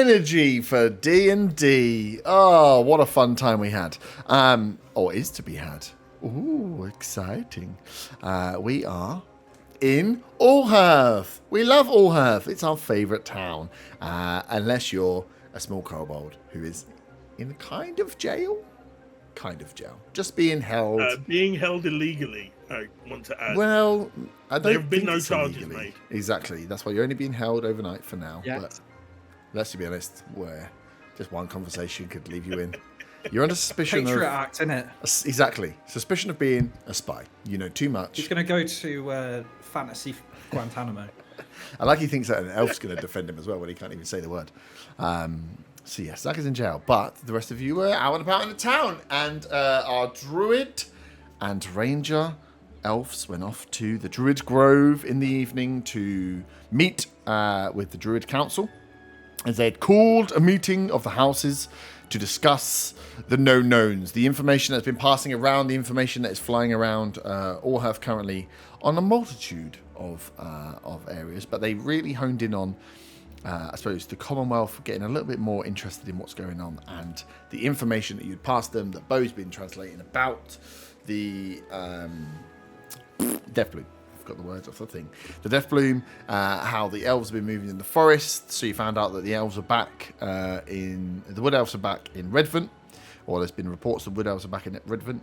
energy for D&D. Oh, what a fun time we had. Or is to be had. Ooh, exciting. We are in Allhearth. We love Allhearth. It's our favourite town. Unless you're a small kobold who is in kind of jail. Just being held. Being held illegally, I want to add. Well, I don't there have been think no it's charges illegally. made. Exactly. That's why you're only being held overnight for now. Yes. But let's be honest, where just one conversation could leave you in. You're under suspicion Patriot of... Act, innit? Exactly. Suspicion of being a spy. You know too much. He's going to go to Fantasy Guantanamo. I like he thinks that an elf's going to defend him as well when he can't even say the word. So yes, Zaga's in jail, but the rest of you were out and about in the town, and our druid and ranger elves went off to the Druid Grove in the evening to meet with the Druid Council, as they had called a meeting of the houses to discuss the known-knowns, the information that's been passing around, the information that is flying around Allhearth currently on a multitude of areas, but they really honed in on I suppose the Commonwealth getting a little bit more interested in what's going on, and the information that you'd passed them that Bo's been translating about the Death Bloom. I've got the words off the thing. The Death Bloom, how the elves have been moving in the forest. So you found out that the elves are back the Wood Elves are back in Redvant, or there's been reports that Wood Elves are back in Redvant.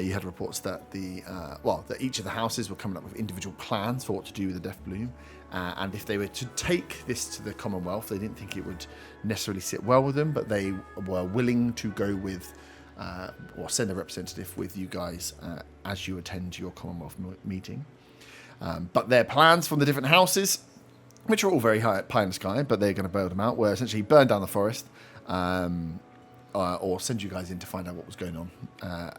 You had reports that that each of the houses were coming up with individual plans for what to do with the Death Bloom. And if they were to take this to the Commonwealth, they didn't think it would necessarily sit well with them, but they were willing to go with, or send a representative with you guys as you attend your Commonwealth meeting. But their plans from the different houses, which are all very high in the sky, but they're going to build them out, were essentially burn down the forest, or send you guys in to find out what was going on.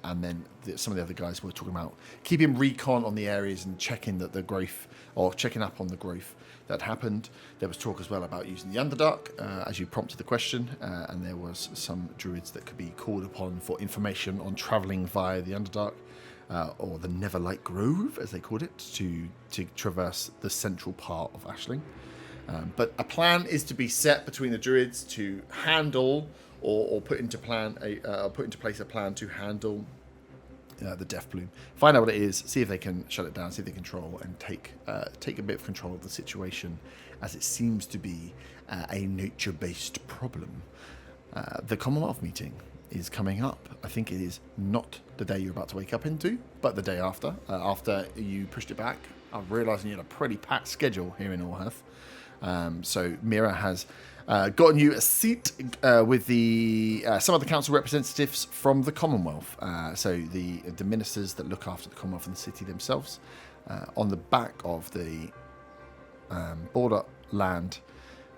And then some of the other guys were talking about keeping recon on the areas and checking that the growth, or checking up on the growth that happened. There was talk as well about using the Underdark, as you prompted the question, and there was some druids that could be called upon for information on travelling via the Underdark, or the Neverlight Grove, as they called it, to traverse the central part of Ashling. But a plan is to be set between the druids to handle or put into place a plan to handle the Death Bloom. Find out what it is, see if they can shut it down, see if they control, and take a bit of control of the situation, as it seems to be a nature-based problem. The Commonwealth meeting is coming up. I think it is not the day you're about to wake up into, but the day after. After you pushed it back, I'm realising you had a pretty packed schedule here in Allhearth. So Mira has gotten you a seat with some of the council representatives from the Commonwealth. So the ministers that look after the Commonwealth and the city themselves, on the back of the borderland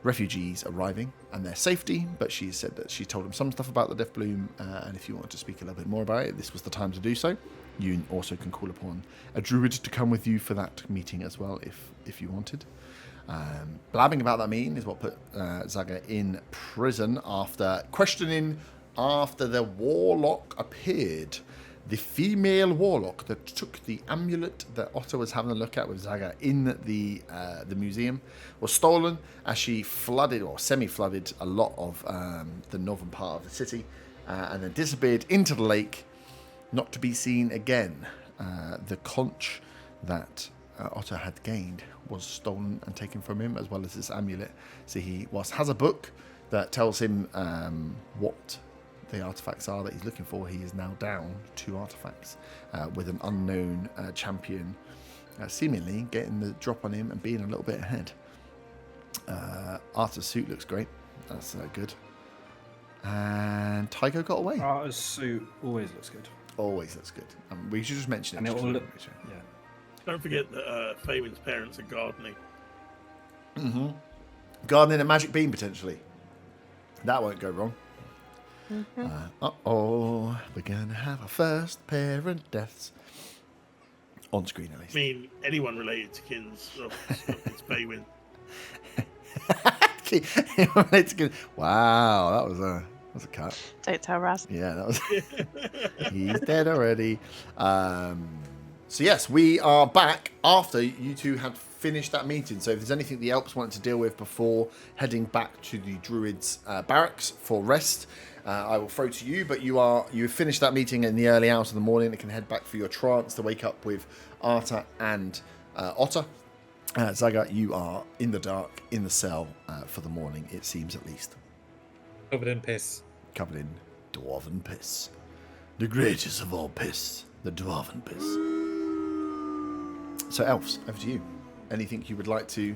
refugees arriving and their safety. But she said that she told them some stuff about the Death Bloom, and if you wanted to speak a little bit more about it, this was the time to do so. You also can call upon a druid to come with you for that meeting as well, if you wanted. Blabbing about that meeting is what put Zaga in prison after questioning after the warlock appeared. The female warlock that took the amulet that Otto was having a look at with Zaga in the museum was stolen as she flooded or semi-flooded a lot of the northern part of the city, and then disappeared into the lake, not to be seen again. The conch that Otto had gained was stolen and taken from him, as well as this amulet. So he has a book that tells him what the artifacts are that he's looking for. He is now down 2 artifacts with an unknown champion seemingly getting the drop on him and being a little bit ahead. Arthur's suit looks great. That's good. And Tycho got away. Arthur's suit always looks good. Always looks good. We should just mention it. And it will look... Yeah. Don't forget that Faywin's parents are gardening. Mm-hmm. Gardening a magic bean, potentially. That won't go wrong. Mm-hmm. We're going to have our first parent deaths. On screen, at least. I mean, anyone related to Kins, it's Faywin. Wow, that was a cut. Don't tell Raz. Yeah, that was... He's dead already. So yes, we are back after you two had finished that meeting. So if there's anything the Elps wanted to deal with before heading back to the Druids' barracks for rest, I will throw to you. But you finished that meeting in the early hours of the morning and can head back for your trance to wake up with Arta and Otter. Zaga, you are in the dark in the cell for the morning. It seems, at least. Covered in piss. Covered in dwarven piss. The greatest of all piss. The dwarven piss. So, elves, over to you. Anything you would like to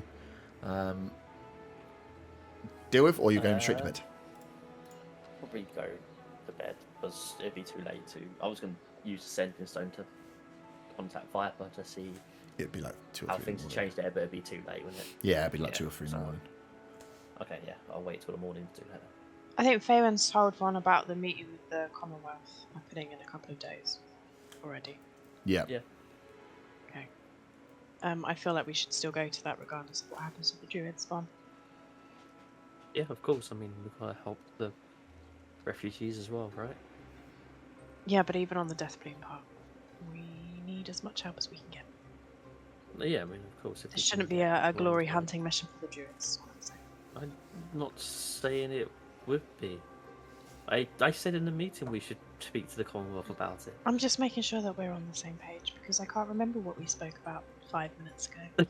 deal with, or are you going straight to bed? Probably go to bed because it'd be too late to. I was going to use the sending stone to contact Viper to see It'd be like 2 or 3 how in the things have morning. changed there, but it'd be too late, wouldn't it? Yeah, it'd be like Yeah, 2 or 3 in the so- morning. Okay, yeah, I'll wait till the morning to do that. I think Faywin's told Ron about the meeting with the Commonwealth happening in a couple of days already. Yeah. Yeah. Okay. I feel like we should still go to that regardless of what happens with the Druids one. Yeah, of course. I mean, we've got to help the refugees as well, right? Yeah, but even on the Death Bloom part, we need as much help as we can get. Yeah, I mean, of course. If This we shouldn't can be get a glory one- hunting mission for the Druids. Is what I'm saying. I'm not saying it would be. I said in the meeting we should speak to the Commonwealth about it. I'm just making sure that we're on the same page because I can't remember what we spoke about 5 minutes ago.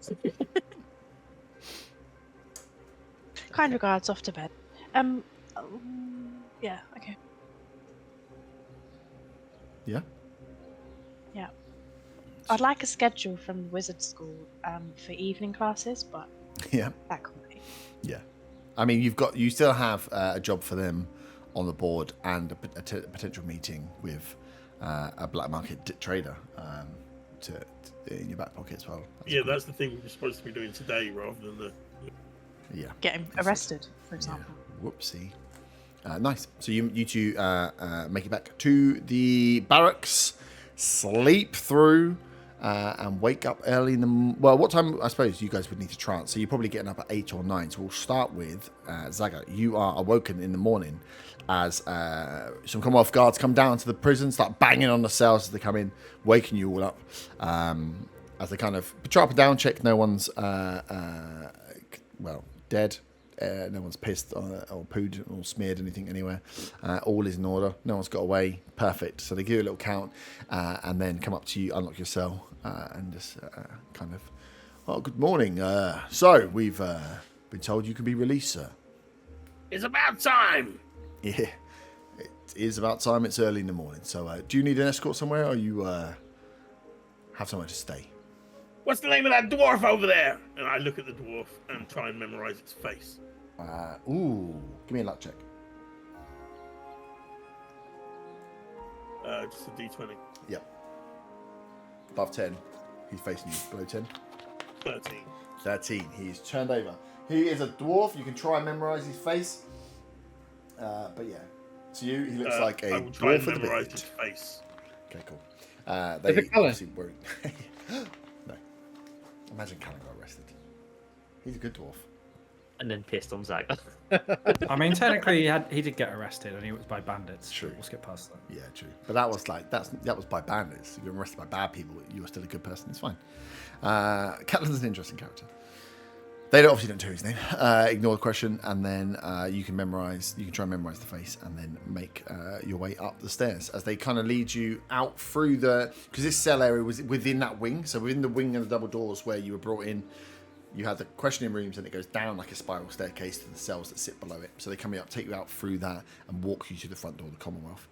Kind regards, off to bed. Yeah, okay. Yeah? Yeah. I'd like a schedule from the wizard school for evening classes, but Yeah. that can wait. Yeah. I mean, you still have a job for them on the board and a potential meeting with a black market trader in your back pocket as well. Yeah, that's the thing we were supposed to be doing today rather than the. Yeah. Getting arrested, for example. Yeah. Whoopsie. Nice. So you two make it back to the barracks, sleep through, and wake up early in the... Well, what time, I suppose, you guys would need to trance? So you're probably getting up at 8 or 9. So we'll start with Zaga. You are awoken in the morning as some Commonwealth guards come down to the prison, start banging on the cells as they come in, waking you all up. As they kind of patrol up and down, check no one's, dead. No one's pissed or pooed or smeared anything anywhere. All is in order. No one's got away. Perfect. So they give you a little count and then come up to you, unlock your cell, and just kind of, oh, good morning. So we've been told you can be released, sir. It's about time. Yeah, it is about time. It's early in the morning. So do you need an escort somewhere, or you have somewhere to stay? What's the name of that dwarf over there? And I look at the dwarf and try and memorize its face. Ooh, give me a luck check. Just a D20. Yep. Above 10, he's facing you. Below 10, 13. 13. He's turned over. He is a dwarf. You can try and memorize his face. But yeah, to you, he looks like a I will try dwarf and with a memorize beard. its face. Okay, cool. Is it Callan? obviously won't. No. Imagine Callan got arrested. He's a good dwarf. And then pissed on Zaga. I mean, technically, he did get arrested, and he was by bandits. True. We'll skip past that. Yeah, true. But that was like that was by bandits. You're arrested by bad people. You were still a good person. It's fine. Callan's an interesting character. They obviously don't tell his name. Ignore the question, and then you can try and memorize the face, and then make your way up the stairs as they kind of lead you out through because this cell area was within that wing. So within the wing of the double doors where you were brought in, you had the questioning rooms, and it goes down like a spiral staircase to the cells that sit below it. So they come up, take you out through that, and walk you to the front door of the Commonwealth.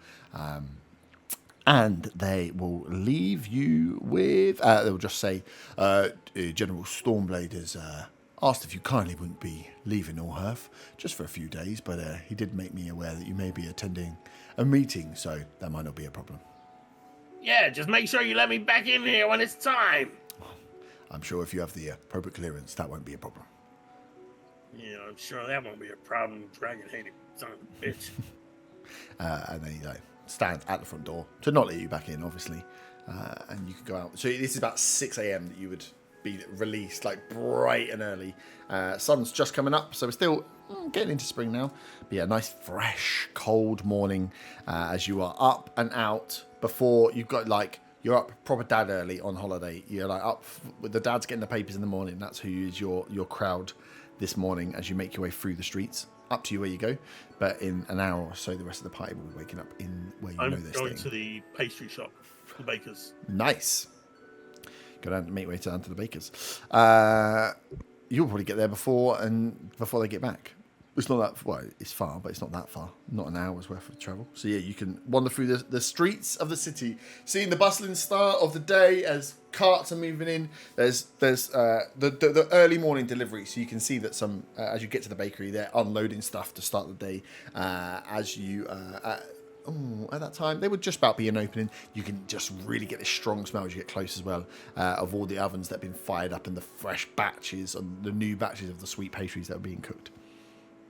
And they will leave you with... they will just say, General Stormblade has asked if you kindly wouldn't be leaving Orhearth just for a few days, but he did make me aware that you may be attending a meeting, so that might not be a problem. Yeah, just make sure you let me back in here when it's time. I'm sure if you have the appropriate clearance, that won't be a problem. Yeah, I'm sure that won't be a problem. Dragon hated son of a bitch. And then you stand at the front door to not let you back in, obviously, and you can go out. So this is about 6 a.m. that you would be released, like bright and early. Sun's just coming up, so we're still getting into spring now. But yeah, nice, fresh, cold morning as you are up and out before you've got like You're up proper dad early on holiday. You're like up with the dad's getting the papers in the morning. That's who is your crowd this morning as you make your way through the streets. Up to you where you go, but in an hour or so, the rest of the party will be waking up in where you know I'm they're going staying. to the pastry shop, the baker's. Nice. Go down, make your way down to the baker's. You'll probably get there before they get back. It's not that well. It's far, but it's not that far. Not an hour's worth of travel. So yeah, you can wander through the streets of the city, seeing the bustling start of the day as carts are moving in. There's the early morning delivery, so you can see that some as you get to the bakery, they're unloading stuff to start the day. As you at that time, they would just about be an opening. You can just really get this strong smell as you get close as well of all the ovens that have been fired up and the fresh batches and the new batches of the sweet pastries that are being cooked.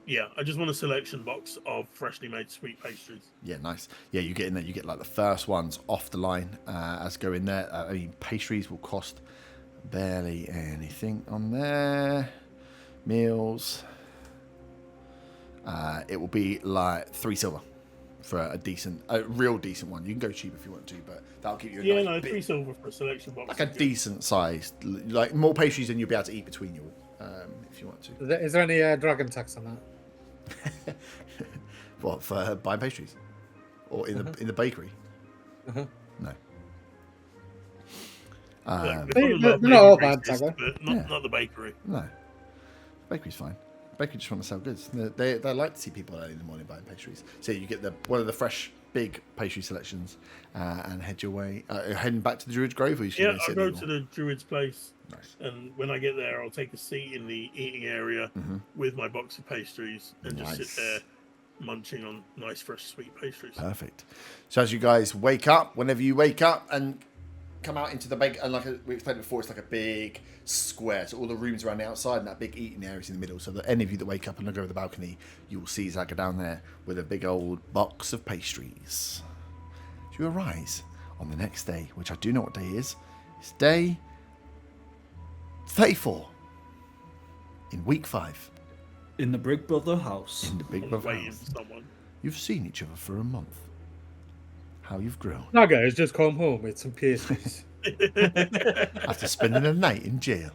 Yeah, I just want a selection box of freshly made sweet pastries. Yeah, nice. Yeah, you get in there, you get like the first ones off the line as go in there. I mean, pastries will cost barely anything on there. Meals. It will be like 3 silver for a real decent one. You can go cheap if you want to, but that'll give you a nice bit, 3 silver for a selection box. like a decent sized, like more pastries than you'll be able to eat between you if you want to. Is there any dragon tax on that? What, for buying pastries? Or in the bakery? No. Not Not all bad, Tagger. not the bakery. No. Bakery's fine. Bakery just want to sell goods. They like to see people early in the morning buying pastries. So you get one of the fresh, big pastry selections and head your way. Heading back to the Druid's Grove? Or you Yeah, I'll go to the Druid's place. Nice. And when I get there, I'll take a seat in the eating area with my box of pastries and just sit there munching on nice, fresh, sweet pastries. Perfect. So as you guys wake up, whenever you wake up and come out into the bake, and like we explained before, it's like a big square. So all the rooms around the outside and that big eating area is in the middle. So that any of you that wake up and look over the balcony, you will see Zaga down there with a big old box of pastries. So you arise on the next day, which I do know what day is. It's day 34 in week 5. In the Big Brother house. In the Big I'm Brother waiting house. for someone. You've seen each other for a month. How you've grown. Naga has just come home with some pastries. After spending a night in jail.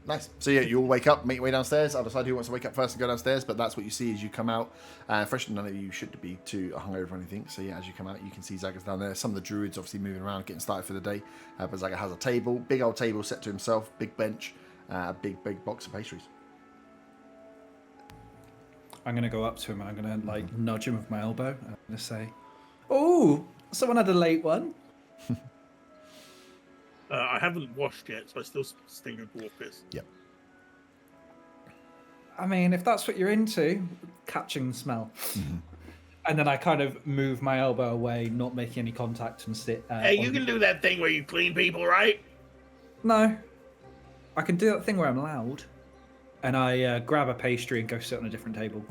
Nice. So yeah, you all wake up, make your way downstairs. I'll decide who wants to wake up first and go downstairs, but that's what you see as you come out. Fresh, none of you should be too hungover or anything. So yeah, as you come out, you can see Zaga's down there. Some of the druids obviously moving around, getting started for the day. But Zaga has a table, big old table set to himself, big bench, big box of pastries. I'm going to go up to him and I'm going to like nudge him with my elbow. I'm going to say, "Oh, someone had a late one." I haven't washed yet, so I still stink of dwarf piss. Yep. I mean, if that's what you're into, catching the smell. And then I kind of move my elbow away, not making any contact, and sit. Hey, you can do that thing where you clean people, right? No, I can do that thing where I'm loud, and I grab a pastry and go sit on a different table.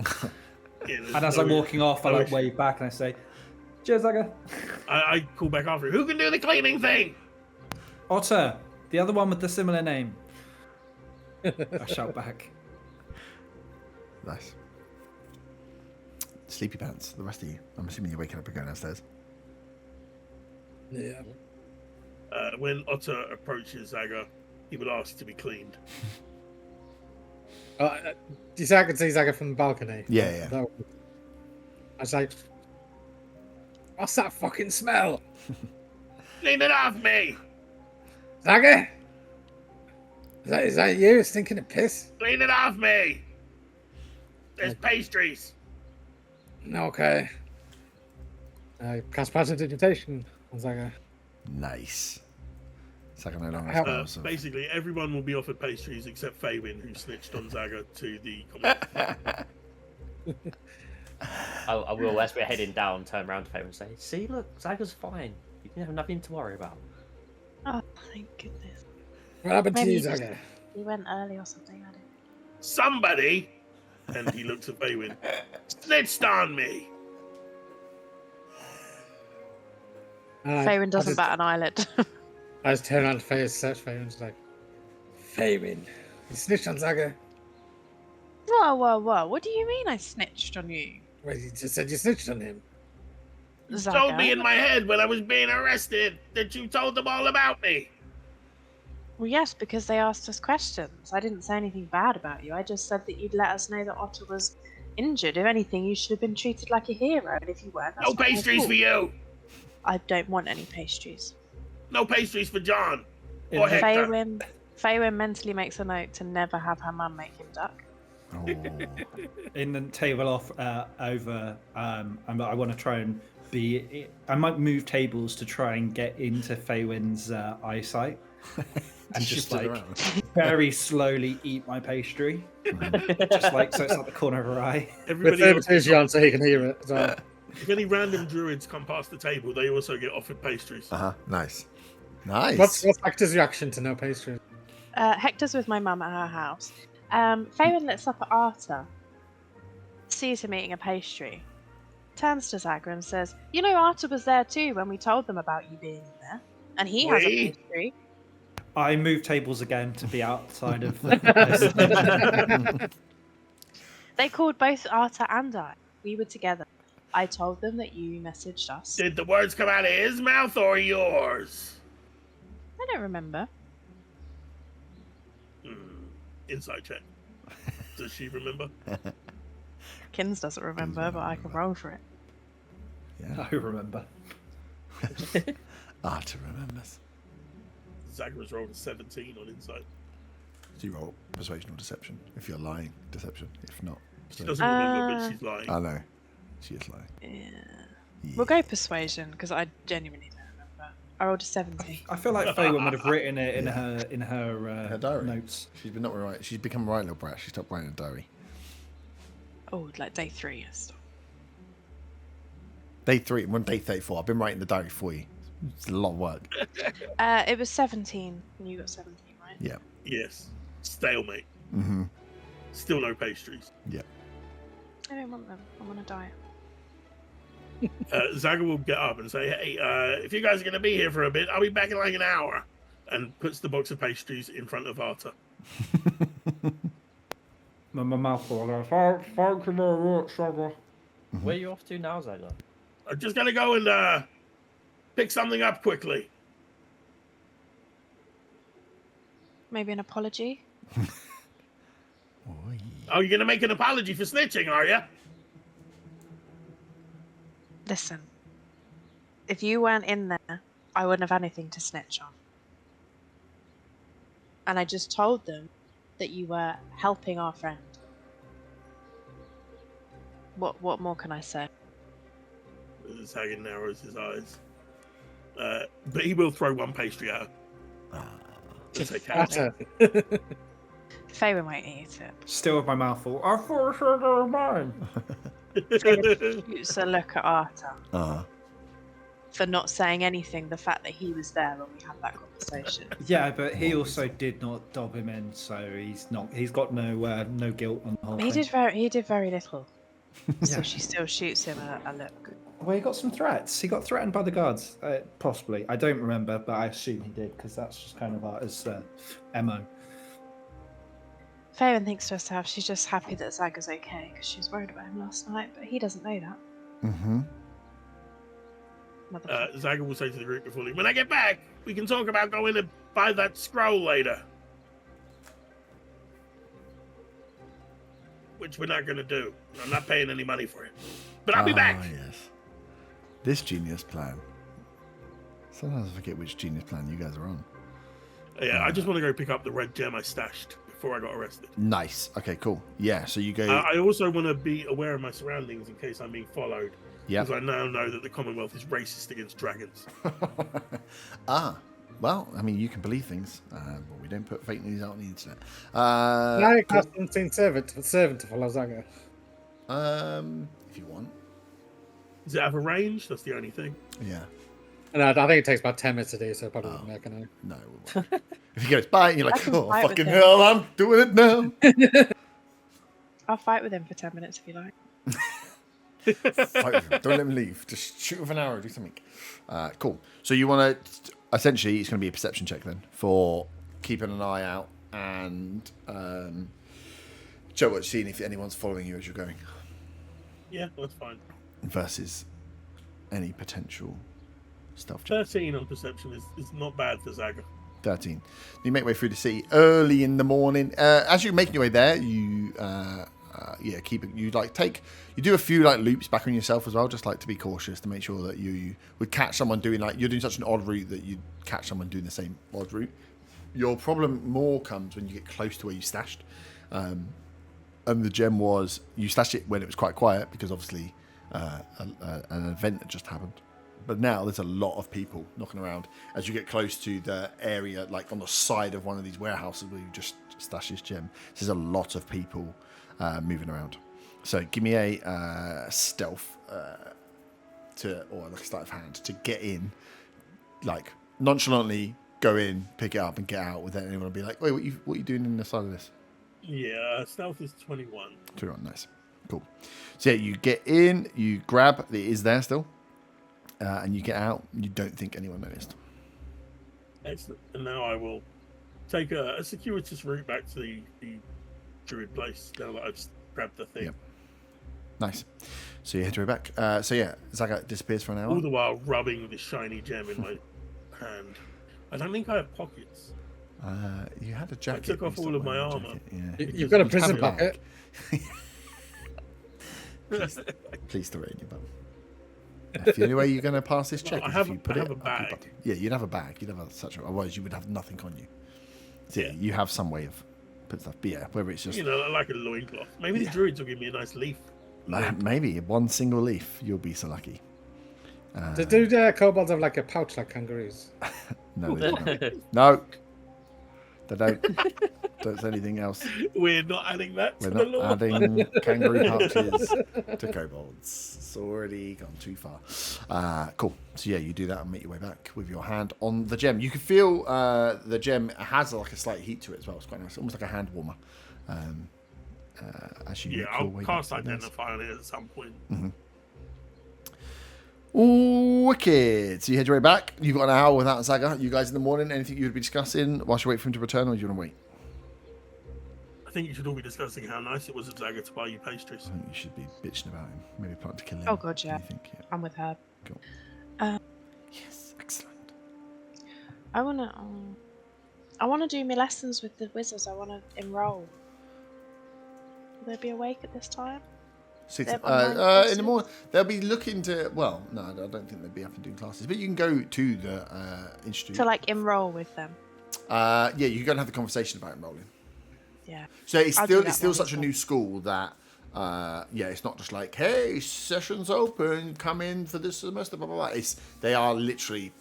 Yeah, And as I'm walking off, I like wave back and I say, "Cheers, Zaga." I call back after. Who can do the cleaning thing? Otter, the other one with the similar name. I shout back. Nice. Sleepy pants, the rest of you. I'm assuming you're waking up and going downstairs. Yeah. When Otter approaches Zaga, he would ask to be cleaned. You say I can see Zaga from the balcony? Yeah. I was like, what's that fucking smell? Clean it off me! Zaga? Is that you stinking of piss? Clean it off me! There's pastries. Okay. Cast passive digitation on Zaga. Nice. Zaga no longer How- smells of... Basically, everyone will be offered pastries except Faywin, who snitched on Zaga to the comment. I will, as we're heading down, turn around to Faye and say, "See, look, Zaga's fine. You can have nothing to worry about." Oh, thank goodness. What happened to Maybe you, he just- Zaga? He went early or something, I don't know. Somebody, and he looks at Faywin, snitched on me. Faywin doesn't bat an eyelid. I just turn around to Faye, search Faye, and just like, Faywin, you snitched on Zaga. Whoa. What do you mean I snitched on you? Well, you just said you snitched on him. told me Zaga. in my head when I was being arrested that you told them all about me. Well, yes, because they asked us questions. I didn't say anything bad about you. I just said that you'd let us know that Otter was injured. If anything, you should have been treated like a hero. And if you weren't, that's No not my pastries fault. for you. I don't want any pastries. No pastries for John. In Or the- Hector. Faywin mentally makes a note to never have her mum make him duck. Oh. In the table off over, I want to try and be. I might move tables to try and get into Faywin's eyesight, and just Shift it like around. very slowly eat my pastry, just like so it's not the corner of her eye. With Everybody else, festivities on so he can hear it as well. if any random druids come past the table, they also get offered pastries. Nice. Nice. What's Hector's reaction to no pastry? Hector's with my mum at her house. Faywin looks up at Arta, sees him eating a pastry, turns to Zaga and says, "You know, Arta was there too when we told them about you being in there, and he has a We? pastry." I move tables again to be outside of. The They called both Arta and I. We were together. I told them that you messaged us. Did the words come out of his mouth or yours? I don't remember. Insight check. Does she remember? Kins doesn't remember, but I can roll for it. Yeah. I remember. Arta remembers. Zagara's rolled a 17 on insight. Do you roll persuasion or deception? If you're lying, deception. If not, She doesn't remember, but she's lying. I know. She is lying. Yeah. We'll go persuasion because I genuinely don't remember. I rolled a 17. I feel like Faywin would have written it in her Her diary. notes. She's been not right. She's become a right little brat. She stopped writing a diary. Oh, like day 3, yes. Day 3, we're on day 34. I've been writing the diary for you. It's a lot of work. It was 17, and you got 17, right? Yeah. Yes. Stalemate. Mm-hmm. Still no pastries. Yeah. I don't want them. I'm on a diet. Zaga will get up and say, "Hey, if you guys are going to be here for a bit, I'll be back in like an hour." And puts the box of pastries in front of Arta. My mouth full. Thank you very much, Zaga. Where are you off to now, Zaga? I'm just going to go and pick something up quickly. Maybe an apology? Oi. Oh, you're going to make an apology for snitching, are you? Listen, if you weren't in there, I wouldn't have anything to snitch on. And I just told them that you were helping our friend. What more can I say? Zaga narrows his eyes. But he will throw one pastry at her. To take care of it. Utter. Faywin won't eat it. Still with my mouth full. I thought you were mine. Shoots a look at Arta Uh-huh. for not saying anything. The fact that he was there when we had that conversation. Yeah, but he also did not dob him in, so he's not. He's got no guilt on the whole He thing. did very little. So Yeah. she still shoots him a look. Well, he got some threats. He got threatened by the guards, possibly. I don't remember, but I assume he did because that's just kind of Arta's MO. Faywin thinks to herself she's just happy that Zaga's okay because she was worried about him last night, but he doesn't know that. Mm-hmm. Motherfucker. Zaga will say to the group before leaving, "When I get back, we can talk about going to buy that scroll later." Which we're not going to do. I'm not paying any money for it. But I'll be back. Yes. This genius plan. Sometimes I forget which genius plan you guys are on. Yeah, I just want to go pick up the red gem I stashed before I got arrested. Nice. Okay, cool. Yeah, so you go... I also want to be aware of my surroundings in case I'm being followed. Yep. Because I now know that the Commonwealth is racist against dragons. Well, I mean, you can believe things, but we don't put fake news out on the internet. Now you cast unseen servant to follow Zaga. If you want. Does it have a range? That's the only thing. Yeah. And I think it takes about 10 minutes to do, so it probably wouldn't make any. No, it won't. If he goes, bye, and you're I like, can oh, fight with fucking him. hell, I'm doing it now. I'll fight with him for 10 minutes if you like. Fight with him. Don't let him leave. Just shoot with an arrow, do something. Cool. So you want to... Essentially, it's going to be a perception check then for keeping an eye out and seeing if anyone's following you as you're going Yeah, that's fine. versus any potential stealth check. 13 on perception is not bad for Zaga. 13. You make your way through the city early in the morning. As you're making your way there, you do a few like loops back on yourself as well, just like to be cautious to make sure that you would catch someone doing like you're doing such an odd route that you'd catch someone doing the same odd route. Your problem more comes when you get close to where you stashed. And the gem was you stashed it when it was quite quiet because obviously an event had just happened. But now there's a lot of people knocking around as you get close to the area, like on the side of one of these warehouses where you just stashed this gem. There's a lot of people moving around. So give me a stealth or like a sleight of hand to get in, like nonchalantly go in, pick it up, and get out without anyone be like, "Wait, what are you doing in the side of this?" Yeah, stealth is 21. 21, nice, cool. So yeah, you get in, you grab, it is there still. And you get out. You don't think anyone noticed. Excellent. And now I will take a circuitous route back to the druid place now that I've grabbed the thing. Yep. Nice. So you head your way back. So yeah, Zaga disappears for an hour. All the while rubbing the shiny gem in my hand. I don't think I have pockets. You had a jacket. I took off all of my armor. Yeah. You've got a prison have a pocket. Please throw it in your bum. That's the only way you're going to pass this check. I is have if you a- put I it have a up your bag. bum. Yeah, you'd have a bag. You'd have such a. Otherwise, you would have nothing on you. So yeah, Yeah. you have some way of putting stuff. But yeah, whether it's just Like a loincloth. Maybe the druids will give me a nice leaf. maybe one single leaf, you'll be so lucky. Do the kobolds have like a pouch like kangaroos? No, they don't. No, they don't. Don't say anything else. We're not adding that We're to the not law. adding kangaroo pouches to kobolds. It's already gone too far. Cool. So yeah, you do that and make your way back with your hand on the gem. You can feel the gem has like a slight heat to it as well. It's quite nice, almost like a hand warmer. As you Yeah, make your I'll way cast back to the nest. Identify on it at some point. Wicked. So you head your way back. You've got an hour without Zaga. You guys in the morning, anything you would be discussing whilst you wait for him to return, or do you want to wait? I think you should all be discussing how nice it was at Zaga to buy you pastries. I think you should be bitching about him. Maybe plan to kill him. Oh, God, yeah. What do you think? Yeah. I'm with her. Cool. Uh, Yes, excellent. I wanna do my lessons with the wizards. I wanna enroll. Will they be awake at this time? Six, They're online in the morning, they'll be looking to. Well, no, I don't think they'll be up and doing classes, but you can go to the institute. To like enroll with them. Yeah, you can go and have the conversation about enrolling. Yeah. So it's I'll do still that it's still one such a as new school that it's not just like, hey, session's open, come in for this semester, blah blah blah. They are literally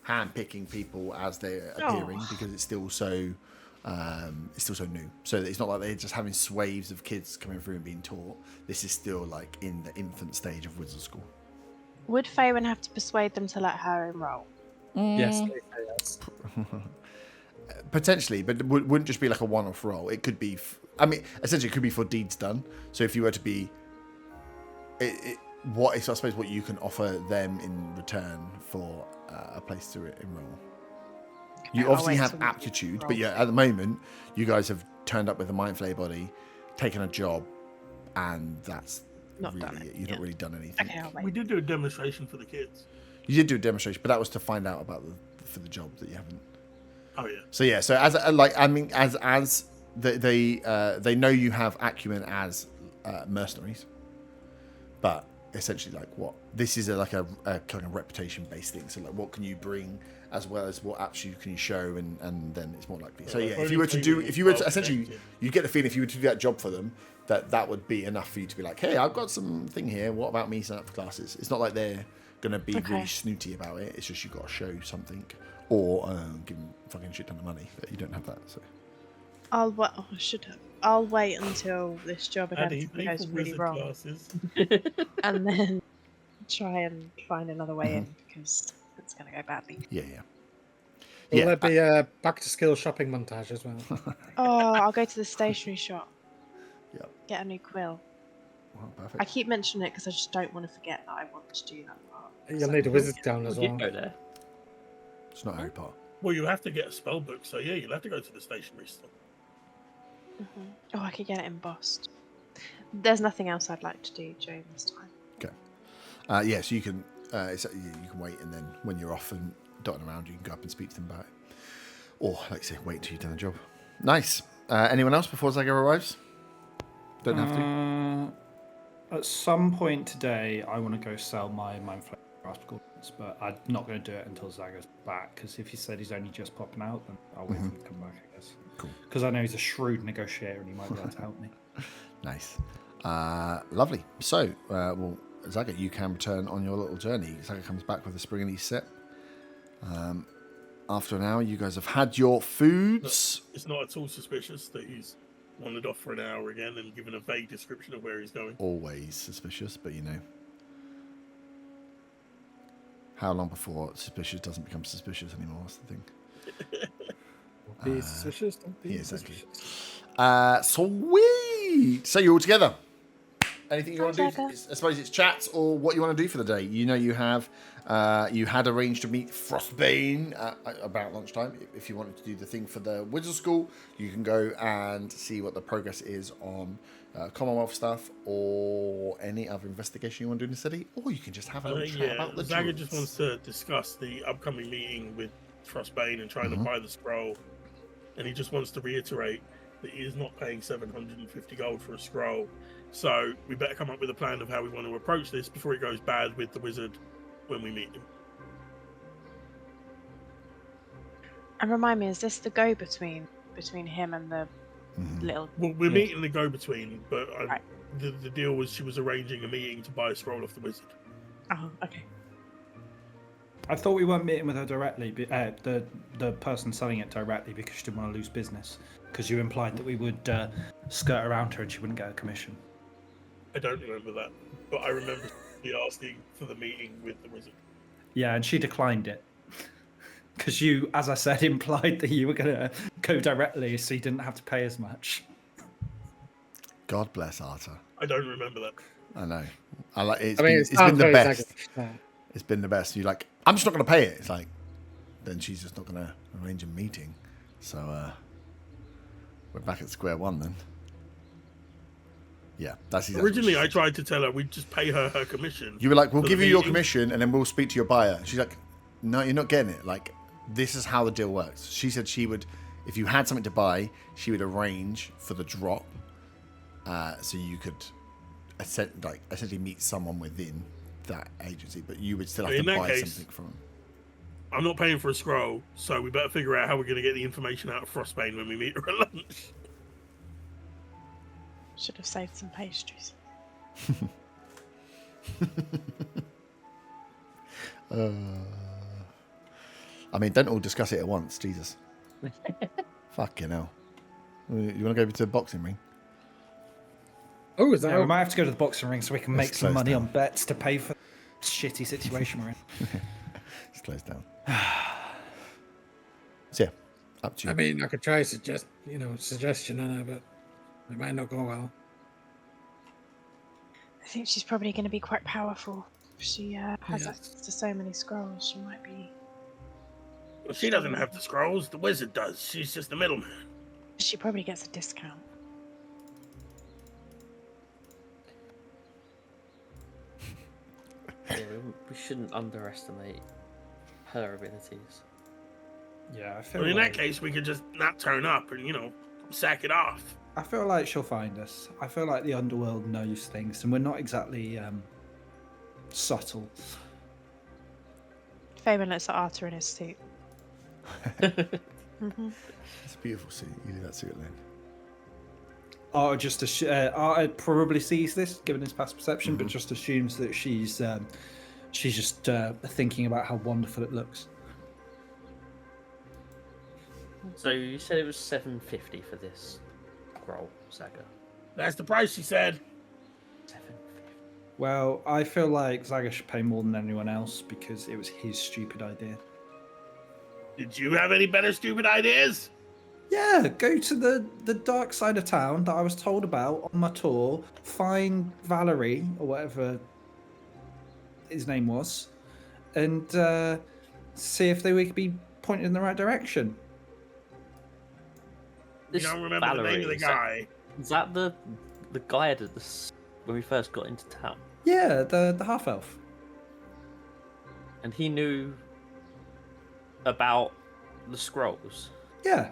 hand picking people as they're appearing because it's still so new. So it's not like they're just having swaves of kids coming through and being taught. This is still like in the infant stage of wizard school. Would Faywin have to persuade them to let her enroll? Yes, they say yes. Potentially, but it wouldn't just be like a one-off role. It could be, essentially, it could be for deeds done. So if you were to be, I suppose what you can offer them in return for a place to enroll. You I'll obviously wait have till we aptitude, roll. but yeah, at the moment, you guys have turned up with a mind flay body, taken a job, and that's Not really done it, You've not really done anything. Okay, I'll We wait. did do a demonstration for the kids. You did do a demonstration, but that was to find out about for the job that you haven't. Oh yeah. So yeah, so as they know you have acumen as mercenaries, but essentially like what this is a kind of reputation based thing. So like what can you bring as well as what aptitude can you show, and then it's more likely. So yeah, if you were to essentially, you get the feeling if you were to do that job for them, that would be enough for you to be like, hey, I've got some thing here. What about me signing up for classes? It's not like they're gonna be really snooty about it. It's just you've got to show something. Or give them fucking shit ton of money, but you don't have that. So I should have. I'll wait until this job Adding again people goes really wizard wrong, classes. and then try and find another way in because it's going to go badly. yeah. Will there be a back to skill shopping montage as well? Oh, I'll go to the stationery shop. Yeah. Get a new quill. Well, I perfect. keep mentioning it because I just don't want to forget that I want to do that part. You'll need a wizard down as You well. go there. It's not Harry Potter. Well, you have to get a spell book, so yeah, you'll have to go to the stationery store. Oh, I could get it embossed. There's nothing else I'd like to do during this time. So you can you can wait, and then when you're off and dotting around, you can go up and speak to them about it. Or, like I say, wait until you've done the job. Nice. Anyone else before Zaga arrives? Don't have to. At some point today, I want to go sell my Mind Flayer Rascals, but I'm not going to do it until Zaga's back, because if he said he's only just popping out, then I'll wait for him to come back, I guess. Cool. Because I know he's a shrewd negotiator and he might be able to help me. Nice. Lovely. So, well, Zaga, you can return on your little journey. Zaga comes back with a springly sip. After an hour, you guys have had your foods. It's not at all suspicious that he's wandered off for an hour again and given a vague description of where he's going. Always suspicious, but you know. How long before suspicious doesn't become suspicious anymore? That's the thing. Be suspicious, don't be yeah, exactly. suspicious. Sweet. So you're all together. Anything you want to do? Zaga. I suppose it's chats or what you want to do for the day. You know, you have you had arranged to meet Frostbane at about lunchtime. If you wanted to do the thing for the Wizard School, you can go and see what the progress is on Commonwealth stuff or any other investigation you want to do in the city, or you can just have a little chat about the Zaga druids. just wants to discuss the upcoming meeting with Frostbane and trying to buy the scroll, and he just wants to reiterate that he is not paying 750 gold for a scroll. So we better come up with a plan of how we want to approach this before it goes bad with the wizard when we meet him. And remind me, is this the go-between between him and the little... Well, we're meeting the go-between, but Right. the deal was she was arranging a meeting to buy a scroll off the wizard. Oh, okay. I thought we weren't meeting with her directly, the person selling it directly, because she didn't want to lose business. Because you implied that we would skirt around her and she wouldn't get a commission. I don't remember that, but I remember you asking for the meeting with the wizard. Yeah, and she declined it. Because you, as I said, implied that you were going to go directly so you didn't have to pay as much. God bless Arta. I don't remember that. I know. I like it's I mean, been, it's it's been the very best. Zaga. It's been the best. You're like, I'm just not going to pay it. It's like, then she's just not going to arrange a meeting. So we're back at square one then. Yeah, that's exactly Originally, what I she said. tried to tell her we'd just pay her commission. You were like, we'll for the give you your meeting. commission and then we'll speak to your buyer. She's like, no, you're not getting it. Like, this is how the deal works. She said she would, if you had something to buy, she would arrange for the drop, so you could essentially meet someone within that agency, but you would still have In to that buy case- something from them. I'm not paying for a scroll, so we better figure out how we're going to get the information out of Frostbane when we meet her at lunch. Should have saved some pastries. I mean, don't all discuss it at once, Jesus. Fucking hell. You want to go to the boxing ring? Oh, is that? Yeah, we might have to go to the boxing ring so we can Let's make some close money down. on bets to pay for the shitty situation we're in. It's closed down. So yeah, up to you. I mean, I could try suggestion on her, but it might not go well. I think she's probably going to be quite powerful. She has Yes. access to so many scrolls. She might be... Well, she doesn't have the scrolls, the wizard does. She's just the middleman. She probably gets a discount. Yeah, we shouldn't underestimate her abilities. Yeah, I feel But in like, that case, we could just not turn up and, sack it off. I feel like she'll find us. I feel like the underworld knows things, and we're not exactly subtle. Fabian looks at Arthur in his suit. It's a beautiful suit. You do that suit alone. Art probably sees this, given his past perception, but just assumes that she's just thinking about how wonderful it looks. So you said it was 750 for this scroll, Zaga. That's the price, she said. 750. Well, I feel like Zaga should pay more than anyone else because it was his stupid idea. Did you have any better stupid ideas? Yeah, go to the dark side of town that I was told about on my tour, find Valerie, or whatever his name was, and see if they could be pointed in the right direction. You don't remember the name of the guy. Is that the guy at when we first got into town? Yeah, the half-elf. And he knew about the scrolls. Yeah.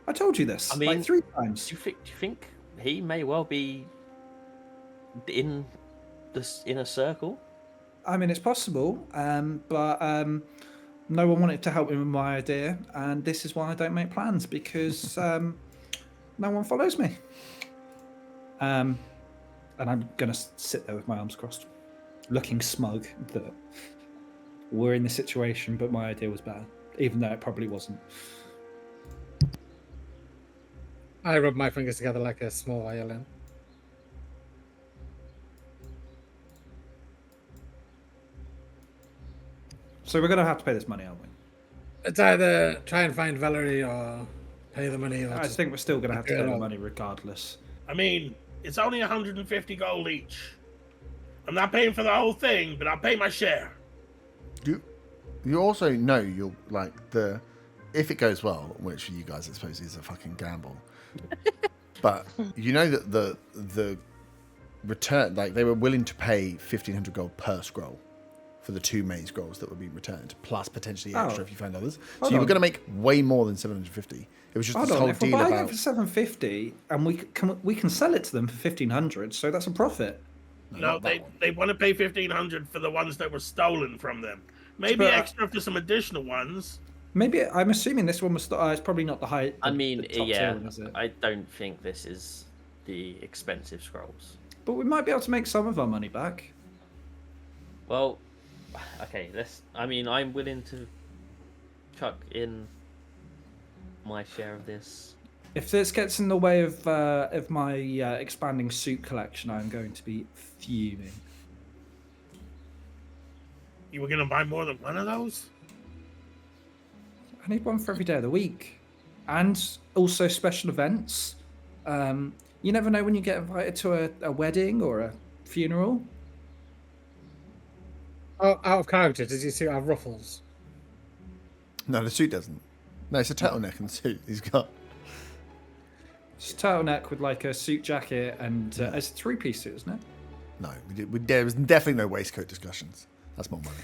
I told you this I mean, like 3 times. Do you think he may well be in this inner circle? I mean, it's possible, but no one wanted to help me with my idea, and this is why I don't make plans, because no one follows me. And I'm going to sit there with my arms crossed, looking smug that we're in this situation, but my idea was better, even though it probably wasn't. I rub my fingers together like a small violin. So we're going to have to pay this money, aren't we? It's either try and find Valerie or pay the money. Or I just think we're still going to have to figure pay it the out. money regardless. I mean, it's only 150 gold each. I'm not paying for the whole thing, but I'll pay my share. You also know you'll like if it goes well, which for you guys I suppose is a fucking gamble. But you know that the return, like they were willing to pay 1,500 gold per scroll for the 2 main scrolls that were being returned, plus potentially extra if you found others. So you were going to make way more than 750. It was just this whole If we're deal buying about. it for 750 and we can sell it to them for 1,500, so that's a profit. No, not that one. they want to pay 1,500 for the ones that were stolen from them. Maybe But- extra for some additional ones. Maybe I'm assuming this one was. It's probably not the high. I mean, the top yeah, tier one, is it? I don't think this is the expensive scrolls. But we might be able to make some of our money back. Well, okay, I'm willing to chuck in my share of this. If this gets in the way of my expanding suit collection, I'm going to be fuming. You were going to buy more than one of those? I need one for every day of the week, and also special events. You never know when you get invited to a wedding or a funeral. Oh, out of character, does your suit have ruffles? No, the suit doesn't. No, it's a turtleneck and suit he's got. It's a turtleneck with like a suit jacket, and it's a 3-piece suit, isn't it? No, there was definitely no waistcoat discussions. That's more money.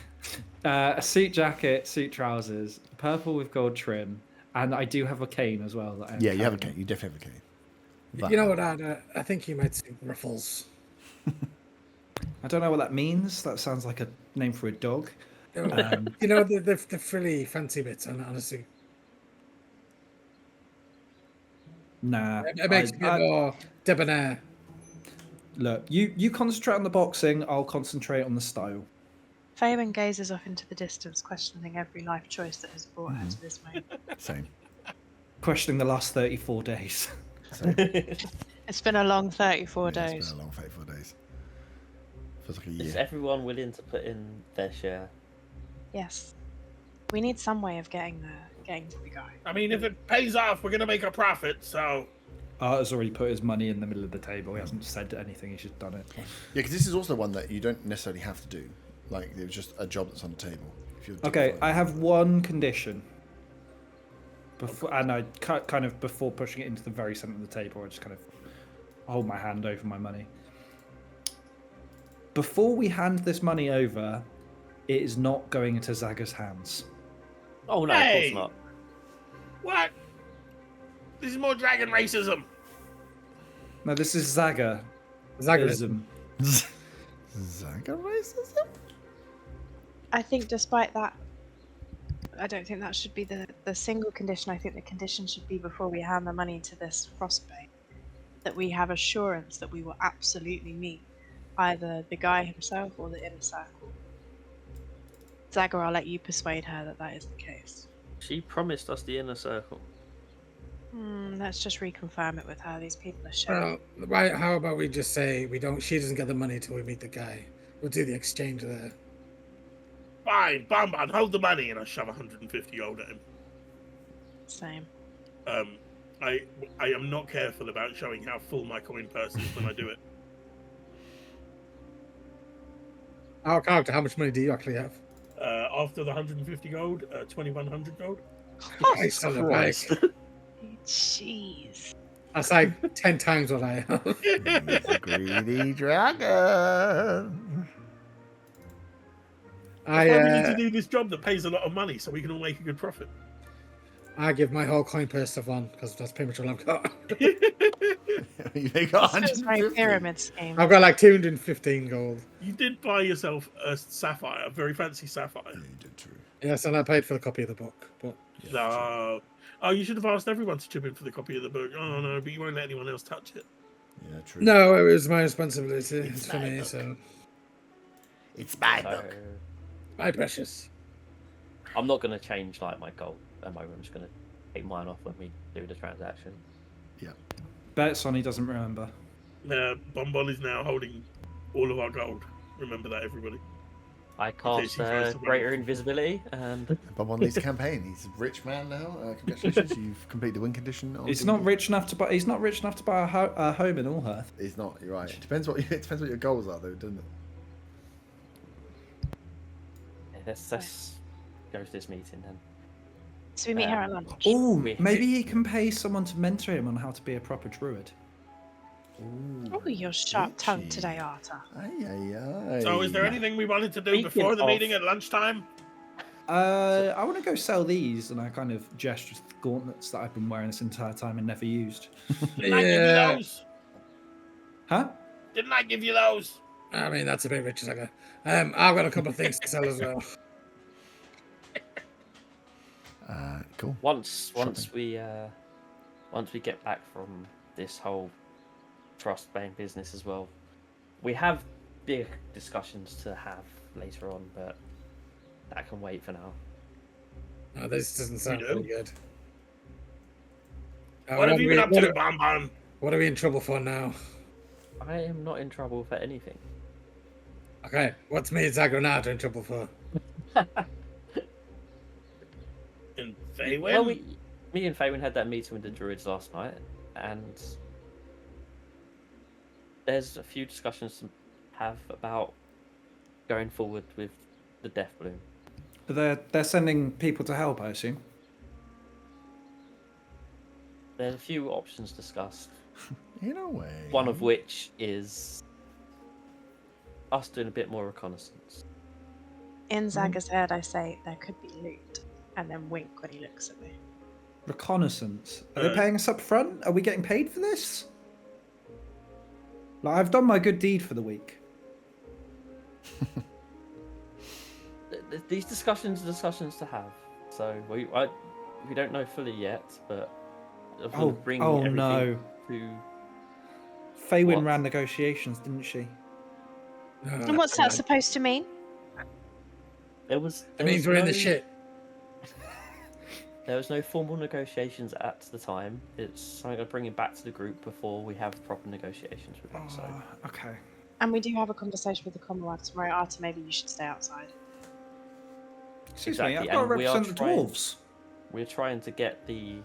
A suit jacket, suit trousers, purple with gold trim, and I do have a cane as well. That I am Yeah, you have a carrying. cane. You definitely have a cane. You know what, I think you might see ruffles. I don't know what that means. That sounds like a name for a dog. You know the frilly fancy bits on a suit. Nah. It makes it a bit more debonair. Look, you concentrate on the boxing, I'll concentrate on the style. Faerun gazes off into the distance, questioning every life choice that has brought her to this moment. Same. Questioning the last 34 days. Same. It's been a long 34 Yeah, days. It's been a long 34 days. Feels like a Is year. everyone willing to put in their share? Yes. We need some way of getting to the guy. I mean, if it pays off, we're going to make a profit, so... Art has already put his money in the middle of the table. He hasn't said anything, he's just done it. Yeah, because this is also one that you don't necessarily have to do. Like, it was just a job that's on the table. If you're Okay, I have one condition. Before, and I kind of before pushing it into the very center of the table, I just kind of hold my hand over my money. Before we hand this money over, it is not going into Zaga's hands. Oh no, Hey! of course not. What? This is more dragon racism. No, this is Zaga. Zagarism. Zaga racism? I think despite that, I don't think that should be the single condition. I think the condition should be before we hand the money to this frostbite, that we have assurance that we will absolutely meet either the guy himself or the inner circle. Zaga, I'll let you persuade her that that is the case. She promised us the inner circle. Let's just reconfirm it with her. These people are showing. Well, right, how about we just say she doesn't get the money till we meet the guy. We'll do the exchange there. Fine, Bonbon, hold the money, and I shove 150 gold at him. Same. I am not careful about showing how full my coin purse is when I do it. Our character, how much money do you actually have? After the 150 gold, 2,100 gold. Christ on the bike. Jeez. That's like 10 times what I have. He's a greedy dragon. That's why we need to do this job that pays a lot of money so we can all make a good profit. I give my whole coin purse to Von because that's pretty much all I've got. They got It's very 150. pyramid scheme. I've got like 215 gold. You did buy yourself a sapphire, a very fancy sapphire. Yeah, you did true. Yes, and I paid for the copy of the book. But Yeah, No. Oh, you should have asked everyone to chip in for the copy of the book. Oh, no, but you won't let anyone else touch it. true. Yeah, true. no, it was my responsibility. It's for my me, book. so It's my So, book. my precious. I'm not going to change like my goal at the moment. I'm just going to take mine off when we do the transaction. Bet Sonny doesn't remember. Bonbon is now holding all of our gold. Remember that, everybody. I case cast he throws the greater weapon. invisibility, and Bonbon leads the campaign. He's a rich man now. Congratulations, you've completed the win condition. on He's D&D. not rich enough to buy. He's not rich enough to buy a home in Allhearth. He's not. You're right. It depends what your goals are, though, doesn't it? let's go to this meeting then. So we meet her at lunch. Oh, We- maybe he can pay someone to mentor him on how to be a proper druid. Oh, you're sharp-tongued Richie. today, Arthur. Aye. So, is there anything we wanted to do Speaking before the of- meeting at lunchtime? I want to go sell these, and I kind of gesture to the gauntlets that I've been wearing this entire time and never used. Didn't I give you Yeah. those? Huh? Didn't I give you those? I mean, that's a bit rich, Saga. I've got a couple of things to sell as well. Cool. Once we get back from this whole trust-based business as well, we have big discussions to have later on, but that can wait for now. Oh, this doesn't sound do? very good. What have you been up to, what, Bonbon? what are we in trouble for now? I am not in trouble for anything. Okay, what's me and Zagranata in trouble for? In Faywin? Well, me and Faywin had that meeting with the druids last night, and there's a few discussions to have about going forward with the Death Bloom. But they're sending people to help, I assume. There's a few options discussed, In a way. one of which is us doing a bit more reconnaissance. In Zaga's head, I say there could be loot, and then wink when he looks at me. Reconnaissance. Are they paying us up front? Are we getting paid for this? Like, I've done my good deed for the week. These discussions are discussions to have, so we don't know fully yet, but we'll bring everything no. to Faywin What? ran negotiations, didn't she? And what's that supposed to mean? there was. It there means was we're in the no- shit. There was no formal negotiations at the time. It's something I'm bringing back to the group before we have proper negotiations with them. So Okay. And we do have a conversation with the Commonwealth tomorrow. Arthur, maybe you should stay outside. Excuse me, Exactly, I've got to and we are represent the trying- dwarves. we're trying to get the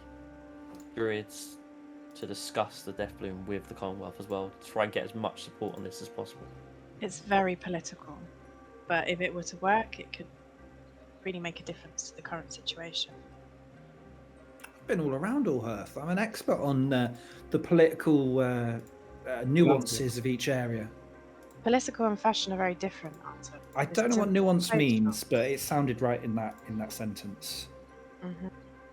druids to discuss the Death Bloom with the Commonwealth as well, to try and get as much support on this as possible. It's very political, but if it were to work, it could really make a difference to the current situation. I've been all around Allhearth. I'm an expert on the political nuances of each area. Political and fashion are very different, Arthur. I It's don't know what different nuance approach, means, not- but it sounded right in that sentence.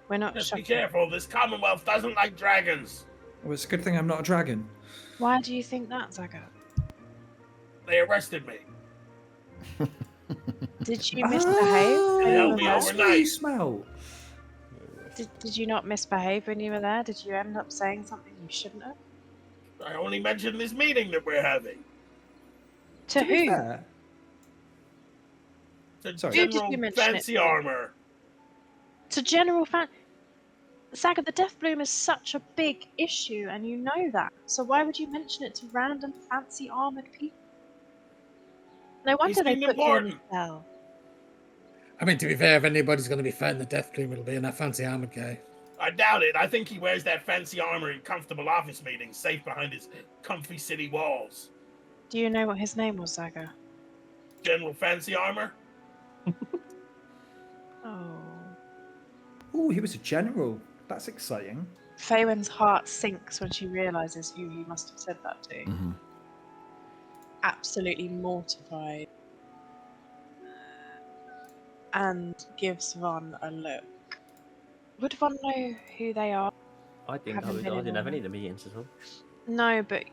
We're not Just be shocking. careful, this Commonwealth doesn't like dragons. Well, it's a good thing I'm not a dragon. Why do you think that, Zaga? They arrested me. Did you misbehave? when you held were me there? over. That's what you smell. Did you not misbehave when you were there? Did you end up saying something you shouldn't have? I only mentioned this meeting that we're having. To be who? fair, To Sorry. Who did General you mention it Fancy to? Armor. To General Fan. Zaga, the Death Bloom is such a big issue, and you know that. So why would you mention it to random fancy armored people? No wonder they being put you in a important. cell. I mean, to be fair, if anybody's going to be fighting the Death Bloom, it'll be in that fancy armored guy. I doubt it. I think he wears that fancy armor in comfortable office meetings, safe behind his comfy city walls. Do you know what his name was, Zaga? General Fancy Armor? Oh. oh, he was a general. That's exciting. Faywin's heart sinks when she realizes who he must have said that to. and gives Von a look. Would Von know who they are? I didn't Haven't been in have all any of the meetings at all. No, but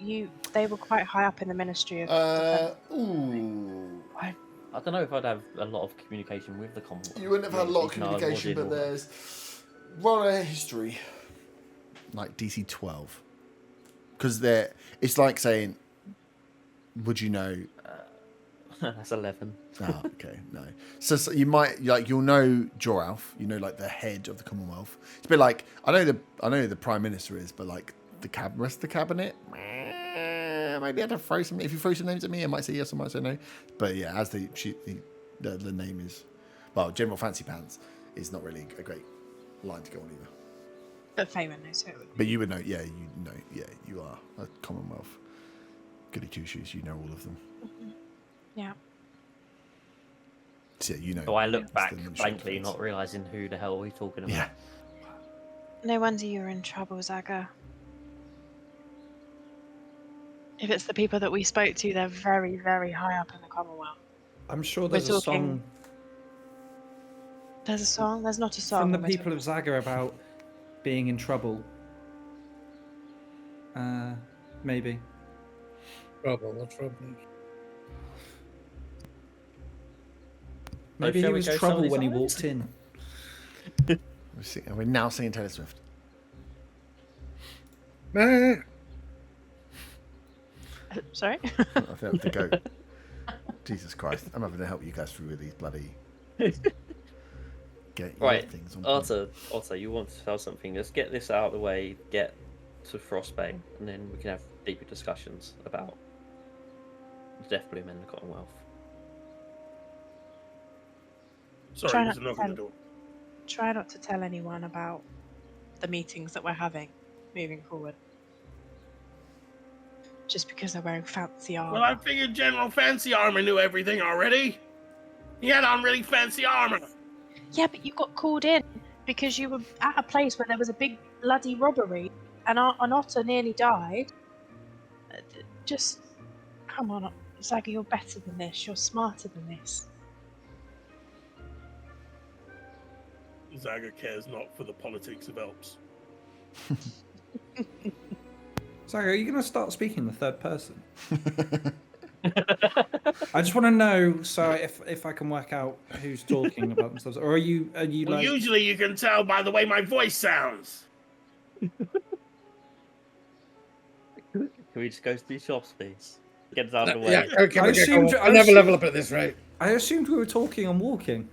they were quite high up in the Ministry of Defence. Ooh. I don't know if I'd have a lot of communication with the Commonwealth. You wouldn't have had a lot of even though I was communication, in but all that. there's roll a history, like DC 12, because it's like saying, would you know? That's 11. Oh, okay, no. So you might you'll know Joralf, like the head of the Commonwealth. It's a bit like I know who the Prime Minister is, but like the rest of the cabinet. Maybe I had to throw some. If you throw some names at me, I might say yes, I might say no. But yeah, as the name is, well, General Fancy Pants is not really a great line to go on either. But Faywin knows who it would be. But you would know, yeah, you are a Commonwealth goody two shoes. You know all of them. Mm-hmm. Yeah. So you know. So I look it's back the Ministry of blankly, Defence. not realizing who the hell we're talking about. Yeah. No wonder you're in trouble, Zaga. If it's the people that we spoke to, they're very, very high up in the Commonwealth. I'm sure there's a song There's a song? There's not a song. from the we're people talking- of Zaga about being in trouble. Maybe. Trouble, what trouble? Maybe shall he we was go trouble some when he of these walked in. We're now singing Taylor Swift. Ah, Sorry? I think the goat. Jesus Christ! I'm having to help you guys through with these bloody. Get your Right, things on point. Otter, you want to tell something? Let's get this out of the way, get to Frostbane, and then we can have deeper discussions about the Death Bloom and the Commonwealth. Sorry, Try there's a not knock to on the door. Try not to tell anyone about the meetings that we're having moving forward. Just because they're wearing fancy armor. Well, I figured General Fancy Armor knew everything already. He had on really fancy armor. Yeah, but you got called in because you were at a place where there was a big bloody robbery and an otter nearly died. Just come on, Zaga, you're better than this. You're smarter than this. Zaga cares not for the politics of Alps. Zaga, are you going to start speaking in the third person? I just want to know, so if I can work out who's talking about themselves, or are you Well, like? usually you can tell by the way my voice sounds. Can we just go to these shops, please? Get us out of the way. yeah, okay, I assumed- I'll never level up at this rate. I assumed we were talking and walking.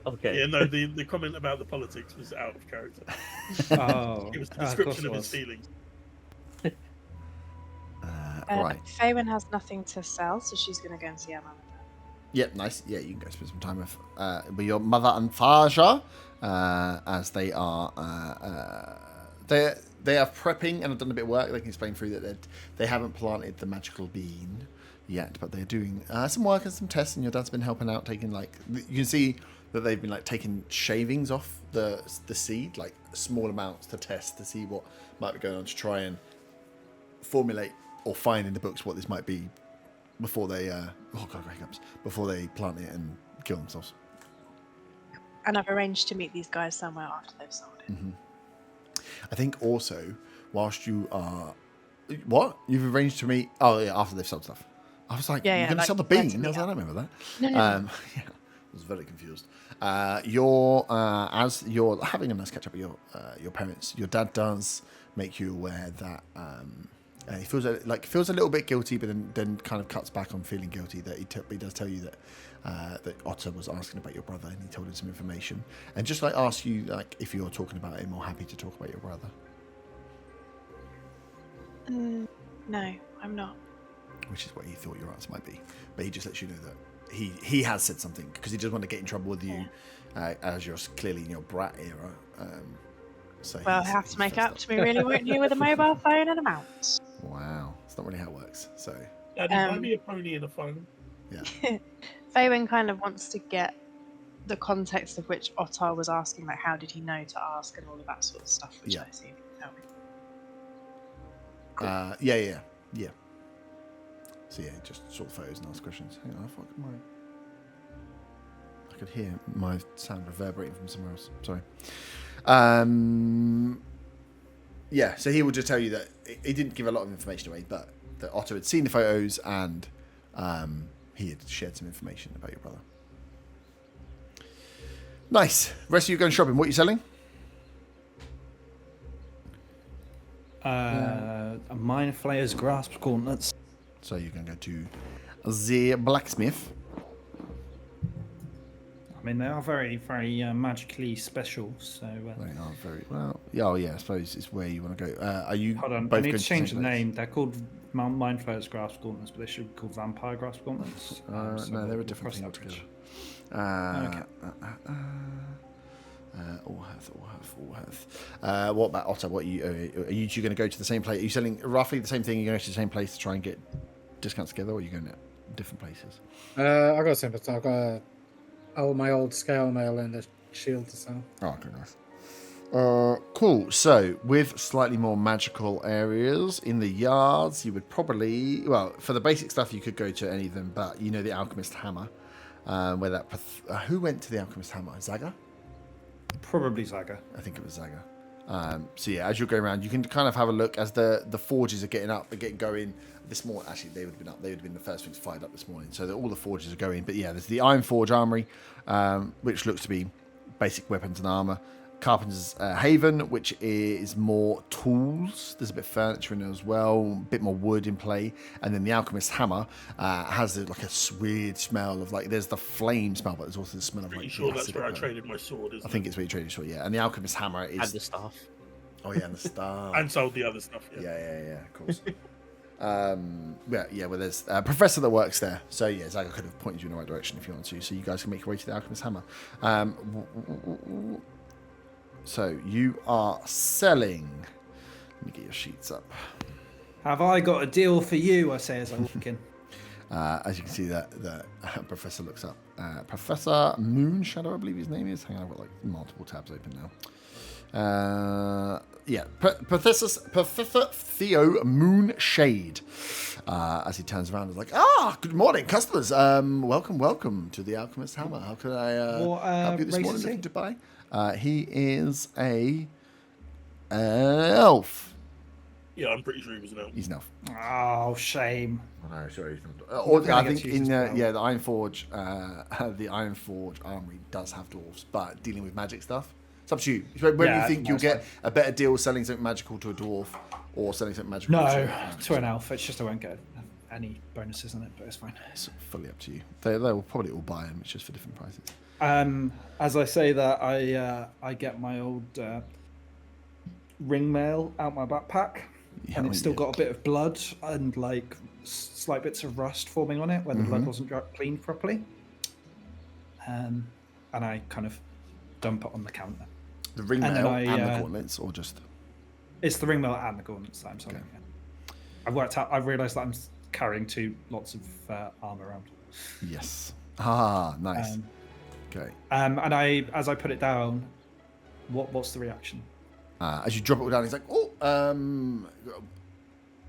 Okay. Yeah, no, the comment about the politics was out of character. Oh, It was the of course description it of his was. feelings. Right. Faywin has nothing to sell, so she's going to go and see her mum. Yep, nice. Yeah, you can go spend some time with your mother and father, as they are they are prepping and have done a bit of work. They can explain through that they haven't planted the magical bean yet, but they're doing some work and some tests. And your dad's been helping out, taking you can see that they've been taking shavings off the seed, like small amounts to test to see what might be going on to try and formulate or find in the books what this might be before they before they plant it and kill themselves. And I've arranged to meet these guys somewhere after they've sold it. Mm-hmm. I think also, whilst you are... What? You've arranged to meet... Oh, yeah, after they've sold stuff. I was like, Yeah, you're yeah, going to like, sell the bean? letting I me was like, I out. don't remember that. No. Yeah, I was very confused. As you're having a nice catch-up with your parents, your dad does make you aware that... he feels a little bit guilty, but then kind of cuts back on feeling guilty. That he does tell you that that Otter was asking about your brother, and he told him some information, and just asks you if you're talking about him or happy to talk about your brother. No, I'm not. Which is what he thought your answer might be, but he just lets you know that he has said something because he doesn't want to get in trouble with you, as you're clearly in your brat era. So Well, I have to make up to me, really, won't you, with a mobile phone and a mouse? Wow, it's not really how it works. So Daddy, buy me a pony and a phone. yeah. Faywin kind of wants to get the context of which Ottar was asking, how did he know to ask and all of that sort of stuff, which Yeah. I assume you can tell me. Yeah. So yeah, just sort photos and ask questions. Hang on, I could hear my sound reverberating from somewhere else. Sorry. Yeah, so he will just tell you that he didn't give a lot of information away, but that Otto had seen the photos and he had shared some information about your brother. Nice. Rest of you going shopping. What are you selling? A Mind Flayer's Grasp Gauntlets. So you're going to go to the blacksmith. I mean, they are very, very magically special. So They are very well. Yeah, oh yeah. I suppose it's where you want to go. Are you? hold on, I both need going to change the the same place? name. They're called Mind Flayer's Grasp Gauntlets, but they should be called Vampire Grasp Gauntlets. So No, they're we'll a different cross thing that altogether. bridge. Allhearth. What about Otto? What are you two going to go to the same place? Are you selling roughly the same thing? You're going to the same place to try and get discounts together, or are you going to different places? I got simple. I've got my old scale mail and a shield to sell. Oh, okay, nice. Cool. So, with slightly more magical areas in the yards, you would probably, well, for the basic stuff, you could go to any of them, but you know the Alchemist Hammer, where that. Who went to the Alchemist Hammer? Zaga? Probably Zaga. I think it was Zaga. So yeah, as you're going around, you can kind of have a look as the forges are getting up, and getting going. This morning, actually, they would have been up. They would have been the first things fired up this morning. So that all the forges are going. But yeah, there's the Iron Forge Armory, which looks to be basic weapons and armor. Carpenter's Haven, which is more tools. There's a bit of furniture in there as well, a bit more wood in play. And then the Alchemist Hammer has like a weird smell of like, there's the flame smell, but there's also the smell of Pretty like. sure the that's acid where I burn. traded my sword, isn't I think it's where you traded your sword, yeah. And the Alchemist Hammer And is. the staff. Oh yeah, and the star. and sold the other stuff. Yeah. Yeah, of course. Well, there's a professor that works there. So, yeah, Zaga could have pointed you in the right direction if you want to. So, you guys can make your way to the Alchemist Hammer. So, you are selling. Let me get your sheets up. Have I got a deal for you? I say as I walk in. As you can see, that the professor looks up. Professor Moonshadow, I believe his name is. Hang on, I've got like multiple tabs open now. Professor Theo Moonshade. As he turns around, is like, good morning, customers. Welcome to the Alchemist Hammer. How can I help you this race morning? is he? Looking to buy? He is a elf. Yeah, I'm pretty sure he was an elf. He's an elf. Oh, shame. No, sorry. We're gonna I get think to in use this the Iron Forge, the Iron Forge Armory does have dwarves, but dealing with magic stuff, it's up to you. Whether Yeah, you think you'll that's get a better deal selling something magical to a dwarf or selling something magical No, to to an elf. It's just I won't get any bonuses on it, but it's fine. It's fully up to you. They will probably all buy them. It's just for different prices. As I say that, I get my old ring mail out my backpack, Yeah, and well, it's still yeah. got a bit of blood and like slight bits of rust forming on it where the blood wasn't cleaned properly. And I kind of dump it on the counter. The ring And mail then and the gauntlets, or just It's the ring mail and the gauntlets that I'm selling. Okay. Yeah. I've realised that I'm carrying lots of armor around. yes. Nice. Okay. And as I put it down, what's the reaction? As you drop it all down, he's like,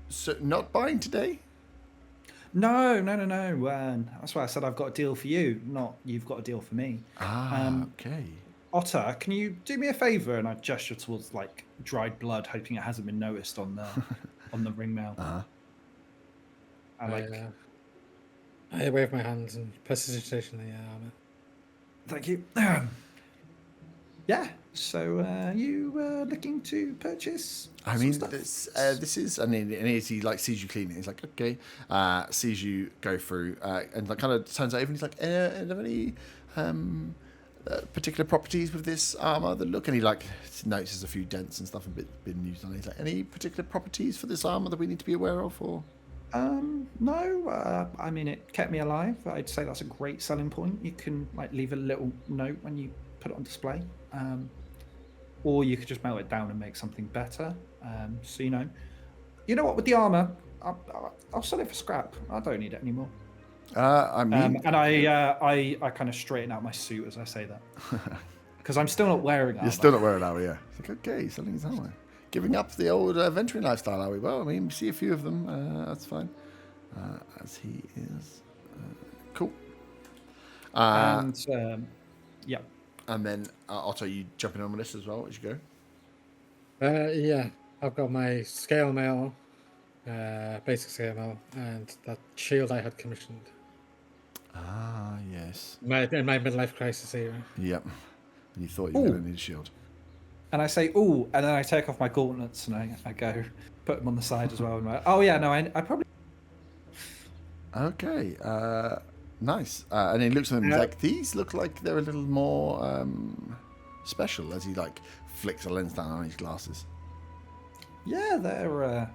so not buying today? No. That's why I said I've got a deal for you, not you've got a deal for me. Okay. Otter, can you do me a favour? And I gesture towards like dried blood, hoping it hasn't been noticed on the on the ring mail. I wave my hands and prestidigitation the armor. Thank you. Yeah. So you looking to purchase? I some mean, stuff? this is, and he like sees you clean it. He's like, okay, sees you go through, and like kind of turns over, and he's like, are there any particular properties with this armor that look? And he like notices a few dents and stuff and been used on it. He's like, any particular properties for this armor that we need to be aware of, or? No. I mean, it kept me alive. I'd say that's a great selling point. You can like leave a little note when you put it on display. Or you could just melt it down and make something better. So you know what? With the armor, I'll sell it for scrap. I don't need it anymore. I mean, And I kind of straighten out my suit as I say that, because I'm still not wearing armor. you're still not wearing armor, yeah. It's like, okay, selling his armor, giving up the old adventuring lifestyle, are we? Well, I mean, we see a few of them. That's fine. As he is cool. Yeah. And then Otto, you jumping on the list as well as you go. Yeah, I've got my scale mail, basic scale mail, and that shield I had commissioned. Ah, yes. In my midlife crisis era. Yep. And you thought you were going to need a shield. And I say, ooh, and then I take off my gauntlets and I go put them on the side as well. And I'm like, oh yeah, no, I probably. Okay. Nice. And he looks at them and he's like, these look like they're a little more special, as he like flicks a lens down on his glasses. Yeah, they're.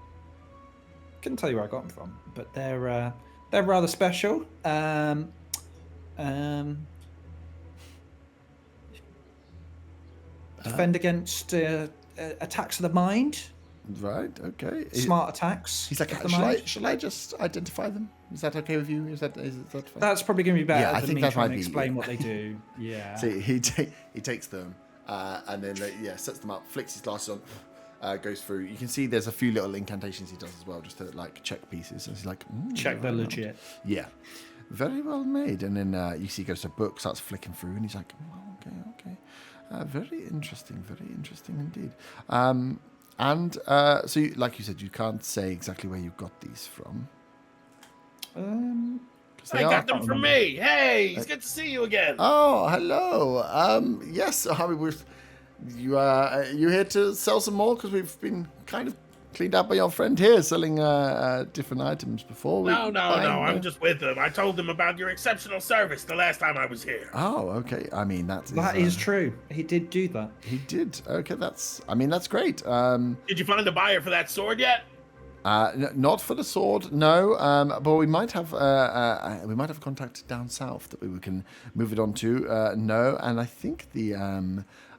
Couldn't tell you where I got them from, but they're rather special. Defend against attacks of the mind. Right. Okay. Smart attacks. He's like, of the mind. shall I just identify them? Is that okay with you? Is that fine? That's probably going to be better Yeah, I than think me that trying might to be, explain yeah. what they do. Yeah. So he takes them and then sets them up, flicks his glasses on, goes through. You can see there's a few little incantations he does as well, just to like check pieces. And he's like, Check they're legit. Yeah, very well made. And then you see he goes to a book, starts flicking through, and he's like, okay. Very interesting indeed. So, like you said, you can't say exactly where you got these from. I got them from me. Hey, it's good to see you again. Oh, hello. Yes, you here to sell some more? Because we've been kind of cleaned out by your friend here, selling different items before. No. I'm just with them. I told them about your exceptional service the last time I was here. Oh, okay. I mean, that is true. He did do that. He did. Okay, that's great. Did you find a buyer for that sword yet? Not for the sword, no. But we might have contact down south that we can move it on to. No, and I think the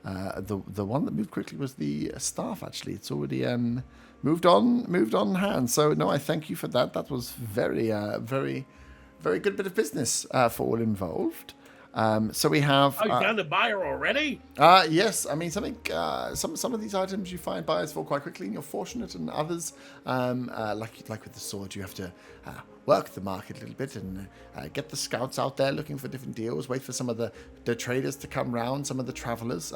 one that moved quickly was the staff. Actually, it's already moved on hand. So no, I thank you for that. That was very good bit of business for all involved. So we have. Oh, you found a buyer already? Yes, I mean something. Some of these items you find buyers for quite quickly, and you're fortunate. And others, like with the sword, you have to work the market a little bit and get the scouts out there looking for different deals. Wait for some of the traders to come round. Some of the travelers.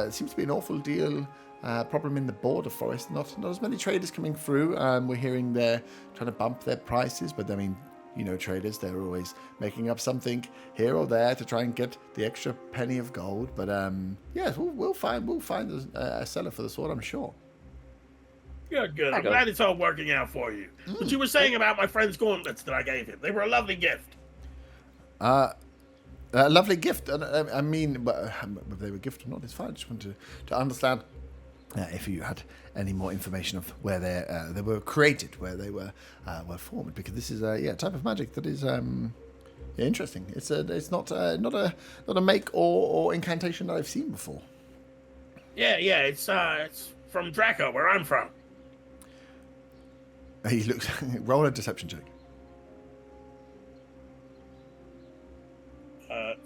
Seems to be an awful deal. Problem in the border forest. Not as many traders coming through. We're hearing they're trying to bump their prices, but I mean. You know, traders, they're always making up something here or there to try and get the extra penny of gold. But yes, we'll find a seller for the sword, I'm sure. Good. I'm glad it's all working out for you. What you were saying about my friend's gauntlets that I gave him, they were a lovely gift. A lovely gift. I mean, whether they were a gift or not, it's fine. I just wanted to understand if you had any more information of where they were created, where they were formed, because this is a type of magic that is interesting. It's not a make or incantation that I've seen before. Yeah, it's from Draco, where I'm from. He looks. Roll a deception check.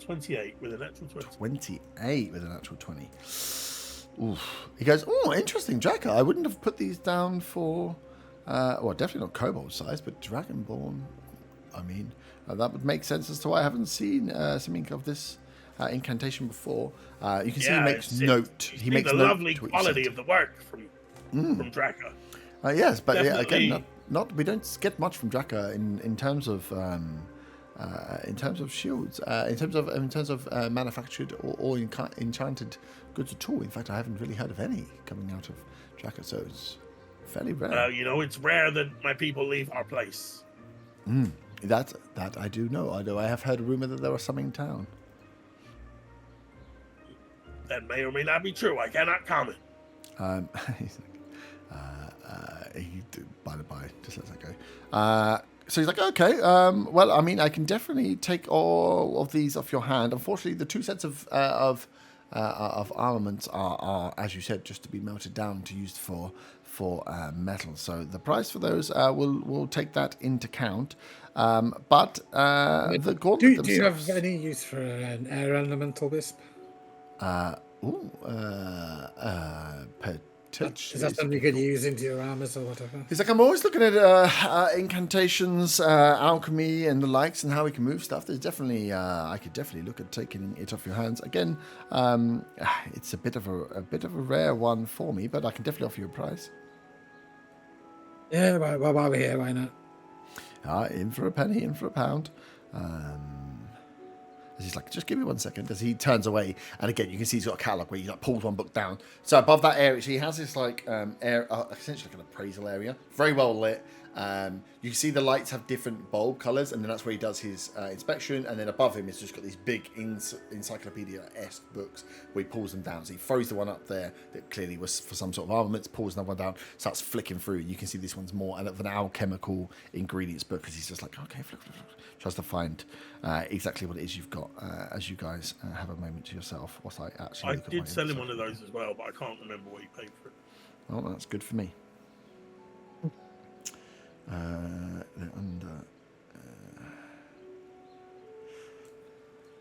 28 with a natural 20. 28 with a natural 20. Oof. He goes, oh, interesting, Draco. I wouldn't have put these down for, definitely not kobold size, but dragonborn. I mean, that would make sense as to why I haven't seen something of this incantation before. You can see he makes note. He makes the note lovely quality of the work from Draco. Yes, but Definitely. again, we don't get much from Draco in terms of shields, in terms of manufactured or enchanted goods at all. In fact, I haven't really heard of any coming out of Draco, so it's fairly rare. It's rare that my people leave our place. That I do know. Although I have heard a rumor that there are some in town. That may or may not be true. I cannot comment. He's like, by the by, just let that go. So he's like, okay, well, I mean, I can definitely take all of these off your hand. Unfortunately, the two sets of armaments are, as you said, just to be melted down to use for metal. So the price for those we'll take that into count. But the gauntlet themselves. Do you have any use for an air elemental wisp? Is that something you could use into your armors or whatever? He's like, I'm always looking at incantations, alchemy, and the likes, and how we can move stuff. There's definitely, I could definitely look at taking it off your hands. Again, it's a bit of a rare one for me, but I can definitely offer you a price. Yeah, while we're here, why not? In for a penny, in for a pound. He's like, just give me 1 second. As he turns away, and again, you can see he's got a catalog where he like pulls one book down. So above that area, so he has this like essentially like an appraisal area, very well lit. You can see the lights have different bulb colors, and then that's where he does his inspection. And then above him, it's just got these big encyclopedia-esque books where he pulls them down. So he throws the one up there that clearly was for some sort of armaments, pulls another one down, starts flicking through. You can see this one's more of an alchemical ingredients book, because he's just like, okay, flick, tries to find exactly what it is you've got as you guys have a moment to yourself. What I actually I did sell him one of those as well, but I can't remember what he paid for it. Well, that's good for me.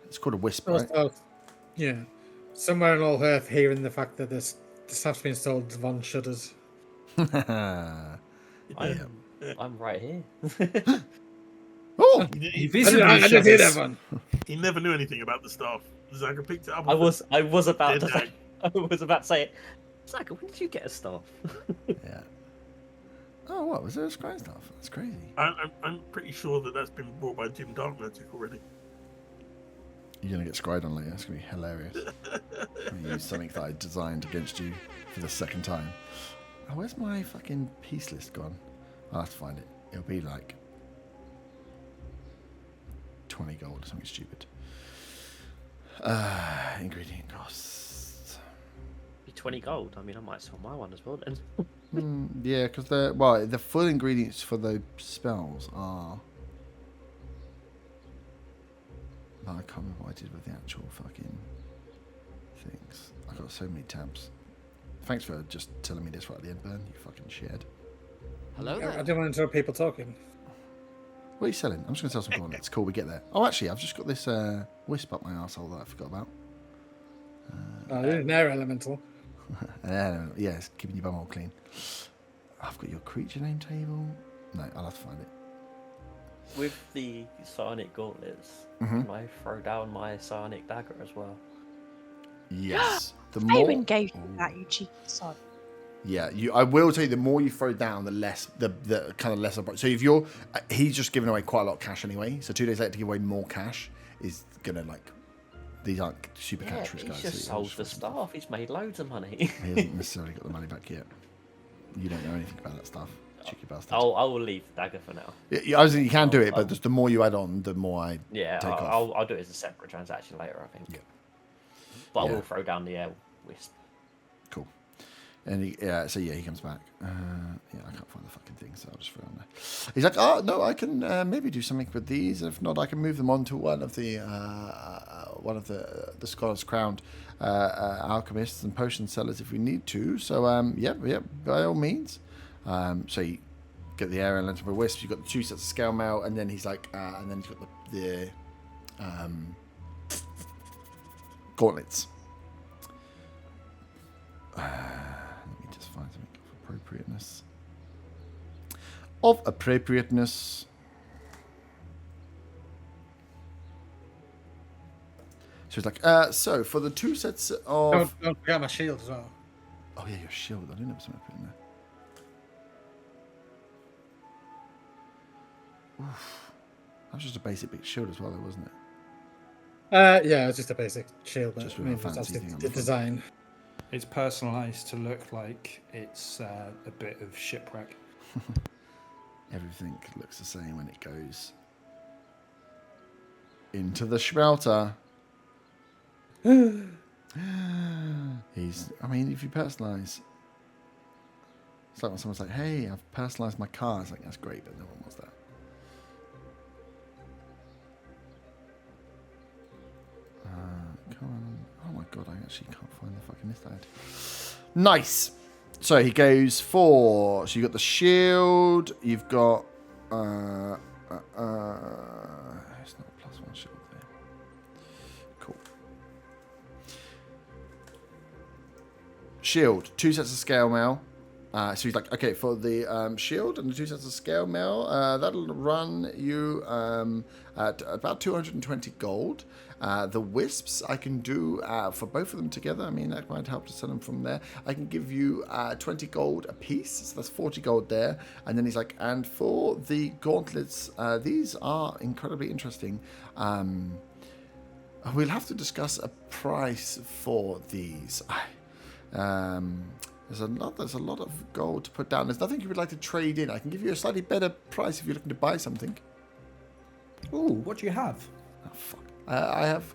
It's called a whisper, right? Yeah. Somewhere in all earth, hearing the fact that this stuff's been sold Von shudders. I'm right here. Oh, He visibly I didn't hear that shudders. one. He never knew anything about the staff. Zagger picked it up. I was about to Dead say. I was about to say it. Zach, when did you get a staff? yeah. Oh, what was there a scrying stuff? That's crazy. I'm pretty sure that that's been brought by Jim Dark Magic already. You're gonna get scried on later. It's gonna be hilarious. I'm gonna use something that I designed against you for the second time. Oh, where's my fucking piece list gone? I'll have to find it. It'll be like 20 gold or something stupid. Ingredient costs. Be 20 gold. I mean, I might sell my one as well then. Yeah, because the full ingredients for the spells are. I can't remember what I did with the actual fucking things. I got so many tabs. Thanks for just telling me this right at the end, Burn. You fucking shed. Hello I there. don't want to interrupt people talking. What are you selling? I'm just going to sell some gauntlets. Cool, we get there. Oh, actually, I've just got this wisp up my arsehole that I forgot about. An air elemental. Yeah, it's keeping your bum all clean. I've got your creature name table. No, I'll have to find it. With the psionic gauntlets, Mhm. can I throw down my psionic dagger as well? Yes. The Faven gave you that, you cheeky sod. Yeah, I will tell you, the more you throw down, the less, the kind of less. So if you're, he's just giving away quite a lot of cash anyway. So 2 days later to give away more cash is gonna like, these aren't super Yeah, cash rich he's guys. just so sold just the for some staff. He's made loads of money. stuff. He hasn't necessarily got the money back yet. You don't know anything about that stuff, cheeky bastard. I will leave the dagger for now. Yeah, I was thinking you can do it, but just the more you add on, the more I Yeah, take off. I'll do it as a separate transaction later, I think. Yeah. But Yeah. I will throw down the wisp. Cool. And he comes back. I can't find the fucking thing, so I'll just throw it on there. He's like, oh no, I can maybe do something with these. If not, I can move them on to one of the Scholar's Crowned alchemists and potion sellers if we need to. So by all means. So you get the area length of a wisp. You've got the 2 sets of scale mail, and then he's like, and then he's got the gauntlets. Let me just find something of appropriateness. So he's like, so for the 2 sets of. Don't forget my shield as well. Oh yeah, your shield. I didn't have something put in there. Oof. That was just a basic big shield as well, though, wasn't it? Yeah, it's just a basic shield, but Just I with mean, a fancy that's thing on the the front. design. It's personalised to look like it's a bit of shipwreck. Everything looks the same when it goes into the smelter. If you personalise, it's like when someone's like, hey, I've personalised my car. It's like, that's great, but no one wants that. Come on. Oh my god, I actually can't find the fucking list I had. Nice. So he goes for. So you got the shield. You've got. It's not a +1 shield there. Cool. shield, 2 sets of scale mail. So he's like, okay, for the shield and the 2 sets of scale mail, that'll run you at about 220 gold. The wisps I can do for both of them together. I mean, that might help to sell them from there. I can give you 20 gold a piece, so that's 40 gold there. And then he's like, and for the gauntlets, these are incredibly interesting. We'll have to discuss a price for these. There's a lot of gold to put down. There's nothing you would like to trade in. I can give you a slightly better price if you're looking to buy something. Ooh, what do you have? Oh, fuck. I have...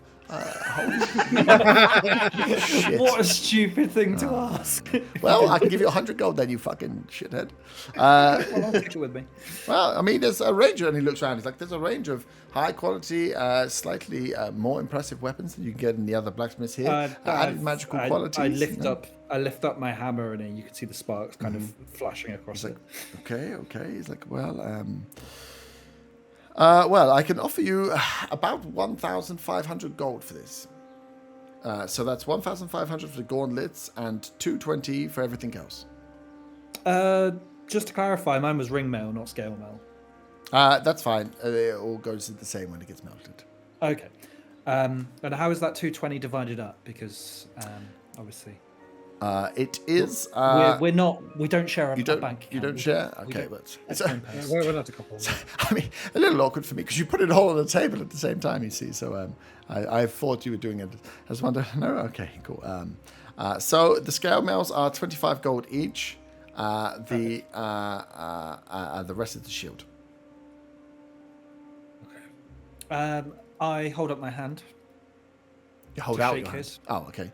Shit. What a stupid thing to ask. Well, I can give you 100 gold then, you fucking shithead. Well, I'll take it with me. Well, I mean, there's a range, and he looks around. He's like, there's a range of high quality, slightly more impressive weapons than you can get in the other blacksmiths here. Added magical qualities. I lift up my hammer, and you can see the sparks kind of flashing across He's it. like, okay. He's like, well, I can offer you about 1,500 gold for this. So that's 1,500 for the gauntlets and 220 for everything else. Just to clarify, mine was ring mail, not scale mail. That's fine. It all goes the same when it gets melted. Okay. And how is that 220 divided up? Because obviously, it is. we don't share a you don't. bank account. You don't share. Okay, but it's. We're not a couple. I mean, a little awkward for me because you put it all on the table at the same time. You see, so I thought you were doing it. I just wondered. No, okay, cool. So the scale mails are 25 gold each. The rest is the shield. I hold up my hand. You hold To out shake your hand. his. Oh, okay.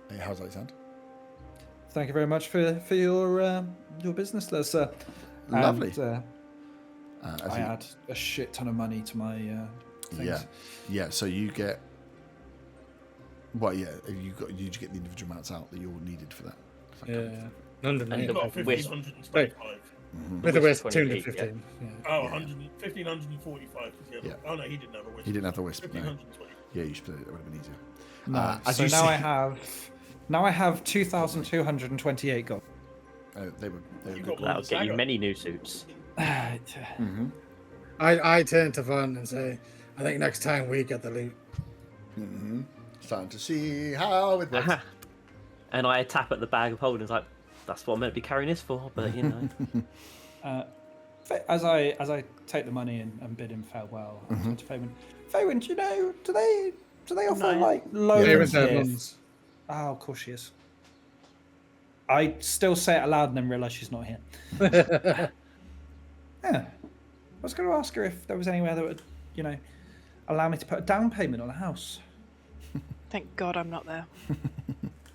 Hey, how's that sound? Thank you very much for your business there, sir. Lovely. And, As I you- add a shit ton of money to my things. Yeah. So you get. Well, yeah. You get the individual amounts out that you're needed for that. Yeah. None of And me. the- Got Wisp. 1,525. With the West, 28, 215. Yeah. Oh, 1,545 was the other. Yeah. Oh no, he didn't have a wisp. He didn't have the wisp. No. 1,520. Yeah, you split it. That would have been easier. No. As So you now see- I have 2,228 gold. They were You good. got That'll get you many new suits. Mm-hmm. I turn to Vaughn and say, I think next time we get the loot. Mm-hmm. Starting to see how it works. And I tap at the bag of holdings like, that's what I'm meant to be carrying this for, but you know. As I take the money and bid him farewell, I said to Faywin, Faywin, do you know, do they offer No. like Here loads is their of mums. Oh, of course she is. I still say it aloud and then realise she's not here. Yeah. I was going to ask her if there was anywhere that would, allow me to put a down payment on a house. Thank God I'm not there.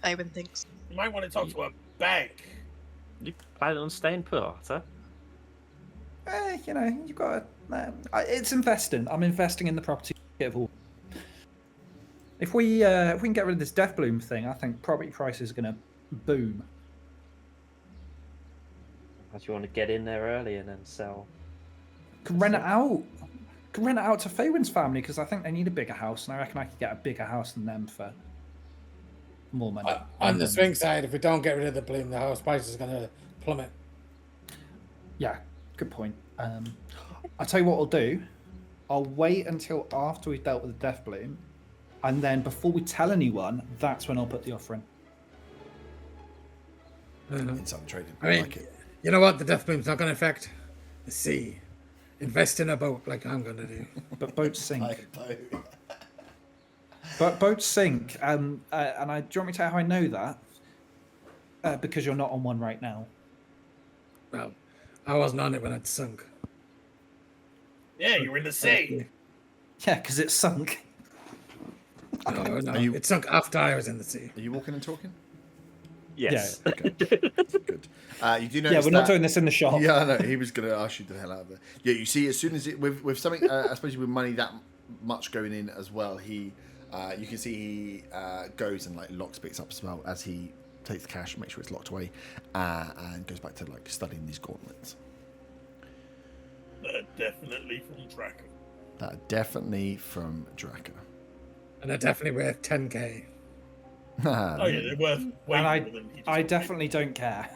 Owen thinks. You might want to talk to a bank. You plan on staying put, Arthur? You've got to... it's investing. I'm investing in the property of all. If we can get rid of this death bloom thing, I think property prices are going to boom. Do you want to get in there early and then sell? Can rent it out. Can rent it out to Faywin's family because I think they need a bigger house, and I reckon I could get a bigger house than them for more money. On the swing side, if we don't get rid of the bloom, the house price is going to plummet. Yeah, good point. I'll tell you what I'll do. I'll wait until after we've dealt with the death bloom, and then before we tell anyone, that's when I'll put the offer in. Inside trading. I mean, like it. you know what? The death bloom's not going to affect the sea. Invest in a boat like I'm going to do. But boats sink. Like, But boats sink. And do you want me to tell you how I know that? Because you're not on one right now. Well, I wasn't on it when it sunk. Yeah, you're in the sea. Yeah, because it sunk. No, Are you- it sunk after I was in the sea. Are you walking and talking? Yes. Okay. Good. You do notice Yeah, we're not that- doing this in the shop. Yeah, no, he was going to ask you the hell out of it. Yeah, you see, as soon as with something, especially with money that much going in as well, you can see he goes and like lockpicks up as well as he takes the cash, makes sure it's locked away, and goes back to like studying these gauntlets. They're definitely from Draken. That are definitely from Draka. And they're definitely worth 10k. Oh yeah, they're worth way And more than he just I got. definitely don't care.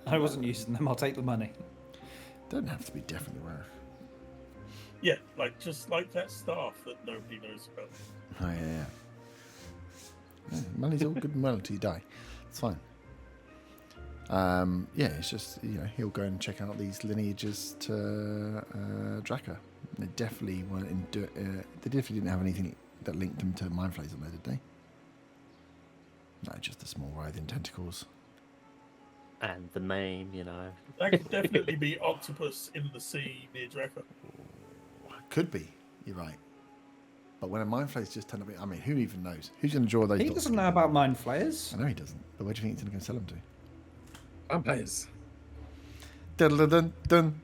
I wasn't using them. I'll take the money. Don't have to be definitely worth. Yeah, like just like that staff that nobody knows about. Oh yeah. Money's all good and well until you die. It's fine. Yeah, it's just he'll go and check out these lineages to Draka. They definitely weren't they definitely didn't have anything that linked them to mind flayers on there, did they? No, just the small writhing tentacles. And the name, That could definitely be octopus in the sea near Draka. Could be. You're right. But when a mind flayer's just turned up, I mean, who even knows? Who's going to draw those? He dots doesn't again? know about mind flayers. I know he doesn't. But where do you think he's going to go sell them to? Vampires. Dun dun dun dun.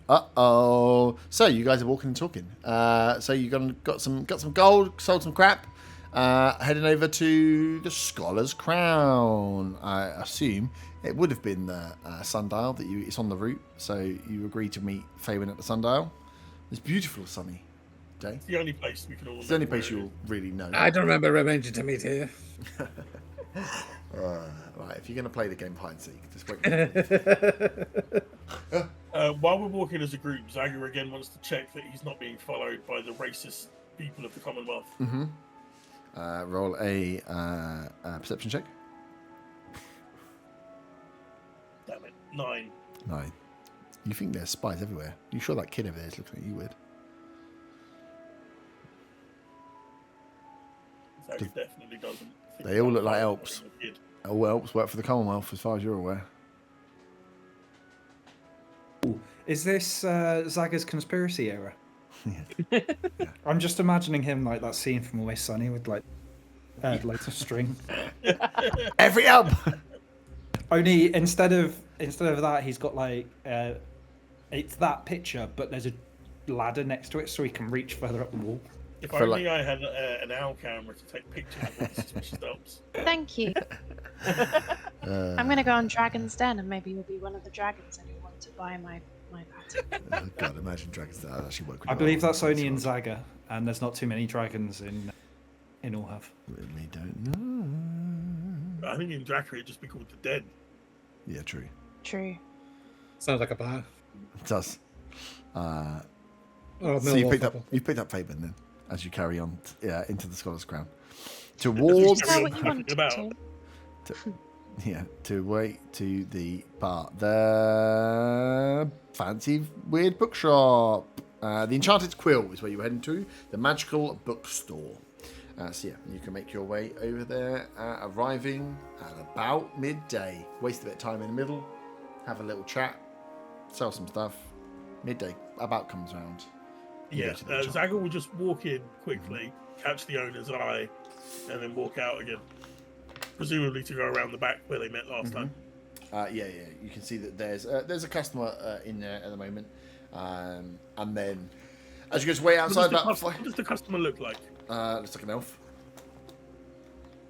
Uh-oh. So you guys are walking and talking. So you got some gold, sold some crap, heading over to the Scholar's Crown. I assume it would have been the sundial that it's on the route. So you agreed to meet Faywin at the sundial. It's beautiful, sunny day. It's the only place we can all. It's the only place you'll really know. I don't remember arranging to meet here. Right, if you're going to play the game hide and seek, just wait. While we're walking as a group, Zaga again wants to check that he's not being followed by the racist people of the Commonwealth. Roll a perception check. Damn it, 9. 9. You think there's spies everywhere? You sure that kid over there is looking at you weird? Zaga definitely doesn't. think They all look like I'm elves. a kid. All elves work for the Commonwealth, as far as you're aware. Is this Zaga's conspiracy era? I'm just imagining him like that scene from Always Sunny with like loads of string. Every elf. Only instead of that, he's got like it's that picture, but there's a ladder next to it, so he can reach further up the wall. If For only I had an owl camera to take pictures of all the suspicious elves. Thank you. I'm going to go on Dragon's Den and maybe you'll be one of the dragons and you'll want to buy my pattern. Oh, God, imagine dragons that actually work. I believe that's only in Zaga, and there's not too many dragons in Orhav. Really don't know. I think in Draka it'd just be called the Den. Yeah, true. True. Sounds like a bar. It does. Or So you Millwall picked up football. Fabian then, as you carry on into the Scholar's Crown. As Towards we Tell carry what on you talking wanted about. to. to wait to the bar. The fancy weird bookshop. The Enchanted Quill is where you're heading to. The magical bookstore. So yeah, you can make your way over there, arriving at about midday. Waste a bit of time in the middle, have a little chat, sell some stuff. Midday about comes around. You Yeah, go to the shop. Zaga will just walk in quickly, catch the owner's eye, and then walk out again. Presumably to go around the back where they met last time. Yeah. You can see that there's a customer in there at the moment, and then as you go way outside, What does the customer look like? looks like an elf.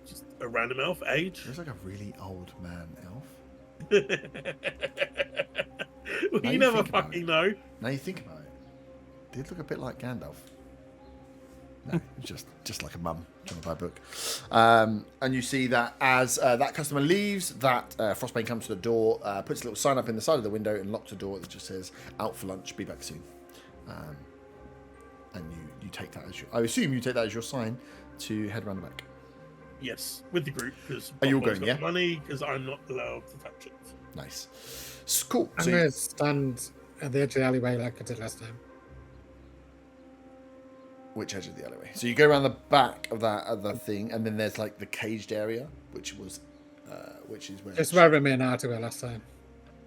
Just a random elf, age? Looks like a really old man elf. Well, Now you you never think about fucking it. know. Now you think about it, did look a bit like Gandalf. No, it's just like a mum trying to buy a book. And you see that as that customer leaves, that Frostbane comes to the door, puts a little sign up in the side of the window, and locks the door that just says "Out for lunch, be back soon." And you take that as I assume you take that as your sign to head around the back. Yes, with the group, because Are you all going, yeah? money, because I'm not allowed to touch it. Nice, cool. I'm So going to stand at the edge of the alleyway like I did last time. which edge of the alleyway? So you go around the back of that other thing, and then there's like the caged area, which is where. Just where me and Artie were last time.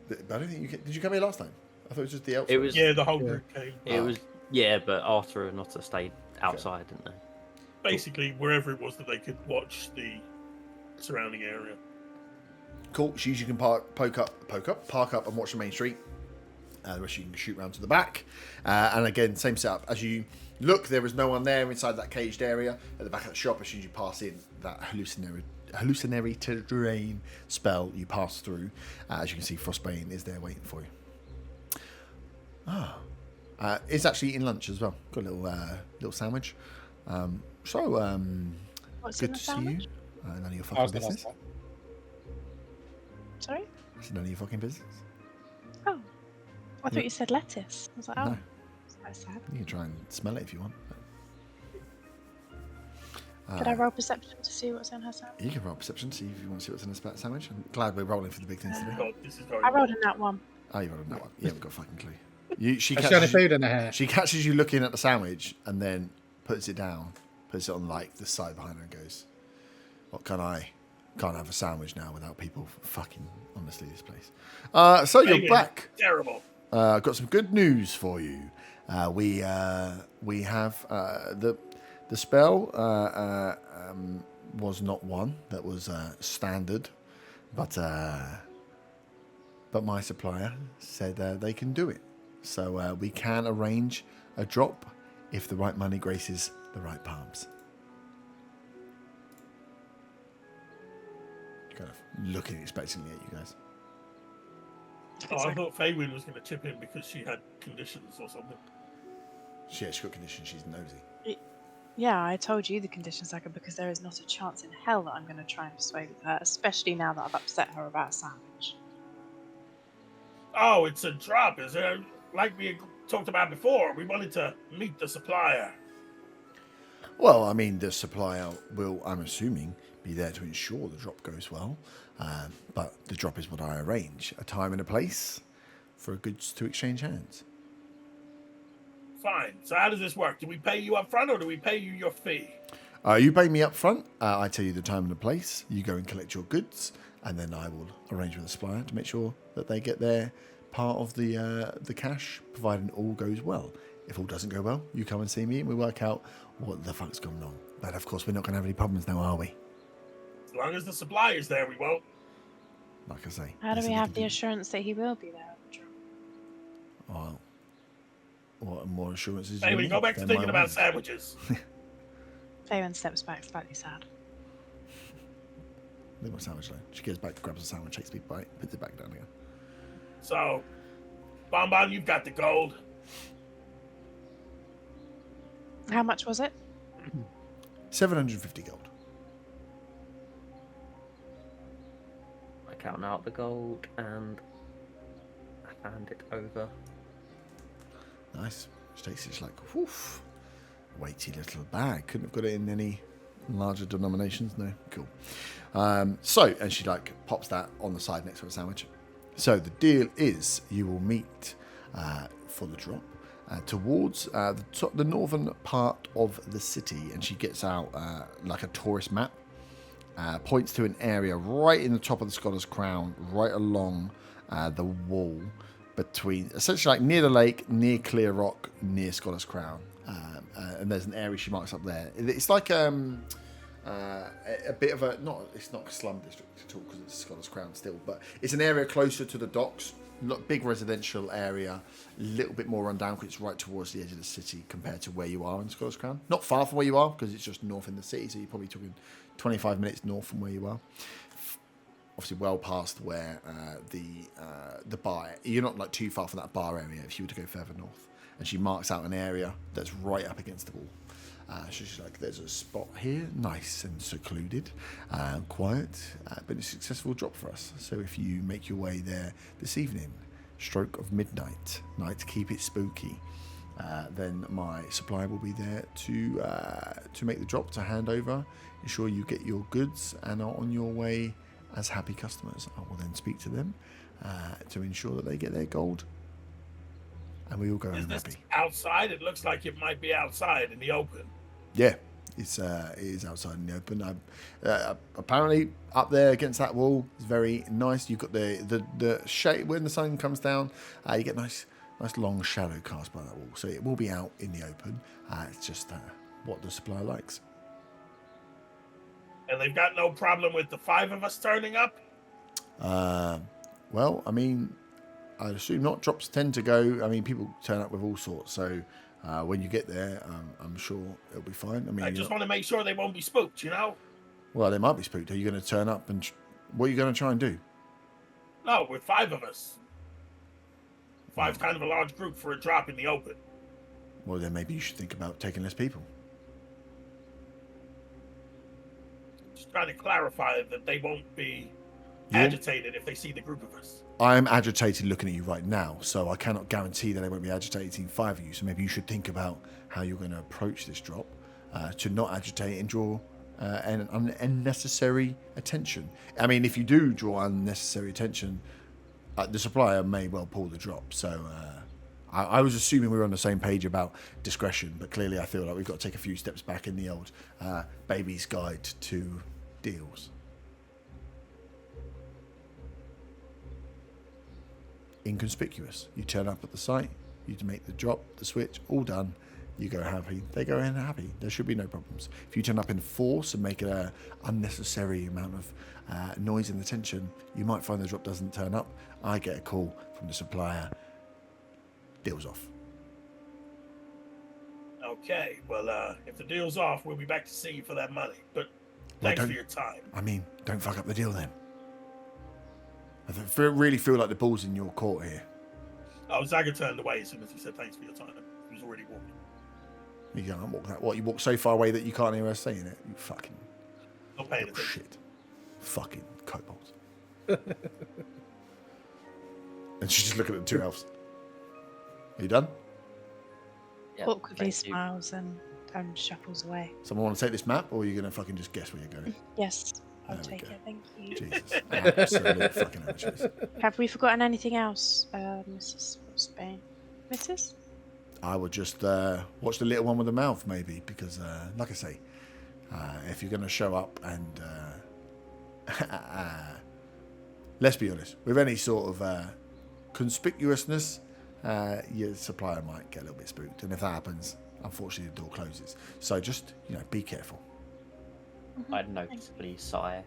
But I don't think you did. You come here last time? I thought it was just the elf. It was. Yeah, the whole group came. It was. Yeah, but Arthur and Otter stayed outside, didn't they? Basically, wherever it was that they could watch the surrounding area. Cool. So you can park up, and watch the main street. The rest you can shoot round to the back. And again, same setup. As you look, there is no one there inside that caged area. At the back of the shop, as soon as you pass in, that hallucinatory terrain spell you pass through. As you can see, Frostbane is there waiting for you. It's actually eating lunch as well. Got a little sandwich. What's Good in the to see you. sandwich? None of your I fucking was gonna ask business. that. Sorry? It's none of your fucking business. Oh. I Yeah. thought you said lettuce. I was like, oh. No. That's quite sad. You can try and smell it if you want. Could I roll perception to see what's in her sandwich? You can roll perception, see if you want to see what's in a sandwich. I'm glad we're rolling for the big things today. God, this is going I rolled a nat 1. Oh, you rolled that one. You haven't got a fucking clue. She Has she got any catches you, food in her hair? she catches you looking at the sandwich and then puts it down, puts it on like the side behind her and goes, "What can I? Can't have a sandwich now without people fucking honestly this place." So you're Maybe back. terrible. I've got some good news for you. We have the spell was not one that was standard, but my supplier said they can do it. So we can arrange a drop if the right money graces the right palms. Kind of looking expectantly at you guys. Oh, I thought Faywin was going to chip in because she had conditions or something. She's got conditions. She's nosy. Yeah, I told you the conditions, Aga, because there is not a chance in hell that I'm going to try and persuade with her, especially now that I've upset her about a sandwich. Oh, it's a drop, is it? Like we talked about before, we wanted to meet the supplier. Well, I mean, the supplier will, I'm assuming, be there to ensure the drop goes well. But the drop is what I arrange. A time and a place for goods to exchange hands. Fine. So how does this work? Do we pay you up front or do we pay you your fee? You pay me up front. I tell you the time and the place. You go and collect your goods. And then I will arrange with the supplier to make sure that they get their part of the cash, providing all goes well. If all doesn't go well, you come and see me and we work out what the fuck's gone wrong. But of course, we're not going to have any problems now, are we? As long as the supplier's there, we won't. Like I say. How do there's we a have big the deal. assurance that he will be there at the drop? Well, what more assurances? Hey, you we need go back to than thinking my about words? sandwiches. Faywin steps back, slightly sad. Leave my sandwich alone. She goes back, grabs a sandwich, takes a big bite, puts it back down again. So, Bonbon, you've got the gold. How much was it? 750 gold. I count out the gold and hand it over. Nice. She takes it, she's like, whoof. Weighty little bag. Couldn't have got it in any larger denominations. No. Cool. And she like pops that on the side next to a sandwich. So the deal is you will meet for the drop towards the northern part of the city, and she gets out like a tourist map, points to an area right in the top of the Scholar's Crown, right along the wall between, essentially like near the lake, near Clear Rock, near Scholar's Crown. And there's an area she marks up there. It's like a bit of a, it's not a slum district at all because it's Scholar's Crown still, but it's an area closer to the docks, big residential area, a little bit more run down because it's right towards the edge of the city compared to where you are in Scholar's Crown. Not far from where you are because it's just north in the city, so you're probably talking 25 minutes north from where you are. Obviously well past where the bar, you're not like too far from that bar area if you were to go further north. And she marks out an area that's right up against the wall. So she's like, there's a spot here, nice and secluded, quiet, but a successful drop for us. So if you make your way there this evening, stroke of midnight, night, keep it spooky, then my supplier will be there to make the drop, to hand over, ensure you get your goods and are on your way as happy customers. I will then speak to them to ensure that they get their gold. And we all go Is home this happy. outside? It looks like it might be outside in the open. Yeah, it is outside in the open. Apparently, up there against that wall is very nice. You've got the shade when the sun comes down. You get nice long shadow cast by that wall. So it will be out in the open. It's just what the supplier likes. And they've got no problem with the 5 of us turning up? Well, I mean, I'd assume not. Drops tend to go. I mean, people turn up with all sorts. So when you get there, I'm sure it'll be fine. I mean, I just want to make sure they won't be spooked, you know? well, they might be spooked. Are you going to turn up and what are you going to try and do? No, with 5 of us. 5's kind of a large group for a drop in the open. Well, then maybe you should think about taking less people. trying to clarify that they won't be Yeah. agitated if they see the group of us. I'm agitated looking at you right now, so I cannot guarantee that I won't be agitating 5 of you. So maybe you should think about how you're going to approach this drop to not agitate and draw an unnecessary attention. I mean, if you do draw unnecessary attention, the supplier may well pull the drop. So I was assuming we were on the same page about discretion, but clearly I feel like we've got to take a few steps back in the old baby's guide to deals. Inconspicuous. You turn up at the site, you make the drop, the switch, all done. You go happy, they go in happy. There should be no problems. If you turn up in force and make an unnecessary amount of noise and attention, you might find the drop doesn't turn up. I get a call from the supplier. Deal's off. Okay, well, if the deal's off, we'll be back to see you for that money. But thanks for your time. I mean, don't fuck up the deal then. I really feel like the ball's in your court here. Oh, Zaga turned away as soon as he said thanks for your time. He was already walking. You can't walk that. What, you walk so far away that you can't hear us saying it? You fucking Not paying little attention. shit. Fucking kobolds. And she's just looking at the two elves. Are you done? Yeah, Awkwardly thank you. smiles and shuffles away. Someone want to take this map, or are you going to fucking just guess where you're going? Yes, I'll There we take go. it. Thank you. Jesus. Absolute fucking amateurs. Have we forgotten anything else, Mrs. Spain? Mrs.? I would just watch the little one with the mouth, maybe, because, like I say, if you're going to show up and, let's be honest, with any sort of conspicuousness, your supplier might get a little bit spooked. And if that happens, unfortunately, the door closes. So just, be careful. I'd noticeably sigh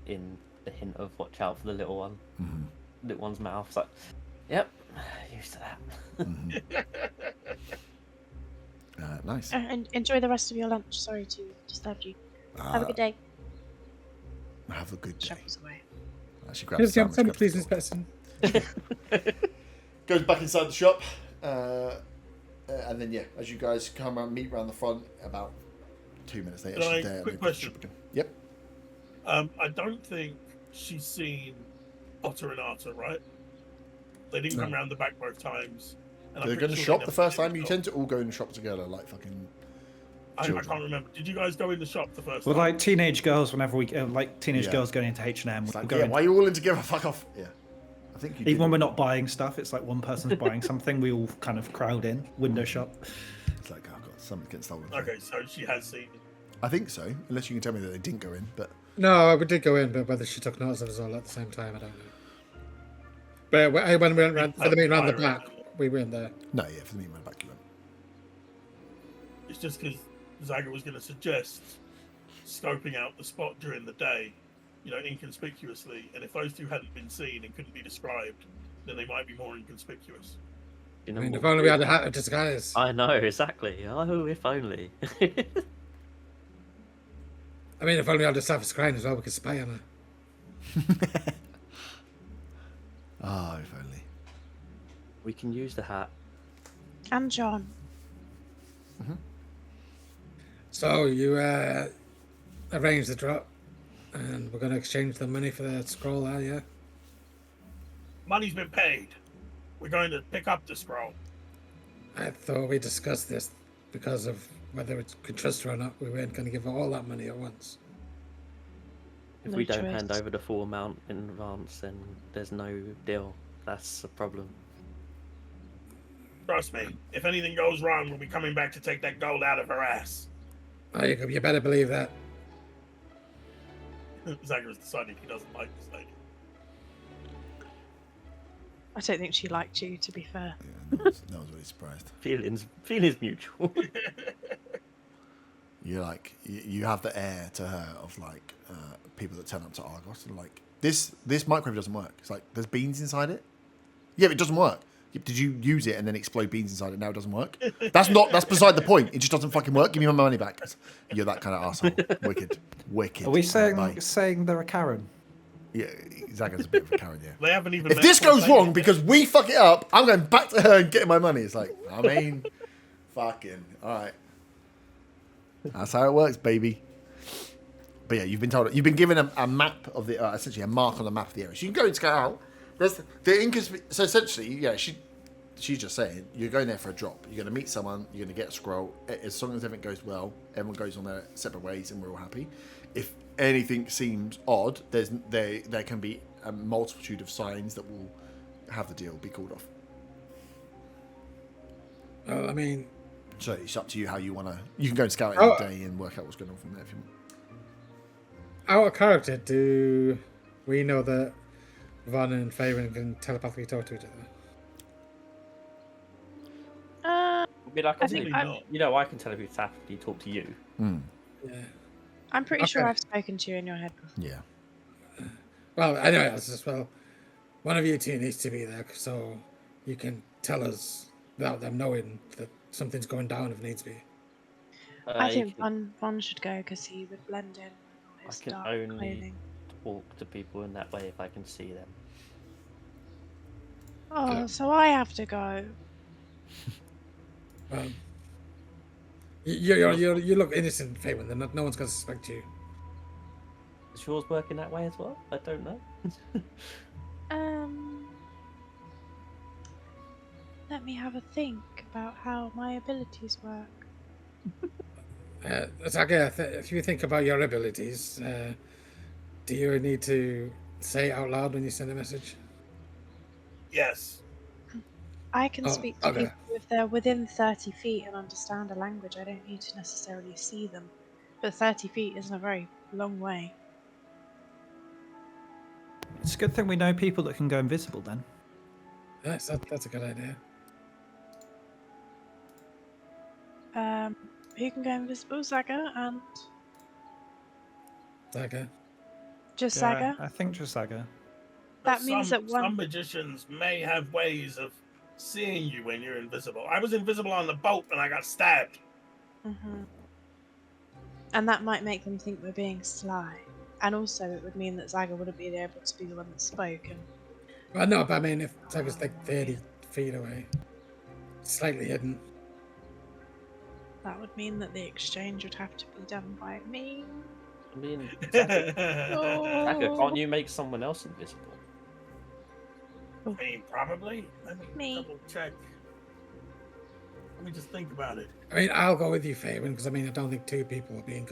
in the hint of watch out for the little one. Mm-hmm. Little one's mouth. It's like, yep, used to that. Nice. And enjoy the rest of your lunch. Sorry to disturb you. Have a good day. Have a good day. Shuffles away. She grabs the sandwich, Please, grabs Miss the Betson. goes back inside the shop, and then as you guys come and meet around the front, about 2 minutes later, Can I- she's there. quick and they push the question. shop again. Yep. I don't think she's seen Otter and Arta, right? They didn't come No. around the back both times. And I'm They're pretty going to sure shop they the never first did time. You shop. tend to all go in the shop together, like fucking I children. can't remember. Did you guys go in the shop the first Well, time? like teenage girls, whenever we teenage Yeah. girls going into H&M, It's we'll like, go yeah, in- why are you all in together? Fuck off. Yeah. I think you even did when it. we're not buying stuff, it's like one person's buying something, we all kind of crowd in, window shop. It's like, oh god, something's getting stolen. Okay, so she has seen it. I think so, unless you can tell me that they didn't go in. But No, we did go in, but whether she took notice of us all at the same time, I don't know. But when we went round, for the meeting round the back, we were in there. no, yeah, for the meeting back, you went. It's just because Zaga was going to suggest scoping out the spot during the day, inconspicuously. And if those two hadn't been seen and couldn't be described, then they might be more inconspicuous. You I know mean, what? if only we had a hat of disguise. I know, exactly. Oh, if only. I mean, if only we had a Savage Crane as well, we could spy on her. Ah, if only. We can use the hat. And John. So you arrange the drop, and we're going to exchange the money for the scroll, are you? Money's been paid. We're going to pick up the scroll. I thought we discussed this because of whether we could trust her or not. We weren't going to give her all that money at once. If No we don't hand choice. over the full amount in advance, then there's no deal. That's a problem. Trust me, if anything goes wrong, we'll be coming back to take that gold out of her ass. Oh, you better believe that. Zaga's decided he doesn't like this lady. I don't think she liked you, to be fair. Yeah, no one's really surprised. Feelings mutual. You're like, you have the air to her of like people that turn up to Argos and like, this microwave doesn't work. It's like, there's beans inside it. Yeah, but it doesn't work. Did you use it and then explode beans inside it? Now it doesn't work. That's beside the point. It just doesn't fucking work. Give me my money back. You're that kind of asshole. Wicked. Are we Mate. saying they're a Karen? Yeah, Zaga's a bit of a Karen, yeah. They haven't even. If met this since goes they- wrong because we fuck it up, I'm going back to her and getting my money. It's like, I mean, fucking, all right. That's how it works, baby. But yeah, you've been given a map of the essentially a mark on the map of the area. So you can go and scout out. There's the so essentially, yeah, she's just saying you're going there for a drop. You're going to meet someone. You're going to get a scroll. As long as everything goes well, everyone goes on their separate ways, and we're all happy. If anything seems odd, there can be a multitude of signs that will have the deal be called off. Well, I mean, so it's up to you how you want to. You can go and scout it in the day and work out what's going on from there if you want. Our character, do we know that Von and Faerun can telepathically talk to each other? I mean, I can think I can telepathically talk to you. Mm. Yeah. I'm pretty sure I've spoken to you in your head before. Yeah. Well, anyway, as well, one of you two needs to be there so you can tell us without them knowing that something's going down if needs be. I think Von should go because he would blend in with all his I can dark only clothing. talk to people in that way if I can see them. Oh, so I have to go. You look innocent, Faerun. No one's going to suspect you. Is yours working that way as well? I don't know. Let me have a think about how my abilities work. Zaga, if you think about your abilities, do you need to say out loud when you send a message? Yes. I can speak to okay. people if they're within 30 feet and understand a language. I don't need to necessarily see them. But 30 feet isn't a very long way. It's a good thing we know people that can go invisible then. Yes, that's a good idea. Who can go invisible? Zaga and... Zaga. Just Zaga? I think just Zaga. That means that some magicians may have ways of seeing you when you're invisible. I was invisible on the boat and I got stabbed. Mm-hmm. And that might make them think we're being sly. And also it would mean that Zaga wouldn't be able to be the one that spoke. And... Well, no, but I mean, if Zaga's like 30 feet away, slightly hidden. That would mean that the exchange would have to be done by me. I mean, Zaga, can't you make someone else invisible? I mean, probably. Let me Me. double check. Let me just think about it. I mean, I'll go with you, Faerun, because I mean, I don't think two people will be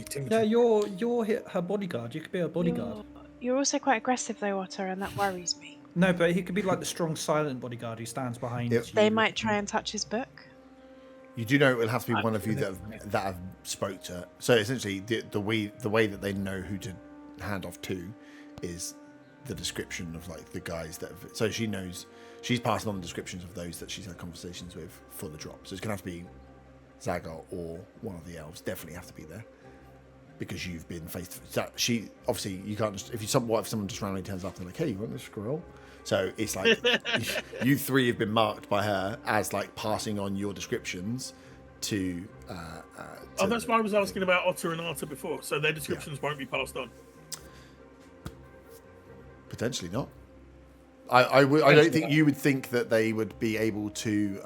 too much. Yeah, you're her bodyguard. You could be her bodyguard. You're also quite aggressive though, Otter, and that worries me. No, but he could be like the strong, silent bodyguard who stands behind you. They might try and touch his book. You do know it will have to be one of you that have spoke to her. So essentially, the way that they know who to hand off to is the description of like the guys that. So she knows she's passing on the descriptions of those that she's had conversations with for the drop. So it's gonna have to be Zaga or one of the elves. Definitely have to be there because you've been face to face. She obviously you can't just if someone just randomly turns up and like, hey, you want this scroll? So it's like you three have been marked by her as like passing on your descriptions to. That's why I was asking about Otter and Arta before. So their descriptions won't be passed on. Potentially not. I don't think you would think that they would be able to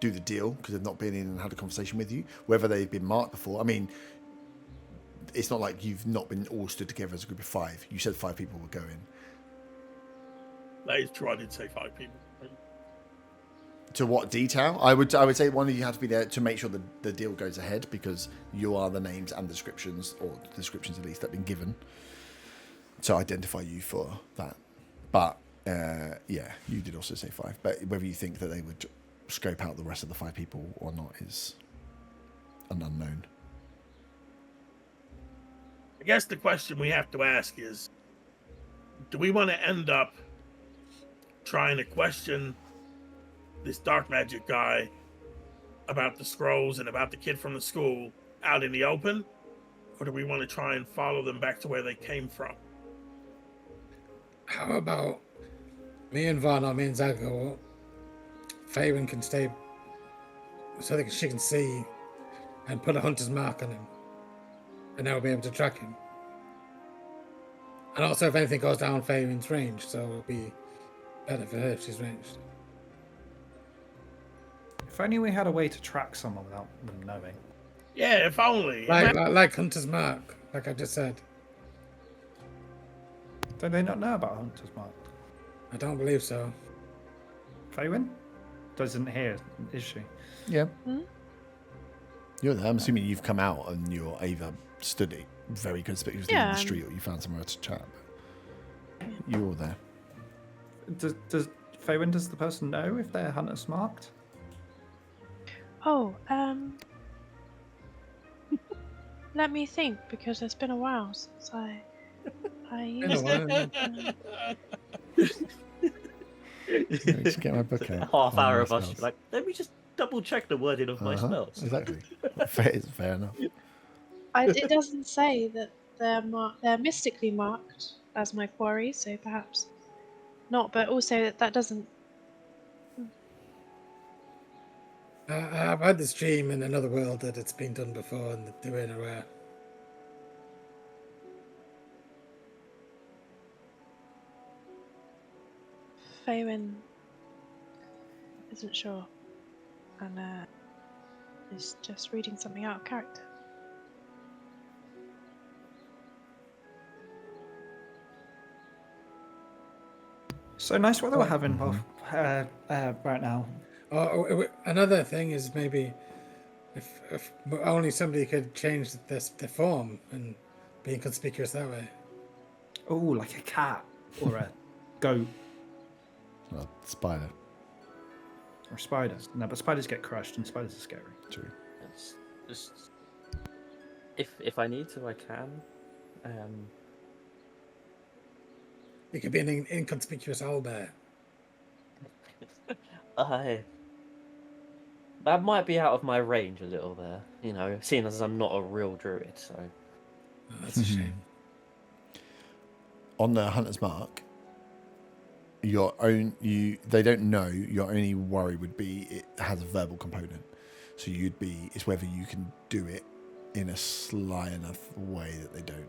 do the deal because they've not been in and had a conversation with you. Whether they've been marked before, I mean, it's not like you've not been all stood together as a group of 5. You said 5 people would go in. That is true. I did say 5 people. To what detail? I would say one of you have to be there to make sure the deal goes ahead because you are the names and descriptions, or descriptions at least, that have been given to identify you for that. But yeah, you did also say 5. But whether you think that they would scope out the rest of the 5 people or not is an unknown. I guess the question we have to ask is, do we want to end up trying to question this dark magic guy about the scrolls and about the kid from the school out in the open? Or do we want to try and follow them back to where they came from? How about me and Von or me and Zaga? Faerun can stay so that she can see and put a hunter's mark on him. And they'll be able to track him. And also if anything goes down Faerun's range, so it'll be better for her if she's ranged. If only we had a way to track someone without them knowing. Yeah, if only. Like Hunter's Mark. like I just said. Do they not know about Hunter's Mark? I don't believe so. Faywin? Doesn't hear, is she? Yeah. Hmm? You're there. I'm assuming you've come out and you're either stood it very conspicuously in Yeah, the street or you found somewhere to chat. You're there. Does Faywin, does the person know if they're Hunter's Marked? Oh, let me think, because it's been a while since I In a used while. Just get my book out. Half hour Oh, of us spells. like, let me just double check the wording of my spells. Exactly. Fair enough. it doesn't say that they're mystically marked as my quarry, so perhaps not. But also that doesn't. I've had this dream in another world that it's been done before and that they weren't aware. Faywin isn't sure, and is just reading something out of character. So nice weather we're having right now. Another thing is maybe if only somebody could change the form and be inconspicuous that way. Oh, like a cat or a goat Well, spider. or spiders. No, but spiders get crushed and spiders are scary. True. It's just if I need to, I can. You could be an inconspicuous owlbear. That might be out of my range a little there, you know, seeing as I'm not a real druid, so. Oh, that's a shame. On the Hunter's Mark, they don't know. Your only worry would be it has a verbal component. So it's whether you can do it in a sly enough way that they don't.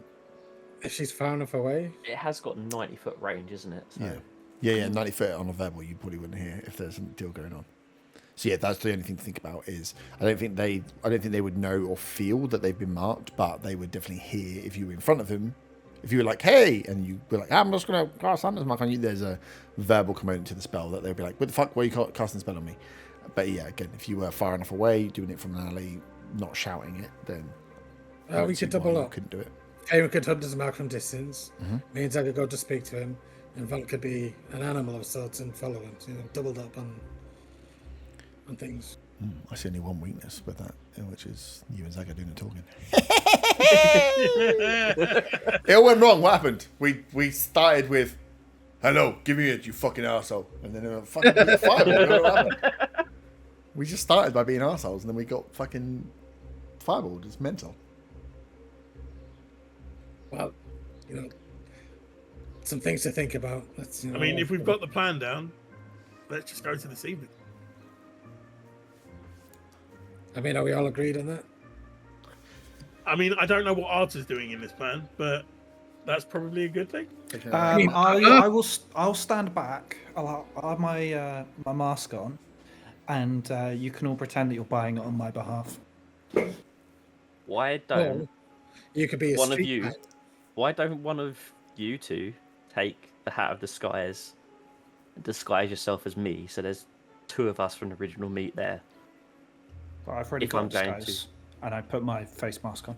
If she's far enough away, It has got 90-foot range, isn't it? So. Yeah. 90 foot on a verbal, you probably wouldn't hear if there's a deal going on. So yeah, that's the only thing to think about. Is I don't think they would know or feel that they've been marked, but they would definitely hear if you were in front of them. If you were like, "Hey," and you were like, "I'm just gonna cast Hunter's Mark on you," there's a verbal component to the spell that they'd be like, "What the fuck? Why are you casting a spell on me?" But yeah, again, if you were far enough away, doing it from an alley, not shouting it, then we could double up. Couldn't do it. Faywin could Hunter's Mark from distance. Mm-hmm. Me and Zag could go to speak to him, and Val could be an animal of sorts and follow him. So, doubled up on things. I see only one weakness with that, which is you and Zaga doing the talking. It all went wrong. What happened? We started with, "Hello, give me it, you fucking arsehole," and then fucking fireball. What happened? We just started by being arseholes, and then we got fucking fireballed. It's mental. Well, some things to think about. I mean, if we've got the plan down, let's just go to this evening. I mean, are we all agreed on that? I mean, I don't know what Arthur's doing in this plan, but that's probably a good thing. I'll stand back. I'll have my my mask on, and you can all pretend that you're buying it on my behalf. Why don't You could be a one of street you? rat. Why don't one of you two take the hat of disguise and disguise yourself as me? So there's two of us from the original meet there. But I've already If got I'm going disguise, and I put my face mask on.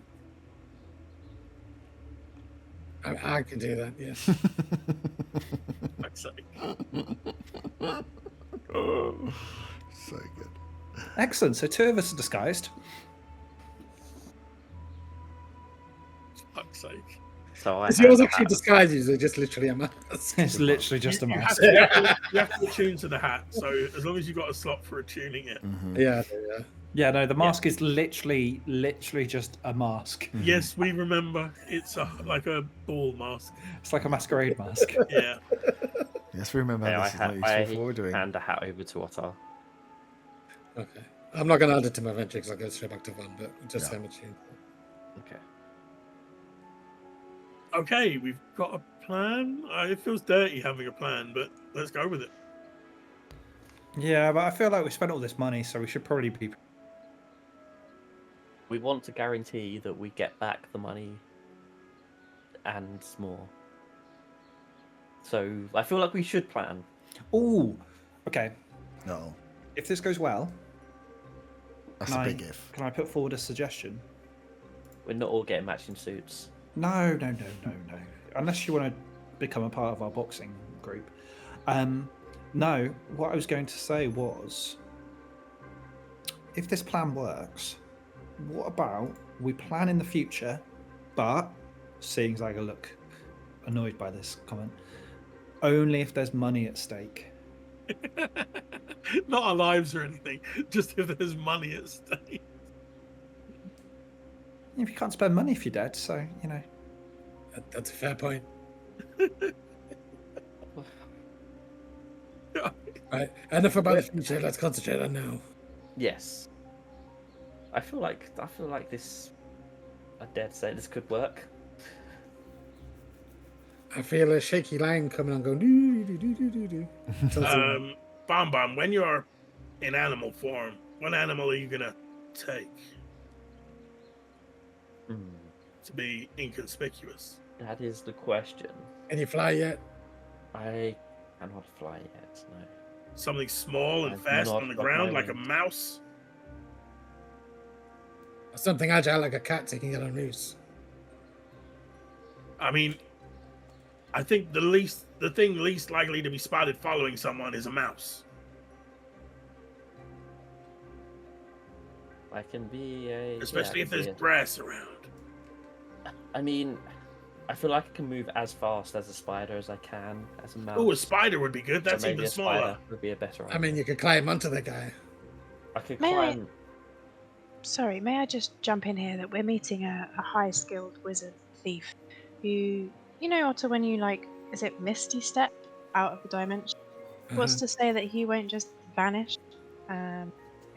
I can do that, yes. Fuck's sake. So good. Excellent. So two of us are disguised. Fuck's sake. So I Is have yours the actually hat. disguises or just literally a mask? It's literally just a You have, mask. to, you have to attune to the hat, so as long as you've got a slot for attuning it. Yeah. Yeah, no, the mask is literally just a mask. Yes, we remember. It's like a ball mask. It's like a masquerade mask. Yeah. Yes, we remember Yeah, this is not useful for what we're doing. hand the hat over to Otto. Okay. I'm not going to add it to my venture because I'll go straight back to one, but just Yeah. how much you. Okay. Okay, we've got a plan. It feels dirty having a plan, but let's go with it. Yeah, but I feel like we spent all this money, so we should probably be. We want to guarantee that we get back the money and more. So I feel like we should plan. Ooh, okay. No, If this goes well, that's can a I, big if. can I put forward a suggestion? We're not all getting matching suits. No. Unless you want to become a part of our boxing group. No, what I was going to say was, if this plan works, what about we plan in the future, but, seeing as I look annoyed by this comment, only if there's money at stake. Not our lives or anything, just if there's money at stake. If you can't spend money if you're dead, so, That's a fair point. Right, enough about the future. Let's concentrate on now. Yes. I feel like this. I dare to say this could work. I feel a shaky line coming on, going do do do do do do. Bomb, when you're in animal form, what animal are you gonna take to be inconspicuous? That is the question. Can you fly yet? I cannot fly yet. No. Something small and I've fast not on the got ground, my like a wings. mouse. Something agile like a cat taking it on loose. I mean, I think the thing least likely to be spotted following someone is a mouse. I can be a. Especially yeah, if there's yeah. grass around. I mean, I feel like I can move as fast as a spider as I can as a mouse. Oh, a spider would be good. So That's maybe even a spider smaller. would be a better idea. I mean, you could climb onto the guy. I could May I- climb. Sorry, may I just jump in here that we're meeting a high-skilled wizard thief who, Otto, when you is it Misty Step out of the dimension? What's to say that he won't just vanish? Well,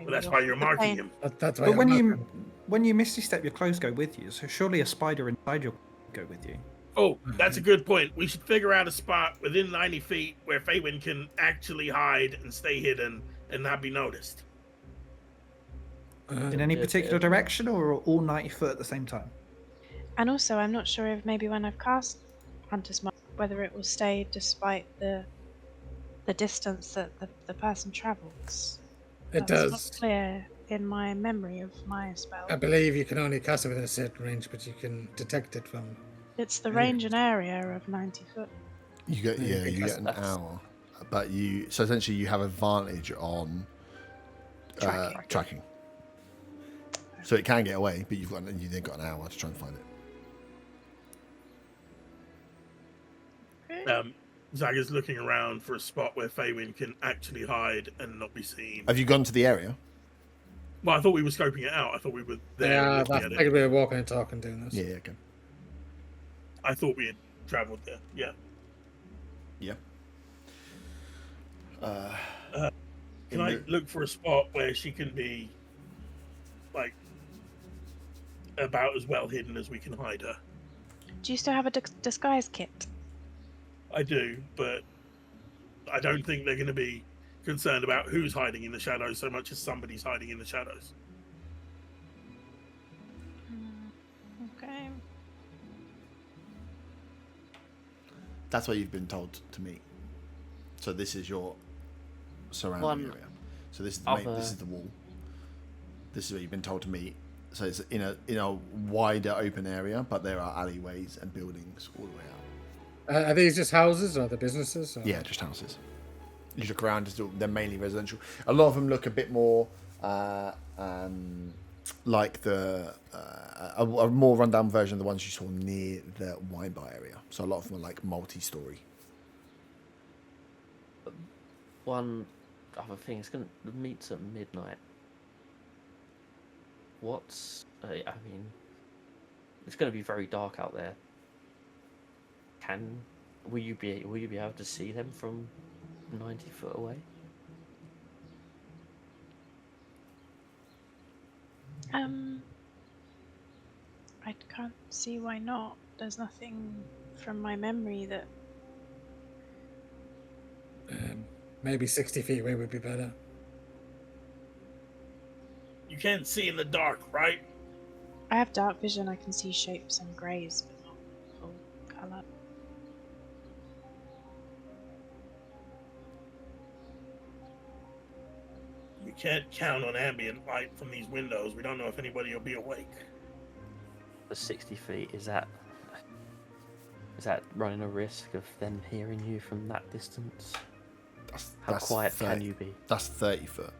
that's why you're marking him. That's why. But I'm when you misty step, your clothes go with you, so surely a spider inside your go with you. Oh, that's a good point. We should figure out a spot within 90 feet where Faywin can actually hide and stay hidden and not be noticed. In any Yeah, particular yeah. direction, or all 90 foot at the same time? And also, I'm not sure if maybe when I've cast Hunter's Mark, whether it will stay despite the distance that the person travels. It That's does. not clear in my memory of my spell. I believe you can only cast it within a certain range, but you can detect it from. It's the range and area of 90 foot. You get Yeah, you get an that's- hour, but so essentially you have advantage on tracking. So it can get away, but you then got an hour to try and find it. Zaga's looking around for a spot where Faywin can actually hide and not be seen. Have you gone to the area? Well, I thought we were scoping it out. I thought we were there. Yeah, looking I at it. figured we were walking and talking doing this. Yeah, okay. I thought we had travelled there. Yeah. Yeah. Can I look for a spot where she can be, about as well hidden as we can hide her? Do you still have a disguise kit? I do, but I don't think they're going to be concerned about who's hiding in the shadows so much as somebody's hiding in the shadows. Okay. That's what you've been told to meet. So this is your surrounding One area. So this is other- this is the wall. This is what you've been told to meet. So it's in a wider open area, but there are alleyways and buildings all the way out. Are these just houses or the businesses? Or? Yeah, just houses. You look around, they're mainly residential. A lot of them look a bit more like a more rundown version of the ones you saw near the wine bar area. So a lot of them are like multi-story. One other thing, it's going to meet at midnight. I mean, it's going to be very dark out there. Will you be able to see them from 90 foot away? I can't see why not. There's nothing from my memory that. Maybe 60 feet away would be better. You can't see in the dark, right? I have dark vision. I can see shapes and greys, but not full can't count on ambient light from these windows. We don't know if anybody will be awake. The 60 feet, is that running a risk of them hearing you from that distance? How quiet can you be? That's 30 foot.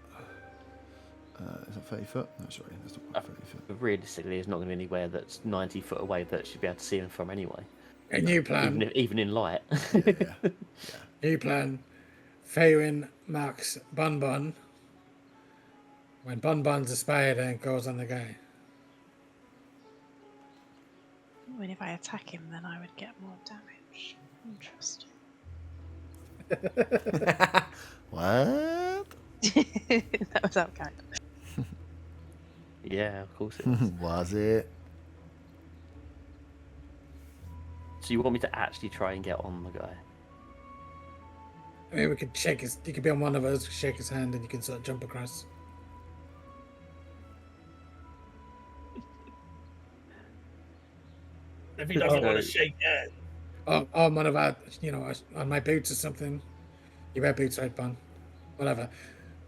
Is that 30 foot? No, sorry, that's not quite 30 foot. Realistically, there's not going to be anywhere that's 90 foot away that she'd be able to see them from anyway. A new plan. Even in light. Yeah. New plan. Faywin marks Bun Bun. When Bun Bun's a spider and goes on the guy. When if I attack him, then I would get more damage. Interesting. What? That was out of character. Yeah, of course it is. Was it? So you want me to actually try and get on the guy? I mean, we could shake his. You could be on one of us, shake his hand, and you can sort of jump across. If he doesn't want to shake hands. On one of our, on my boots or something. You wear boots, right, Bun? Whatever.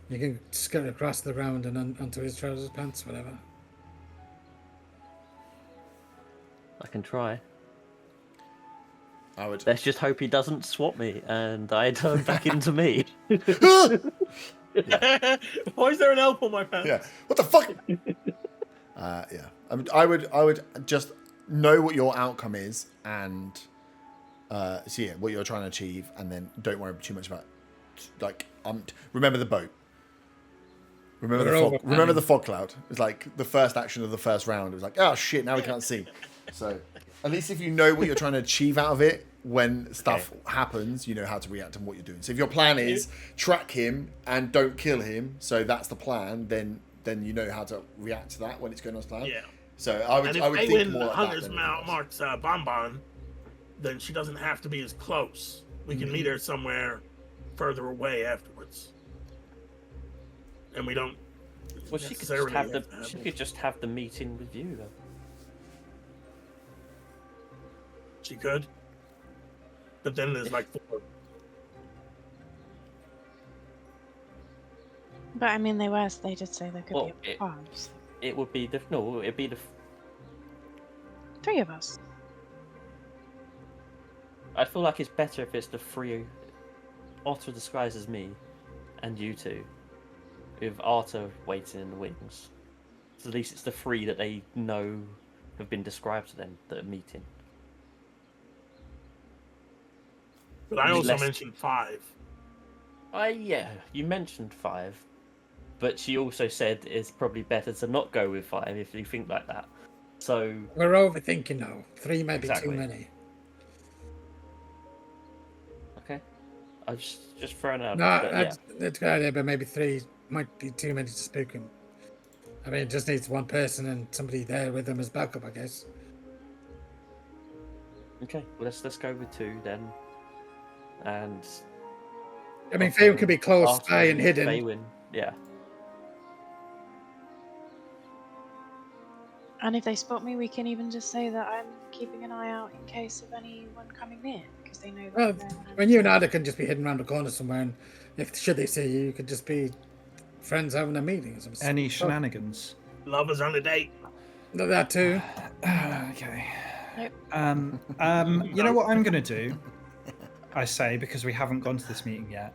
You can skirt across the ground and onto his trousers, pants, whatever. I can try. I would. Let's just hope he doesn't swap me and I turn back into me. Why is there an elf on my pants? Yeah. What the fuck? Yeah. I would just know what your outcome is and see what you're trying to achieve, and then don't worry too much about remember the boat. Remember the fog cloud. It's like the first action of the first round. It was like, oh shit, now we can't see. So at least if you know what you're trying to achieve out of it, when stuff happens, you know how to react and what you're doing. So if your plan is track him and don't kill him, so that's the plan, then you know how to react to that when it's going on as planned. Yeah. So I would think more like Hunter's that. Mount marks Bonbon, then she doesn't have to be as close. We can meet her somewhere further away afterwards. And we don't. Well, she could just have the meeting with you, though. She could. But then there's like 4. But I mean, they did say there could be 5. It'd be the 3 of us. I feel like it's better if it's the 3. Otter disguised as me, and you two, with Arthur waiting in the wings. So at least it's the 3 that they know have been described to them that are meeting. But I also mentioned 5. Yeah, you mentioned 5, but she also said it's probably better to not go with 5 if you think like that. So we're overthinking now. 3 might be too many. Okay, I was just throwing it out. No, that's a good idea, but maybe 3 might be too many to spook him. I mean, it just needs one person and somebody there with them as backup, I guess. Okay, well, let's go with 2 then. And I mean, Faywin could be close by and hidden. Faywin, yeah. And if they spot me, we can even just say that I'm keeping an eye out in case of anyone coming near, because they know that. Well, when you and Ada can just be hidden around the corner somewhere, and should they see you, could just be friends having a meeting or something. Any shenanigans? Lovers on a date. That too. Okay. Nope. You know what I'm gonna do? I say, because we haven't gone to this meeting yet.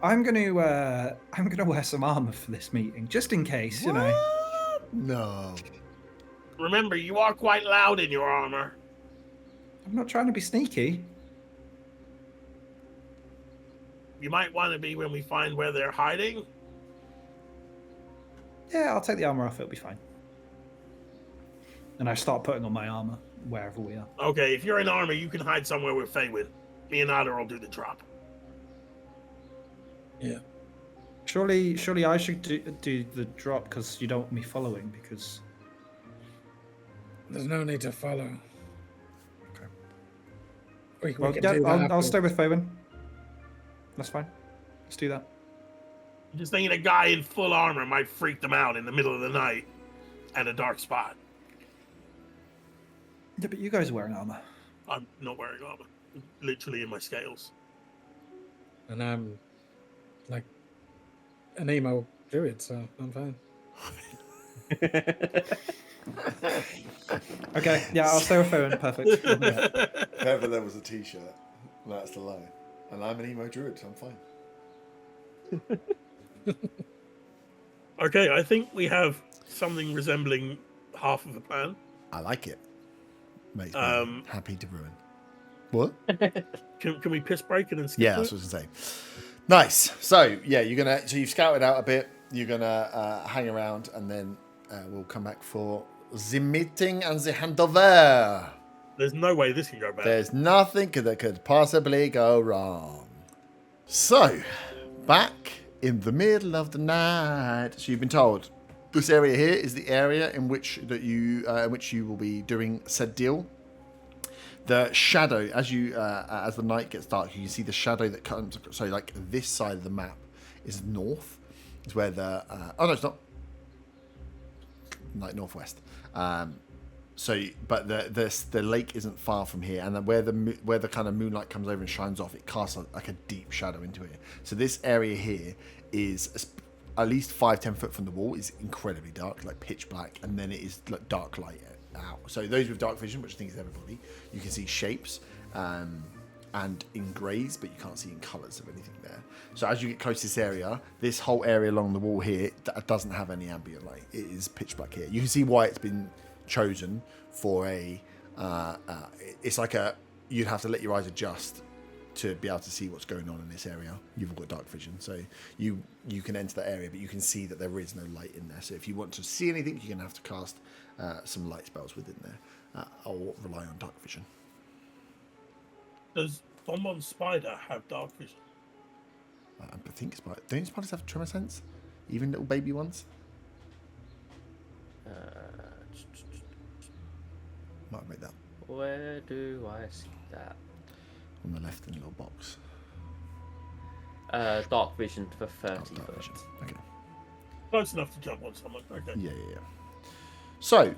I'm gonna wear some armor for this meeting, just in case, you know. No. Remember, you are quite loud in your armor. I'm not trying to be sneaky. You might want to be when we find where they're hiding. Yeah, I'll take the armor off. It'll be fine. And I start putting on my armor wherever we are. Okay, if you're in armor, you can hide somewhere with Faywin. Me and Ada will do the drop. Yeah. Surely I should do the drop because you don't want me following, because there's no need to follow. Okay. I'll stay with Faywin. That's fine. Let's do that. I'm just thinking a guy in full armor might freak them out in the middle of the night at a dark spot. Yeah, but you guys are wearing armor. I'm not wearing armor. Literally in my scales. And I'm like an emo druid, so I'm fine. Okay, yeah, I'll stay with Faerun. Perfect. If ever there was a t-shirt, that's the lie. And I'm an emo druid, so I'm fine. Okay, I think we have something resembling half of a plan. I like it. Makes me happy to ruin. What? Can we piss break it and skip Yeah, to that's it? what I was gonna say. Nice. So yeah, so you've scouted out a bit. You're gonna hang around, and then we'll come back for the meeting and the handover. There's no way this can go bad. There's nothing that could possibly go wrong. So, back in the middle of the night. So you've been told this area here is the area in which you will be doing said deal. The shadow, as the night gets dark, you can see the shadow that comes. So, like this side of the map is north. Is where the oh no, it's not. Like northwest. But the lake isn't far from here, and then where the kind of moonlight comes over and shines off, it casts like a deep shadow into it. So this area here is at least 5-10 foot from the wall. Is incredibly dark, like pitch black, and then it is like dark light out. So those with dark vision, which I think is everybody, you can see shapes and in greys, but you can't see in colours of anything there. So as you get close to this area, this whole area along the wall here doesn't have any ambient light. It is pitch black here. You can see why it's been chosen for it's like you'd have to let your eyes adjust to be able to see what's going on in this area. You've all got dark vision, so you can enter that area, but you can see that there is no light in there. So if you want to see anything, you're going to have to cast some light spells within there, or rely on dark vision. Does Bonbon's spider have dark vision? I think don't spiders have tremor sense? Even little baby ones? Might make that Where do I see that? on the left in the little box. Dark vision for 30 Dark foot. vision. Okay. Close enough to jump on someone. Okay. Yeah. So,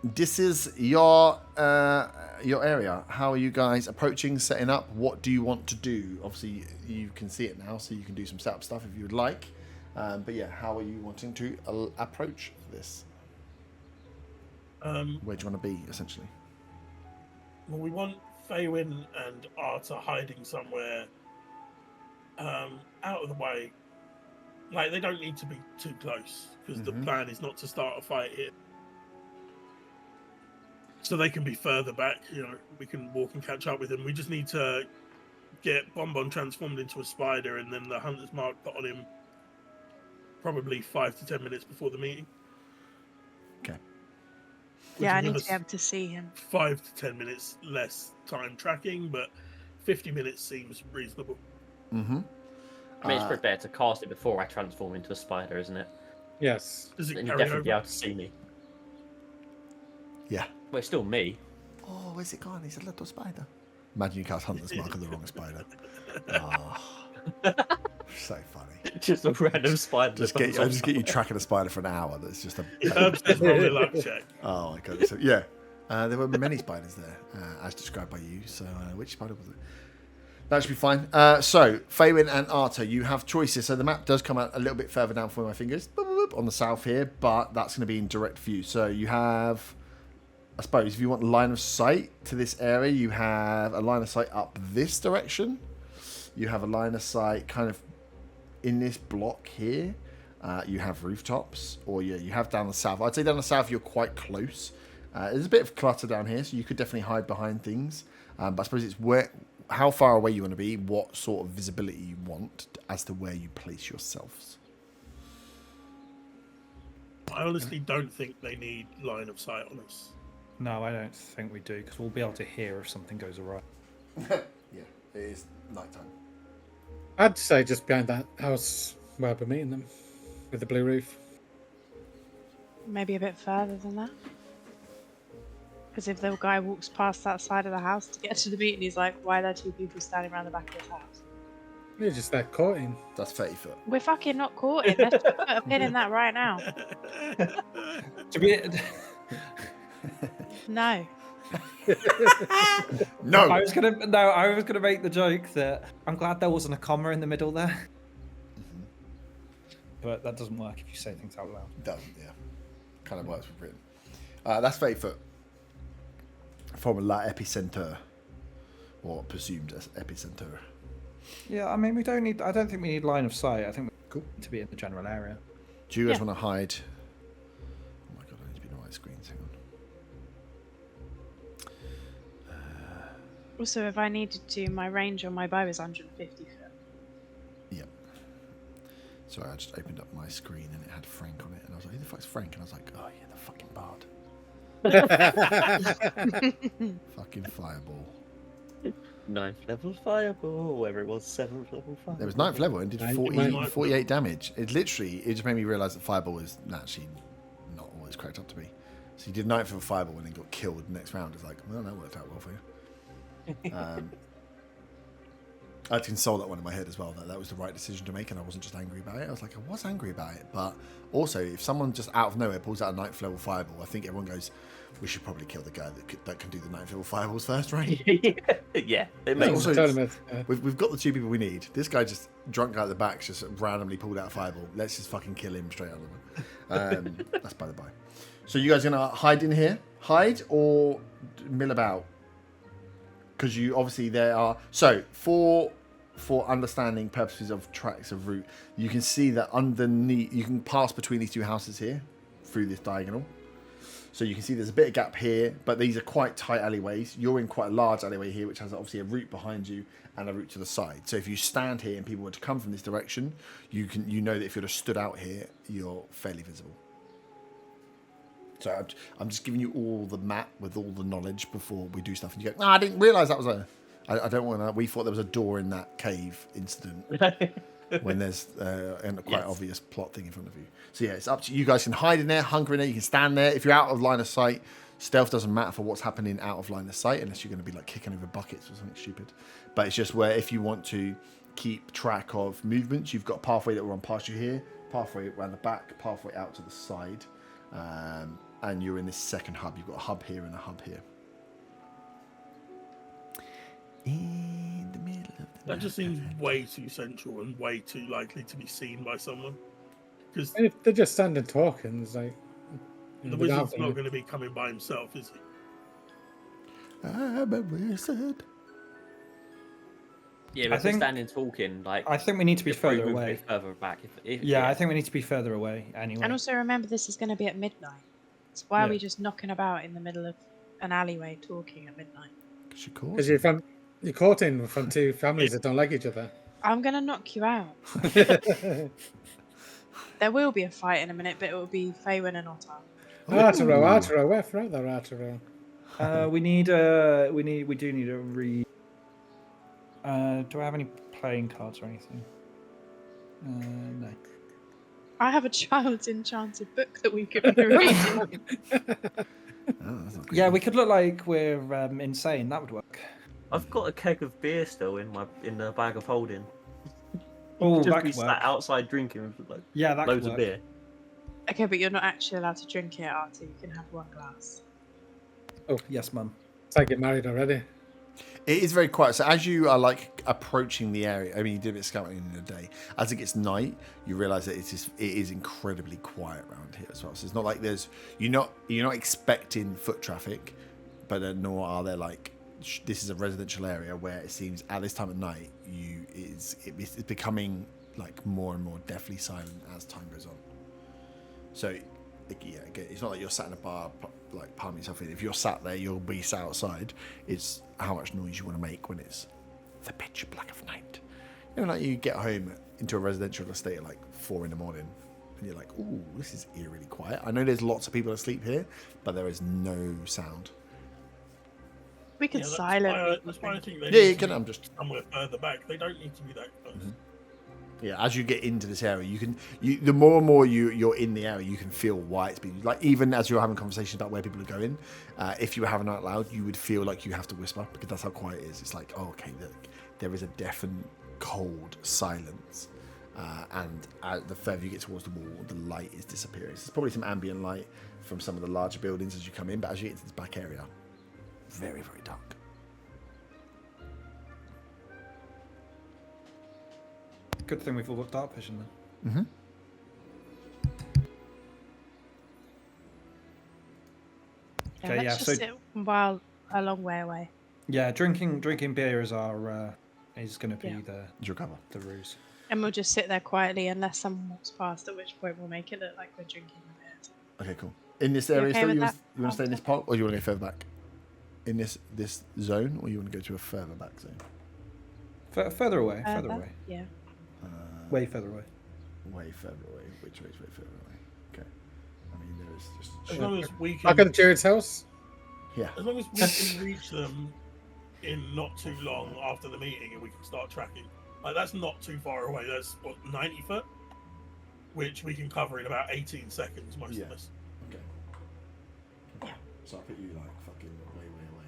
this is your area. How are you guys approaching, setting up? What do you want to do? Obviously, you can see it now, so you can do some setup stuff if you would like. But yeah, how are you wanting to approach this? Where do you want to be, essentially? Well, we want Faywin and Arta hiding somewhere out of the way. Like, they don't need to be too close, because the plan is not to start a fight here. So they can be further back, we can walk and catch up with them. We just need to get Bonbon transformed into a spider and then the hunter's mark put on him probably 5 to 10 minutes before the meeting. Okay. Yeah, I need to be able to see him. 5 to 10 minutes less time tracking, but 50 minutes seems reasonable. Mm-hmm. I mean, it's pretty better to cast it before I transform into a spider, isn't it? Yes. Does it Then you carry definitely over? be able to see me. Yeah. Well, it's still me. Oh, where's it gone? He's a little spider. Imagine you cast Hunter's Mark of the wrong spider. Oh, so funny. Just a random spider. I just get you tracking a spider for an hour. That's just a. Just roll a luck check. Oh my god! So, yeah, there were many spiders there, as described by you. So, which spider was it? That should be fine. So, Faywin and Arta, you have choices. So the map does come out a little bit further down from my fingers, on the south here, but that's going to be in direct view. So you have, I suppose, if you want line of sight to this area, you have a line of sight up this direction. You have a line of sight kind of in this block here. You have rooftops, or you have down the south. I'd say down the south you're quite close. There's a bit of clutter down here, so you could definitely hide behind things. But I suppose it's how far away you want to be, what sort of visibility you want as to where you place yourselves. I honestly don't think they need line of sight on us. No, I don't think we do, because we'll be able to hear if something goes awry. Yeah, it is nighttime. I'd say just behind that house where we're meeting them, with the blue roof. Maybe a bit further than that. Because if the guy walks past that side of the house to get to the meeting, he's like, why are there two people standing around the back of this house? You're just that courting. That's 30 foot. We're fucking not caught in. Let's put a pin in that right now. To be, No. No! I was gonna make the joke that I'm glad there wasn't a comma in the middle there. but that doesn't work if you say things out loud. It doesn't, yeah. Kind of works with written. That's 30 foot from La Epicenter, or presumed as epicenter. Yeah, I mean, I don't think we need line of sight. I think we need to be in the general area. Do you guys want to hide? Oh my god, I need to be in the right screens. Hang on. Also, if I needed to, my range on my bow is 150 foot. Yep. Sorry, I just opened up my screen and it had Frank on it, and I was like, "Who the fuck's Frank?" And I was like, "Oh yeah, the fucking bard." Fucking fireball. 9th level fireball, wherever it was, 7th level fireball. There was 9th level and did 90. 48 damage. It just made me realise that fireball is actually not always cracked up to be. So you did 9th level fireball and then got killed the next round. It's like, well, that worked out well for you. I had to console that one in my head as well, that was the right decision to make, and I wasn't just angry about it. I was like, I was angry about it, but also, if someone just out of nowhere pulls out a 9th level fireball, I think everyone goes, we should probably kill the guy that can do the 9th level fireballs first, right? Yeah, it makes Also, sense. we've got the 2 people we need. This guy just drunk out the back, just randomly pulled out a fireball. Let's just fucking kill him straight out of the way. That's by the by. So you guys gonna hide in here? Hide or mill about? Because you obviously there are. So for understanding purposes of tracks of route, you can see that underneath you can pass between these 2 houses here through this diagonal. So you can see there's a bit of gap here, but these are quite tight alleyways. You're in quite a large alleyway here, which has obviously a route behind you and a route to the side. So if you stand here and people were to come from this direction, you know that if you'd have stood out here, you're fairly visible. So I'm just giving you all the map with all the knowledge before we do stuff. And you go, no, I didn't realise that was a... I don't want to... We thought there was a door in that cave incident when there's a quite obvious plot thing in front of you. So yeah, it's up to you. You guys can hide in there, hunker in there. You can stand there. If you're out of line of sight, stealth doesn't matter for what's happening out of line of sight unless you're going to be like kicking over buckets or something stupid. But it's just where if you want to keep track of movements, you've got a pathway that will run past you here, pathway around the back, pathway out to the side. And you're in this second hub. You've got a hub here and a hub here. In the middle of the That just seems way too central and way too likely to be seen by someone. Because And if they're just standing talking, it's like the wizard's not going to be coming by himself, is he? I'm a wizard. Yeah, but if they're standing talking, like... I think we need to be you're probably further moving a away. bit further back. Yeah, I think we need to be further away anyway. And also remember, this is going to be at midnight. So why are we just knocking about in the middle of an alleyway talking at midnight? because you're caught in from 2 families that don't like each other. I'm going to knock you out. There will be a fight in a minute, but it will be Faywin and Otter. Arturo, where from there, Arturo? We do need a read. Do I have any playing cards or anything? No. I have a child's enchanted book that we could be reading. Yeah, we could look like we're insane. That would work. I've got a keg of beer still in the bag of holding. Oh, Just that be could work. sat outside drinking with like Yeah, that loads could of work. beer. Okay, but you're not actually allowed to drink it, Artie. You can have 1 glass. Yes, Mum. It's like get married already. It is very quiet. So as you are like approaching the area, I mean, you did a bit of scouting in the day. As it gets night, you realise that it is incredibly quiet around here as well. So it's not like you're not expecting foot traffic, but nor are there like this is a residential area where it seems at this time of night it's becoming like more and more deathly silent as time goes on. So yeah, again, it's not like you're sat in a bar like palming yourself in. If you're sat there, you'll be sat outside. It's how much noise you want to make when it's the pitch black of night. You know, like you get home into a residential estate at like 4 a.m. and you're like, ooh, this is eerily quiet. I know there's lots of people asleep here, but there is no sound. We could That's silently. why I think they Yeah, you need can. to I'm be just. somewhere further back. They don't need to be that close. Yeah, as you get into this area, the more and more you're in the area, you can feel why it's been like. Even as you're having conversations about where people are going, if you were having it out loud, you would feel like you have to whisper because that's how quiet it is. It's like, oh, okay, look, there is a deafened, cold silence, and the further you get towards the wall, the light is disappearing. So there's probably some ambient light from some of the larger buildings as you come in, but as you get to this back area, very, very dark. Good thing we've all got dark vision then. Okay, let's yeah, just so- sit while a long way away. Yeah, drinking beer is our is going to be Yeah. Your cover. the ruse. And we'll just sit there quietly unless someone walks past, at which point we'll make it look like we're drinking a bit. Okay, cool. In this You area, okay still, with you that, want to stay in this Arthur? park, or you want to go further back? In this zone, or you want to go to a further back zone? Further away, further Further? away, Yeah. way further away. Way further away. Which way's way further away? Okay. I mean, there is just. As long as we Back can, at Jared's house. Yeah. as long as we can reach them in not too long after the meeting, and we can start tracking. Like that's not too far away. That's what 90 foot, which we can cover in about 18 seconds. Most Yeah. of us. Okay. So I'll put you like fucking way away.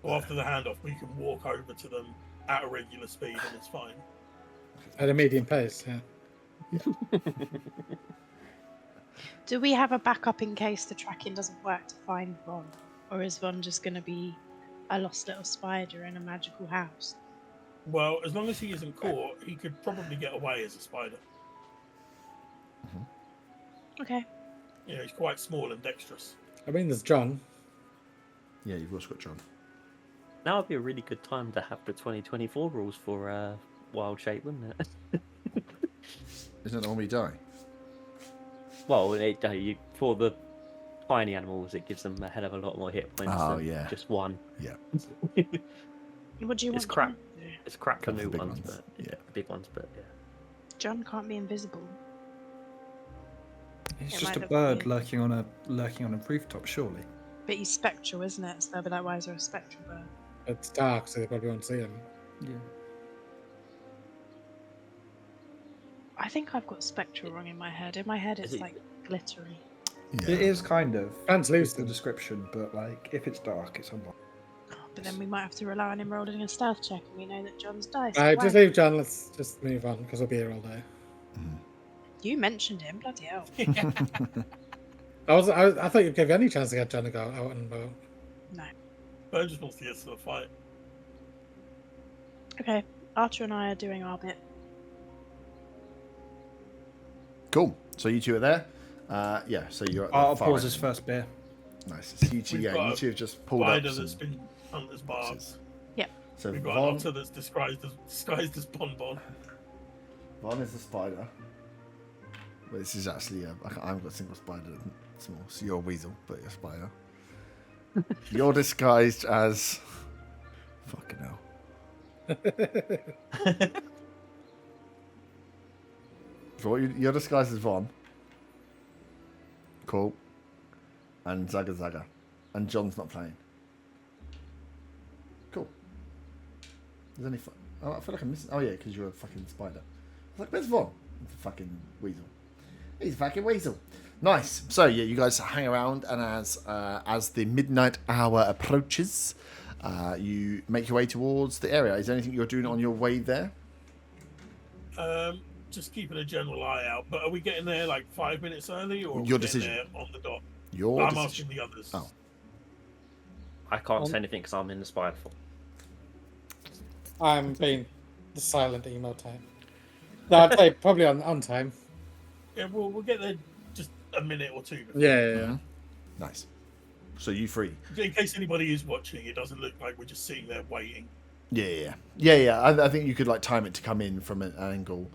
Well, after the handoff, we can walk over to them at a regular speed, and it's fine. At a medium pace, yeah. Do we have a backup in case the tracking doesn't work to find Von? Or is Von just going to be a lost little spider in a magical house? Well, as long as he isn't caught, he could probably get away as a spider. Okay. You know, he's quite small and dexterous. I mean, there's John. Yeah, you've also got John. Now would be a really good time to have the 2024 rules for wild shape, wouldn't it? Isn't that the one we die? Well, you for the tiny animals, it gives them a hell of a lot more hit points Oh, than yeah. just one. Yeah. What do you It's want? crap. John to do? It's crap for Except for new the big ones, ones, but yeah. the big ones, but yeah. John can't be invisible. It's It just might a look bird weird. lurking on a rooftop, surely. But he's spectral, isn't it? So they'll be like, why is there a spectral bird? It's dark, so they probably won't see him. Yeah. I think I've got spectral wrong in my head. In my head, Is it's it- like glittery. Yeah. It is kind of. Can't lose It's the them. description, but like if it's dark, it's unlocked. But then we might have to rely on him rolling a stealth check, and we know that John's dice. Just leave John. Let's just move on because we'll be here all day. You mentioned him, bloody hell. I thought you'd give any chance to get John to go out and about. No. Bird just wants to get to the fight. Okay, Archer and I are doing our bit. Cool. So you two are there. Yeah. So you're. At the I'll far pause end. his first beer. Nice. So you two, We've yeah, got you a two have just pulled up. Spider Some that's been hunter's barbs. Yep. So We've got an Von, otter that's disguised as Bonbon. Von is the spider. Well, this is actually I haven't got a single spider that's small. So you're a weasel, but you're a spider. You're disguised as. Fucking hell. So you're disguised as Von. Cool. And Zaga Zaga. And John's not playing. Cool. There's any fun. Oh, I feel like I'm missing. Oh, yeah, because you're a fucking spider. I was like, where's Von? It's a fucking weasel. He's a fucking weasel. Nice. So, yeah, you guys hang around, and as the midnight hour approaches, you make your way towards the area. Is there anything you're doing on your way there? Just keeping a general eye out. But are we getting there like 5 minutes early, or are we Your getting decision. there on the dot? Your I'm decision. asking the others. Oh. I can't say anything because I'm in the spider form. I'm being the silent emo type. No, I'd say probably on time. Yeah, we'll get there just a minute or two. Before. Yeah. Nice. So you free. In case anybody is watching, it doesn't look like we're just sitting there waiting. Yeah. I think you could like time it to come in from an angle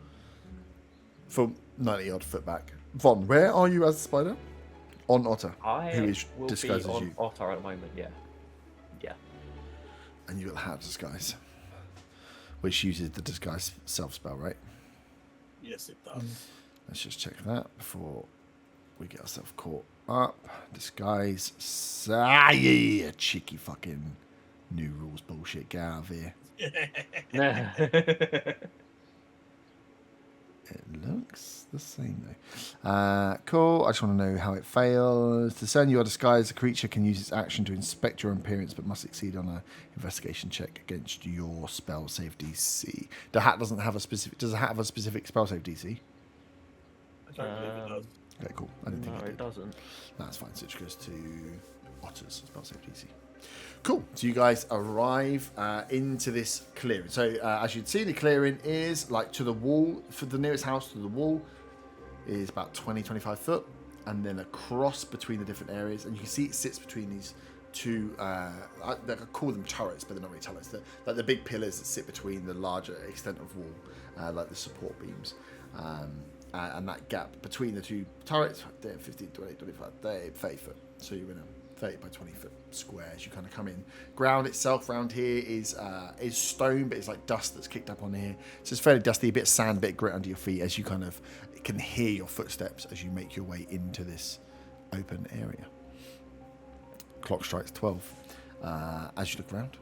from 90 odd foot back. Von, where are you as a spider? On Otter, I who is will be disguised as on you, Otter at the moment, yeah. Yeah. and you got the hat of disguise, which uses the disguise self spell, right? Yes, it does. Let's just check that before we get ourselves caught up. Disguise, yeah, cheeky fucking new rules bullshit. Get out of here. It looks the same though. Cool. I just want to know how it fails. To discern you are disguised, the creature can use its action to inspect your appearance, but must succeed on an investigation check against your spell save DC. The hat doesn't have a specific. Does the hat have a specific spell save DC? I don't believe it does. Okay, cool. I didn't No, think it it did. doesn't. That's fine. So it just goes to Otter's spell save DC. Cool. So you guys arrive into this clearing. So as you'd see, the clearing is like to the wall, for the nearest house to the wall is about 20, 25 foot, and then across between the different areas, and you can see it sits between these two, I call them turrets, but they're not really turrets. They're like the big pillars that sit between the larger extent of wall, like the support beams. And that gap between the two turrets, 15, 20, 25, 30 foot. So you're in a 30 by 20 foot square as you kind of come in. Ground itself around here is stone, but it's like dust that's kicked up on here. So it's fairly dusty, a bit of sand, a bit of grit under your feet as you kind of can hear your footsteps as you make your way into this open area. Clock strikes 12. As you look around,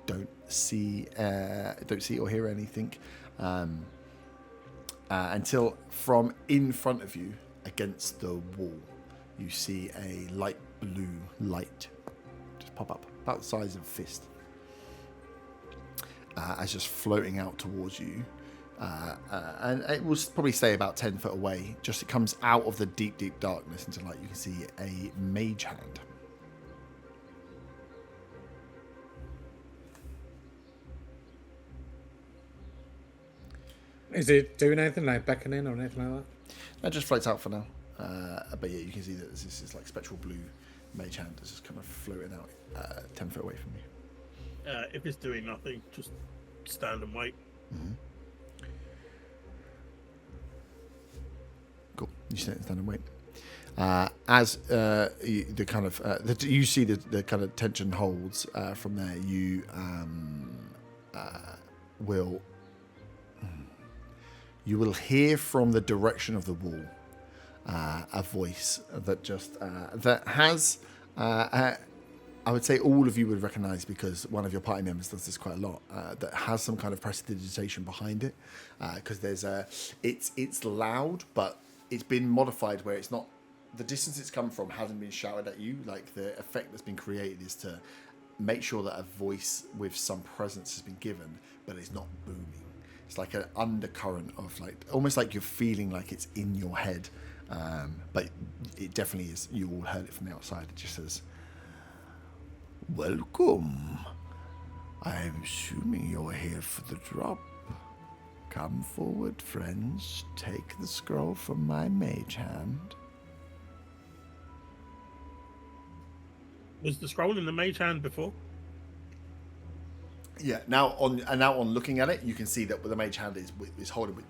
don't see or hear anything. Until from in front of you, against the wall, you see a light blue light just pop up, about the size of a fist, as just floating out towards you. And it will probably stay about 10 foot away. Just it comes out of the deep, deep darkness into light. You can see a mage hand. Is it doing anything like beckoning or anything like that? That just floats out for now. But yeah, you can see that this is like spectral blue mage hand that's just kind of floating out 10 foot away from you. If it's doing nothing, just stand and wait. Mm-hmm. Cool. You stand and wait. As the kind of you see the kind of tension holds from there, you will hear from the direction of the wall a voice that just that has I would say all of you would recognize, because one of your party members does this quite a lot, that has some kind of prestidigitation behind it, because there's it's loud, but it's been modified where it's not, the distance it's come from hasn't been shouted at you. Like, the effect that's been created is to make sure that a voice with some presence has been given, but it's not booming. It's like an undercurrent of, like, almost like you're feeling like it's in your head, but it definitely is. You all heard it from the outside. It just says, "Welcome. I'm assuming you're here for the drop. Come forward, friends. Take the scroll from my mage hand." Was the scroll in the mage hand before? Yeah. Now on looking at it, you can see that the mage hand is holding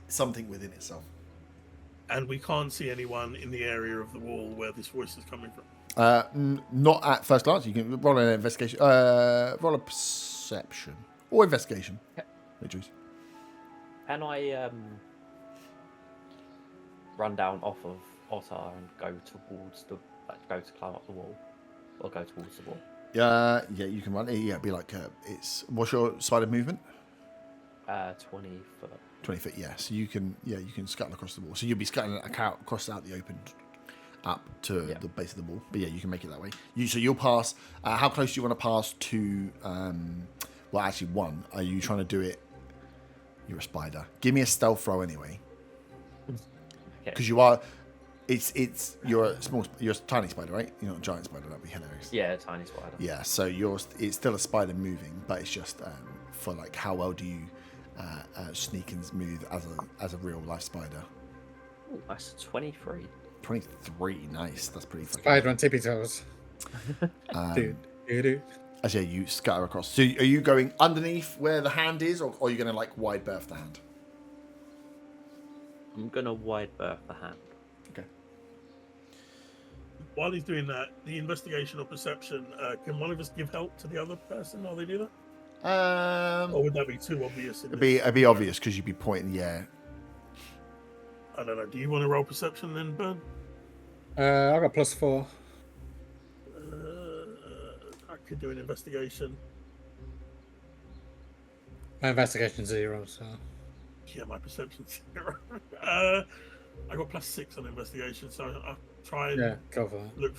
something within itself. And we can't see anyone in the area of the wall where this voice is coming from. Not at first glance. You can roll an investigation, roll a perception or investigation. Hey, Juice. Can I run down off of Otter and go towards go to climb up the wall, or go towards the wall? Yeah, you can run. Yeah, it'd be like what's your spider movement? 20 foot. 20 foot. Yeah, so you can scuttle across the wall. So you'll be scuttling across out the open up to the base of the wall. But yeah, you can make it that way. You'll pass. How close do you want to pass to? Well, actually, one. Are you trying to do it? You're a spider. Give me a stealth roll anyway. Because you are. You're a tiny spider, right? You're not a giant spider. That'd be hilarious. Yeah, a tiny spider. Yeah, so it's still a spider moving, but it's just for like how well do you sneak and move as a real life spider. Ooh, that's 23. 23, nice. That's pretty fucking Spider on tippy toes. As you scatter across. So are you going underneath where the hand is, or are you going to like wide berth the hand? I'm gonna wide berth the hand. Okay. While he's doing that, the investigation or perception, can one of us give help to the other person while they do that? Or would that be too obvious? It'd be obvious because you'd be pointing. Yeah. I don't know. Do you want to roll perception then, Burn? I got +4. I could do an investigation. My investigation 0, so. Yeah, my perception's 0. I got +6 on investigation, so I'll try and go for that. look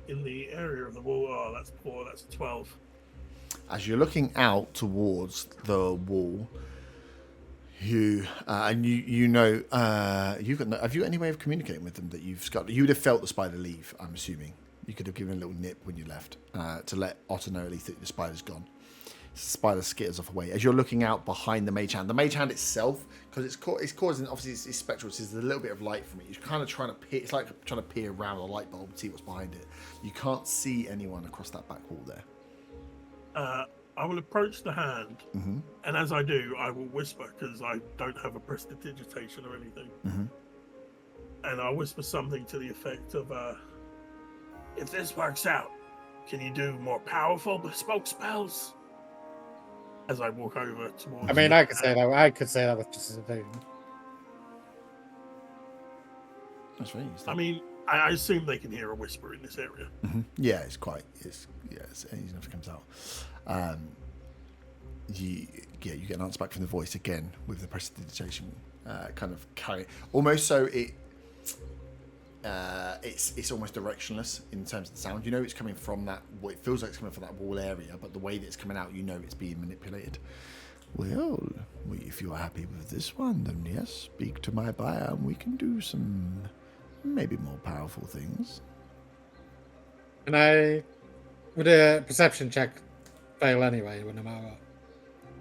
in the area of the wall. Oh, that's poor. That's 12. As you're looking out towards the wall, you have you got any way of communicating with them that you've got? You would have felt the spider leave. I'm assuming you could have given a little nip when you left to let Otto know at least that the spider's gone. spider skitters off away. As you're looking out behind the mage hand itself, because it's causing, obviously it's spectral, so there's a little bit of light from it. You're kind of trying to peer, it's like trying to peer around a light bulb and see what's behind it. You can't see anyone across that back wall there. I will approach the hand, and as I do, I will whisper, because I don't have a prestidigitation or anything. And I'll whisper something to the effect of, if this works out, can you do more powerful bespoke spells? As I walk over towards... I mean, I could say that with just a thing. That's right. I mean, I assume they can hear a whisper in this area. Yeah, it's easy enough to comes out. You get an answer back from the voice again with the prestidigitation kind of carry, almost so it's almost directionless in terms of the sound. You know it's coming from that. It feels like it's coming from that wall area, but the way that it's coming out, you know it's being manipulated. Well, if you're happy with this one, then yes, speak to my buyer, and we can do some maybe more powerful things. And I would a perception check fail anyway, no matter what,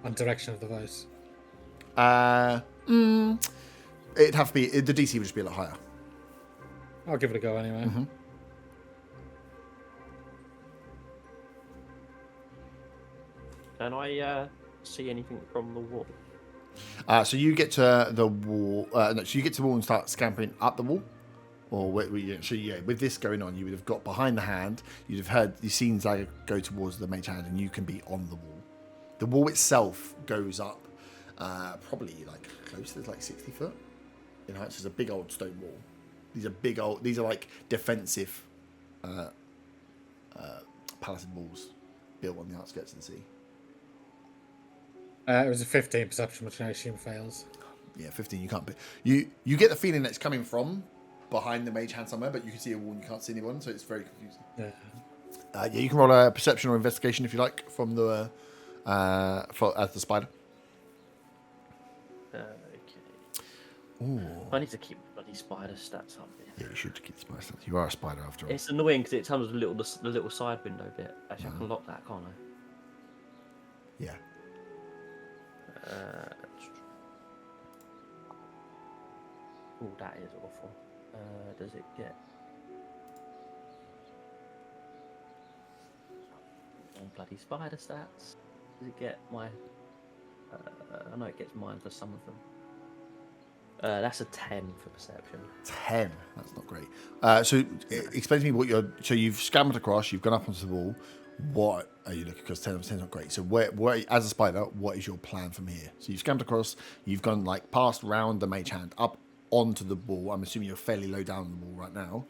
on direction of the voice. It'd have to be, the DC would just be a lot higher. I'll give it a go anyway. Can I see anything from the wall? So you get to the wall. So you get to the wall and start scampering up the wall. Or with this going on, you would have got behind the hand. You've seen Zaga go towards the mage hand, and you can be on the wall. The wall itself goes up, probably like close to like 60 foot. You know, it's just a big old stone wall. These are like defensive, palisade walls built on the outskirts of the sea. It was a 15 perception, which I assume fails. Yeah, 15. You can't. You get the feeling that it's coming from behind the mage hand somewhere, but you can see a wall and you can't see anyone, so it's very confusing. Yeah. You can roll a perception or investigation if you like from the as the spider. Okay. Ooh. I need to keep bloody spider stats up here. Yeah, you should keep the spider stats. You are a spider after all. It's annoying because it comes with the little side window bit. Actually, I can lock that, can't I? Yeah. Oh, that is awful. Does it get... bloody spider stats? Does it get my... I know it gets mine for some of them. That's a 10 for perception. 10? That's not great. So explain to me what you're... So you've scampered across, you've gone up onto the wall. What are you looking? Because 10 is not great. So where, as a spider, what is your plan from here? So you've scampered across, you've gone like past round the mage hand, up onto the wall. I'm assuming you're fairly low down on the wall right now.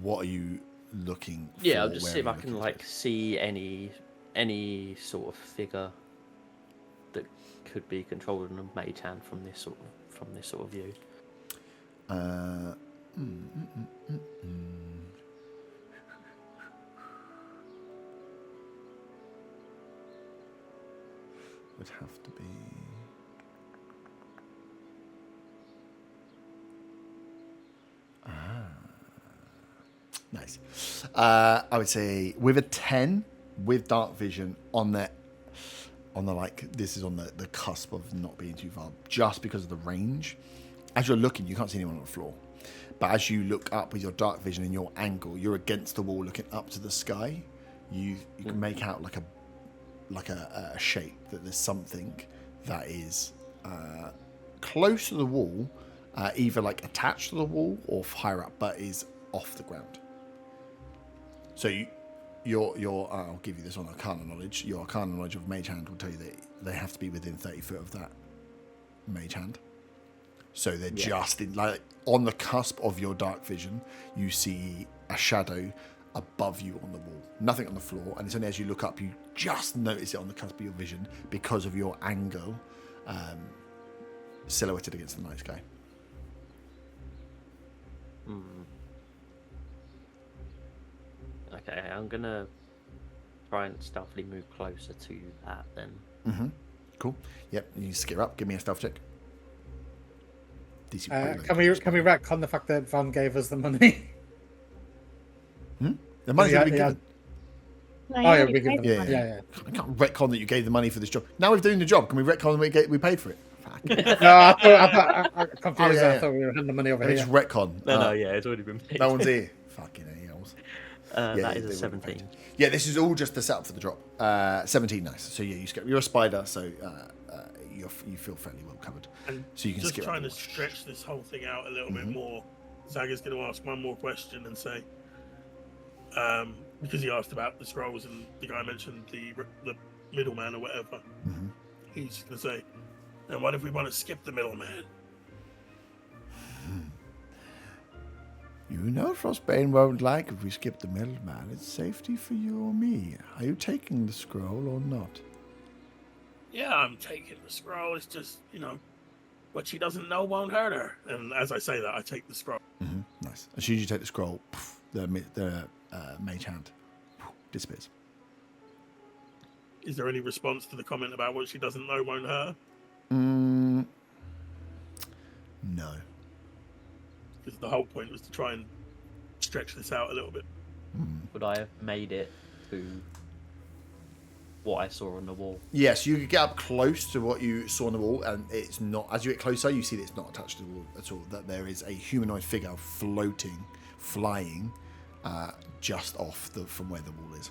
What are you looking for? Yeah, I'll just see if I can like see any sort of figure that could be controlled in a mage hand from this sort of view. Would have to be. Nice. I would say with a 10 with dark vision on the like, this is on the cusp of not being too far, just because of the range. As you're looking, you can't see anyone on the floor, but as you look up with your dark vision and your angle, you're against the wall looking up to the sky. You can make out like a shape, that there's something that is close to the wall, either like attached to the wall or higher up, but is off the ground. So I'll give you this on Arcana knowledge. Your Arcana knowledge of Mage Hand will tell you that they have to be within 30 foot of that Mage Hand. So they're just in, like, on the cusp of your dark vision. You see a shadow above you on the wall, nothing on the floor, and it's only as you look up you just notice it on the cusp of your vision because of your angle, silhouetted against the night sky. Okay, I'm gonna try and stealthily move closer to that then. Cool. Yep, you scare up. Give me a stealth check. Can we retcon the fact that Von gave us the money? The money's been given. No, Oh, you yeah, already we can. paid the Yeah, money. Yeah, I can't retcon that you gave the money for this job. Now we're doing the job. Can we retcon that we paid for it? Fuck. No, I confused. Oh, yeah, I yeah. thought we were handing the money over Let me here. just retcon. No, yeah, it's already been paid. No one's here. Fucking hell. That Yeah, is a they wouldn't 17. pay. Yeah, this is all just the setup for the drop. 17, nice. So yeah, you're a spider, so you feel fairly well covered. And So you can just skip trying to around. stretch this whole thing out a little bit more. Zaga's going to ask one more question and say, because he asked about the scrolls and the guy mentioned the middleman or whatever. Mhm. He's going to say, and what if we want to skip the middleman? You know Frostbane won't like if we skip the middleman. It's safety for you or me. Are you taking the scroll or not? Yeah, I'm taking the scroll. It's just, what she doesn't know won't hurt her. And as I say that, I take the scroll. Nice. As soon as you take the scroll, the mage hand disappears. Is there any response to the comment about what she doesn't know won't hurt? No. Because the whole point was to try and stretch this out a little bit. Would I have made it to what I saw on the wall? Yes, you could get up close to what you saw on the wall, and it's not. As you get closer, you see that it's not attached to the wall at all. That there is a humanoid figure flying, just off from where the wall is.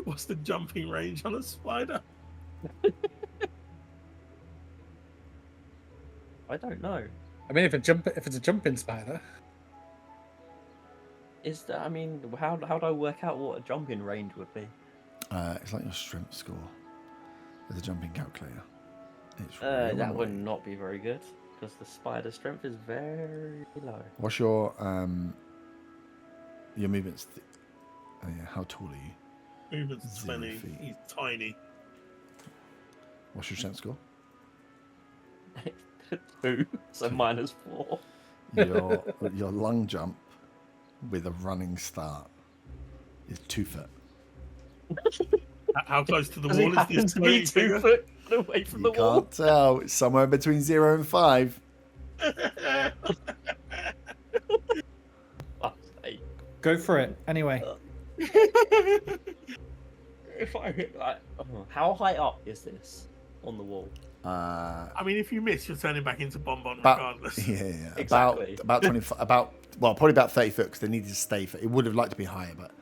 What's the jumping range on a spider? I don't know. I mean, if it's a jumping spider, Is that? I mean, how do I work out what a jumping range would be? It's like your strength score. There's a jumping calculator. It's That real would annoying. not be very good because the spider strength is very low. What's your movements? Oh yeah, how tall are you? Movement's 0 20. feet. He's tiny. What's your strength score? 2, so -4. Your lung jump with a running start is 2 foot. How close to the Does he wall is happen this to be floating 2 figure? foot away from You the wall? can't tell. It's somewhere between 0 and 5. Fuck's sake. Go for it. Anyway, If I hit how high up is this on the wall? I mean, if you miss, you're turning back into Bonbon About, regardless. yeah. Exactly. About 25. Probably about 30 foot because they needed to stay. It would have liked to be higher, but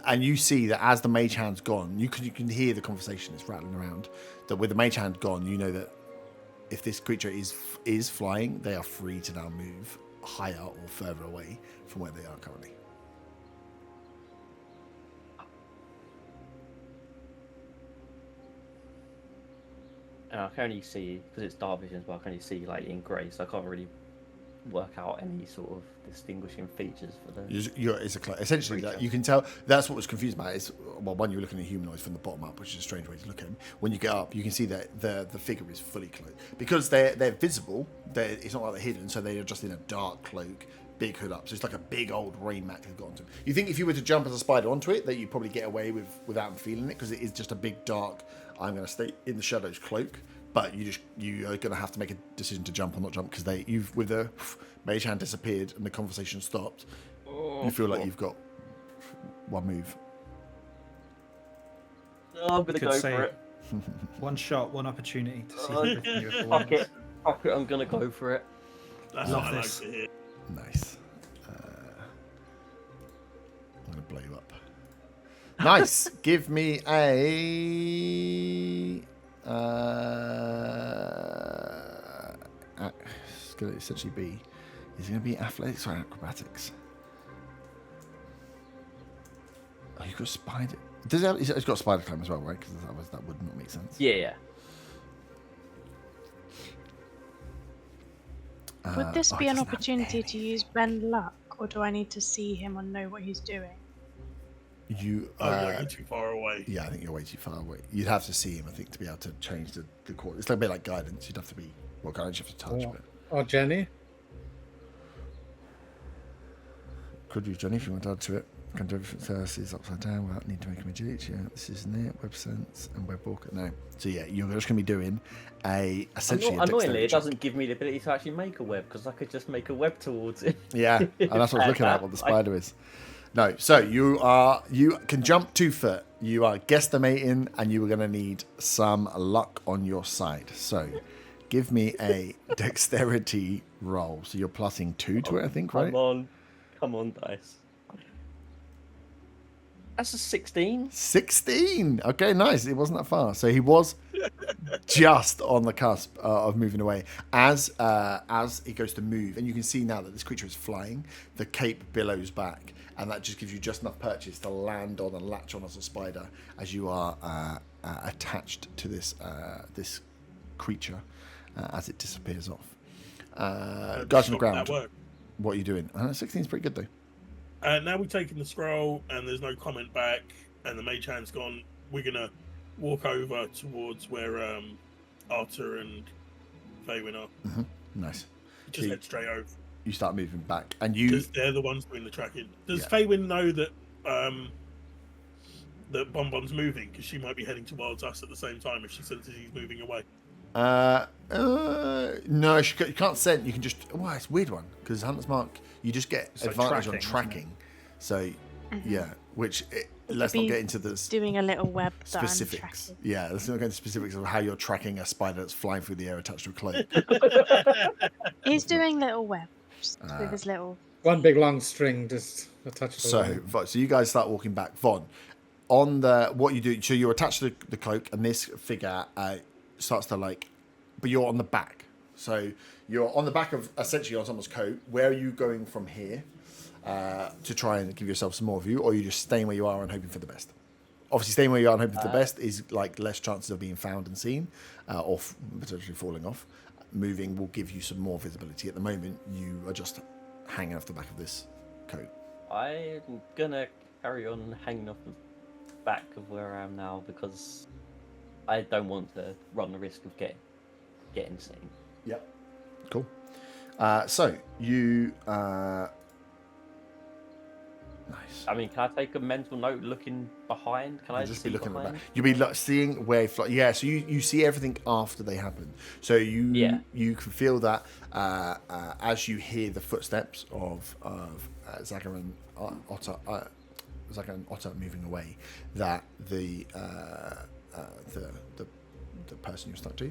and you see that as the mage hand's gone, you can hear the conversation. It's rattling around. That with the mage hand gone, you know that if this creature is flying, they are free to now move higher or further away from where they are currently. And I can only see, because it's dark vision as well, I can only see like in grey, so I can't really work out any sort of distinguishing features for the... Essentially, that you can tell. That's what was confused about. Is one, you're looking at humanoids from the bottom up, which is a strange way to look at them. When you get up, you can see that the figure is fully clothed because they're visible. It's not like they're hidden, so they are just in a dark cloak, big hood up. So it's like a big old rain mat they've got onto. You think if you were to jump as a spider onto it, that you'd probably get away without feeling it because it is just a big dark. I'm going to stay in the shadows cloak. But you are going to have to make a decision to jump or not jump because with the mage hand disappeared and the conversation stopped. You feel like you've got one move. I'm gonna Could go say for it. one shot, one opportunity to see Oh, everything you ever Fuck want. it. Fuck it, I'm gonna go for it. That's Love what I like this. to hear. Nice. I'm going to blow you up. Nice. Give me a... it's going to essentially be... Is it going to be athletics or acrobatics? Oh, you've got a spider... It's got spider climb as well, right? Because that would not make sense. Yeah. Would this Oh, be it an doesn't have opportunity any. to use bend luck, or do I need to see him and know what he's doing? You... You're too far away. yeah, I think you're way too far away. You'd have to see him, I think, to be able to change the course. It's like a bit like guidance. You'd have to be... Well, guidance you have to touch, but... or Jenny. Could you, Jenny, if you want to add to it? Can do different services upside down without need to make them agility. Yeah, this isn't it. Web sense and web walker. No. So yeah, you're just going to be doing essentially a Annoyingly, dexterity it check. doesn't give me the ability to actually make a web because I could just make a web towards it. Yeah, and that's what I was looking at. What the spider is. No. So you can jump 2 foot. You are guesstimating, and you are going to need some luck on your side. So give me a dexterity roll. So you're plussing 2 to it, I think, right? Come on, dice. That's a 16. 16. Okay, nice. It wasn't that far. So he was just on the cusp of moving away. As it goes to move, and you can see now that this creature is flying, the cape billows back, and that just gives you just enough purchase to land on and latch on as a spider as you are attached to this creature as it disappears off. Guys on the ground. What are you doing? 16 is pretty good, though. Now we've taken the scroll and there's no comment back and the mage hand's gone. We're going to walk over towards where Arthur and Faywin are. Mm-hmm. Nice. Just head straight over. You start moving back. And you... Because they're the ones doing the tracking. Does Faywin know that that Bonbon's moving? Because she might be heading towards us at the same time if she senses he's moving away. No, you can't send. You can just... Well, it's a weird one. Because Hunter's Mark... You just get advantage on tracking. So, yeah, which let's not get into the doing a little web specifics. Yeah, let's not get into specifics of how you're tracking a spider that's flying through the air attached to a cloak. He's doing little webs with his little... One big long string just attached to So you guys start walking back. Von, on what you do, so you're attached to the cloak, and this figure starts to but you're on the back. So you're on the back of, essentially on someone's coat. Where are you going from here to try and give yourself some more view, or are you just staying where you are and hoping for the best? Obviously, staying where you are and hoping for the best is less chances of being found and seen, or potentially falling off. Moving will give you some more visibility. At the moment, you are just hanging off the back of this coat. I'm gonna carry on hanging off the back of where I am now because I don't want to run the risk of getting seen. Yep. Cool. So you nice. I mean, can I take a mental note looking behind? Can I just see be looking behind? at the back? You'll be seeing where you fly. Yeah. So you see everything after they happen. So you can feel that as you hear the footsteps of Zaggar and Otter moving away, that the person you're stuck to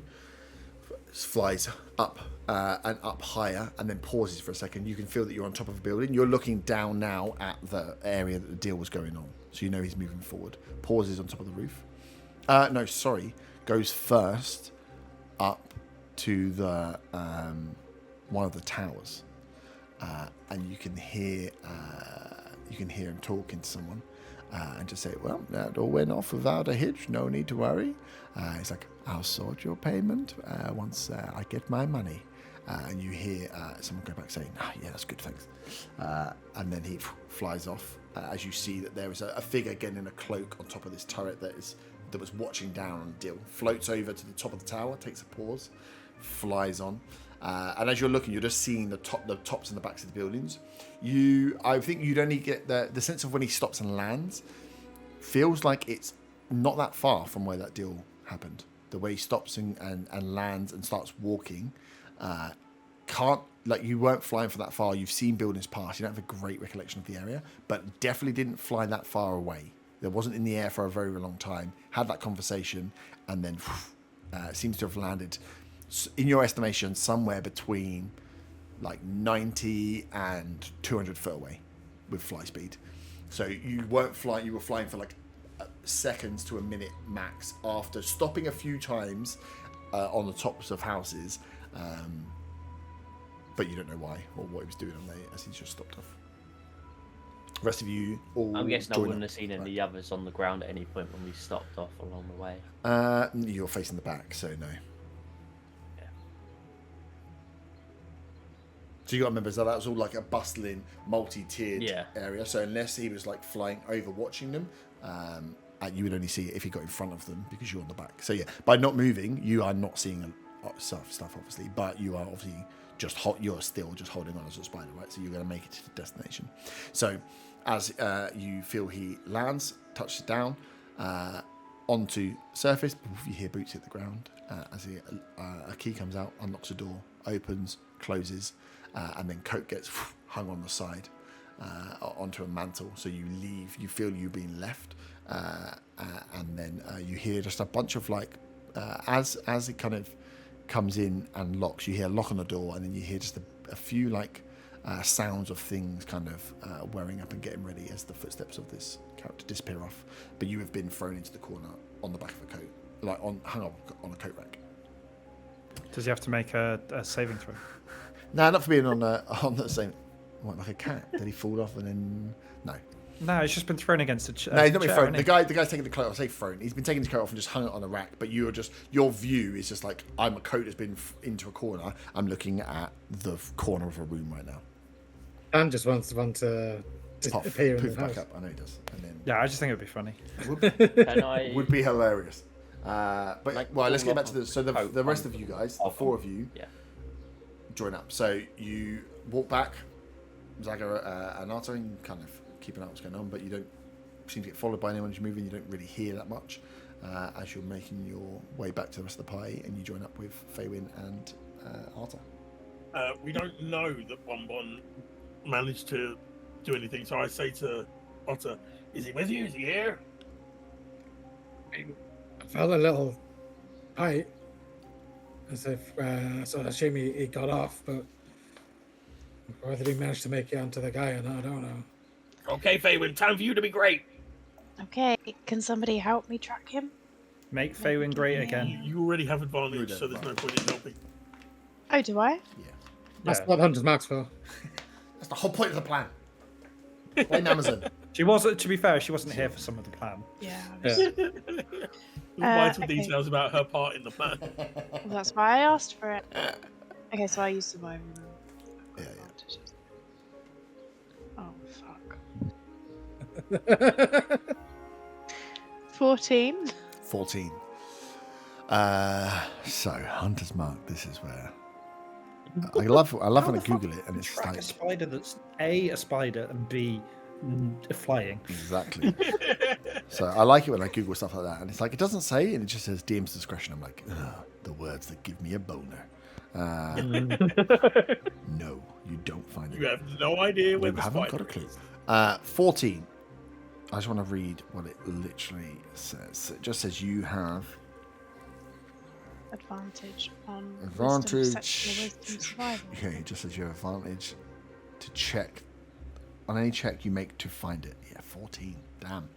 flies up and up higher and then pauses for a second. You can feel that you're on top of a building. You're looking down now at the area that the deal was going on. So you know he's moving forward. Pauses on top of the roof. Goes first up to the one of the towers. And you can hear him talking to someone. And just say, well, that all went off without a hitch. No need to worry. He's like, I'll sort your payment once I get my money. And you hear someone go back saying, yeah, that's good, thanks. And then he flies off as you see that there is a figure again in a cloak on top of this turret that was watching down on the deal. Floats over to the top of the tower, takes a pause, flies on. And as you're looking, you're just seeing the tops and the backs of the buildings. I think you'd only get the sense of when he stops and lands. Feels like it's not that far from where that deal happened. The way he stops and lands and starts walking, you weren't flying for that far. You've seen buildings pass. You don't have a great recollection of the area, but definitely didn't fly that far away. There wasn't in the air for a very, very long time. Had that conversation, and then seems to have landed, in your estimation, somewhere between 90 and 200 foot away with fly speed. So you weren't flying, you were flying for seconds to a minute max after stopping a few times on the tops of houses. But you don't know why or what he was doing on there as he just stopped off. The rest of you all I'm guessing I wouldn't up, have seen any of the others on the ground at any point when we stopped off along the way. You're facing the back, so no. So you got to remember that was all a bustling, multi-tiered area. So unless he was flying over, watching them, you would only see it if he got in front of them because you're on the back. So yeah, by not moving, you are not seeing stuff obviously, but you are obviously you're still just holding on as a spider, right? So you're going to make it to the destination. So as you feel he lands, touches down onto surface. You hear boots hit the ground as a key comes out, unlocks a door, opens, closes, and then coat gets hung on the side onto a mantle. So you leave. You feel you've been left, and then you hear just a bunch of like as it kind of comes in and locks. You hear a lock on the door, and then you hear just a few like sounds of things kind of wearing up and getting ready as the footsteps of this character disappear off. But you have been thrown into the corner on the back of a coat, like hung up on a coat rack. Does he have to make a saving throw? No, not for being on the same. What, like a cat? Did he fall off and then no? No, he's just been thrown against a chair. No, he's not been thrown. The guy's taking the coat off. I say thrown. He's been taking his coat off and just hung it on a rack. But your view is just like, I'm a coat that's been into a corner. I'm looking at the corner of a room right now. Dan just wants to disappear in Poof the back house. up. I know he does. And then Yeah, I just think it would be funny. Can I? would be hilarious. But Like, let's get pull back to the rest on- of you guys, the off four on- of you, Yeah. join up. So you walk back, Zaga and Arto, and kind of keeping out what's going on, but you don't seem to get followed by anyone as you're moving. You don't really hear that much as you're making your way back to the rest of the party, and you join up with Faywin and Arta. We don't know that Bonbon managed to do anything, so I say to Otter, "Is he with you? Is he here?" I felt a little tight, as if so I assume he got off, but whether he managed to make it onto the guy or not, I don't know. Okay, Faywin, time for you to be great. Okay, can somebody help me track him? Make Faywin great again. You already have advantage, You so there's no point in helping. Oh, do I? Yeah, That's Yeah. what Hunter's Mark's for. that's the whole point of the plan. Blame Amazon. She wasn't. To be fair, she wasn't here for some of the plan. Yeah. Yeah. Vital okay. details about her part in the plan. Well, that's why I asked for it. Okay, so I use survival. Yeah. Oh, fuck. 14. 14. So Hunter's Mark. This is where I love How when I the fuck Google it, and it's track like a spider that's A, a spider, and B, flying. exactly. So I like it when I Google stuff like that, and it's like it doesn't say, and it just says DM's discretion. I'm like, ugh, the words that give me a boner. No, you don't find it. You have no idea where You the haven't got a spider clue. is. 14. I just want to read what it literally says. It just says you have Advantage on Advantage. Wisdom, Perception, or Wisdom survival. okay. It just says you have advantage to check on any check you make to find it. Yeah, 14. Damn.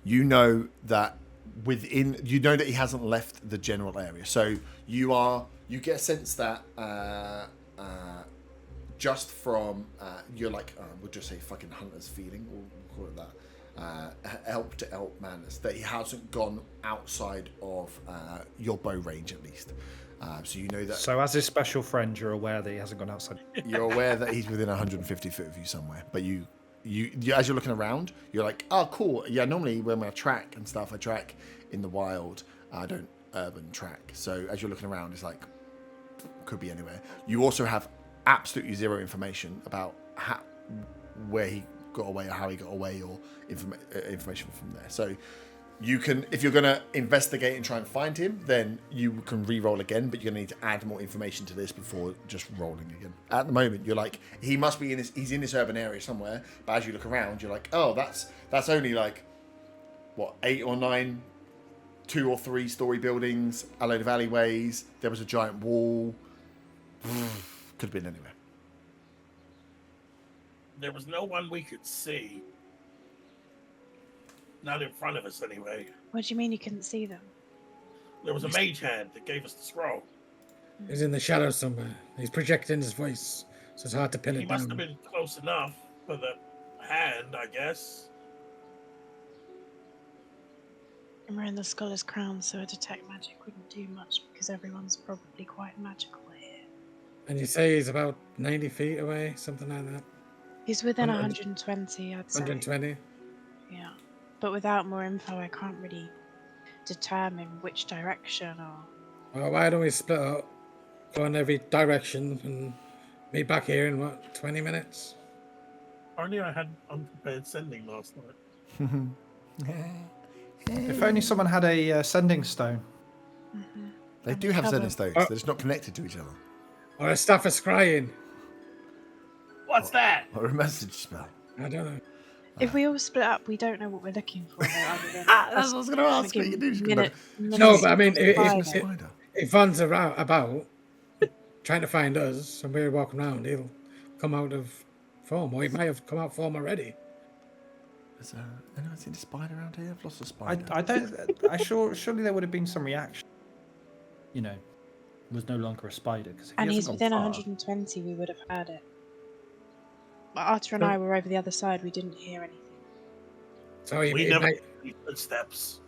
You know that he hasn't left the general area, so you get a sense that just from you're like we'll just say fucking hunter's feeling, we'll call it that. Elk to elk madness that he hasn't gone outside of your bow range at least. So you know that So, as his special friend, you're aware that he hasn't gone outside. you're aware that he's within 150 foot of you somewhere, but you as you're looking around, you're like, oh, cool. Yeah, normally when I track and stuff, I track in the wild. I don't urban track. So as you're looking around, it's like could be anywhere. You also have absolutely zero information about where he got away or how he got away or information from there. So you can, if you're going to investigate and try and find him, then you can re-roll again, but you're going to need to add more information to this before just rolling again. At the moment, you're like, he must be he's in this urban area somewhere, but as you look around, you're like, oh, that's only like, what, 8 or 9, 2 or 3 story buildings, a load of alleyways, there was a giant wall. Could have been anywhere. There was no one we could see. Not in front of us, anyway. What do you mean you couldn't see them? There was a mage hand that gave us the scroll. He's in the shadows somewhere. He's projecting his voice, so it's hard to pin He it must down. have been close enough for the hand, I guess. And we're in the Scholar's Crown, so a detect magic wouldn't do much because everyone's probably quite magical here. And you say he's about 90 feet away, something like that. He's within 100 120, I'd say. 120. Yeah. But without more info, I can't really determine which direction or... Well, why don't we split up, go in every direction, and meet back here in, 20 minutes? Apparently, I had unprepared sending last night. If only someone had a sending stone. They do have sending stones. They're just not connected to each other. Or a staff of scrying. What's that? Or a message spell. I don't know. If we all split up, we don't know what we're looking for. Though, other than That's what I was going to ask. What you can do is No, but I mean, spider. if Von's about trying to find us and we're walking around, he'll come out of form. Or he might have come out of form already. Has anyone seen a spider around here? I've lost a spider. I don't. Surely there would have been some reaction. You know, it was no longer a spider because and he's within 120. We would have heard it. But Arthur and I were over the other side. We didn't hear anything. So We never see footsteps.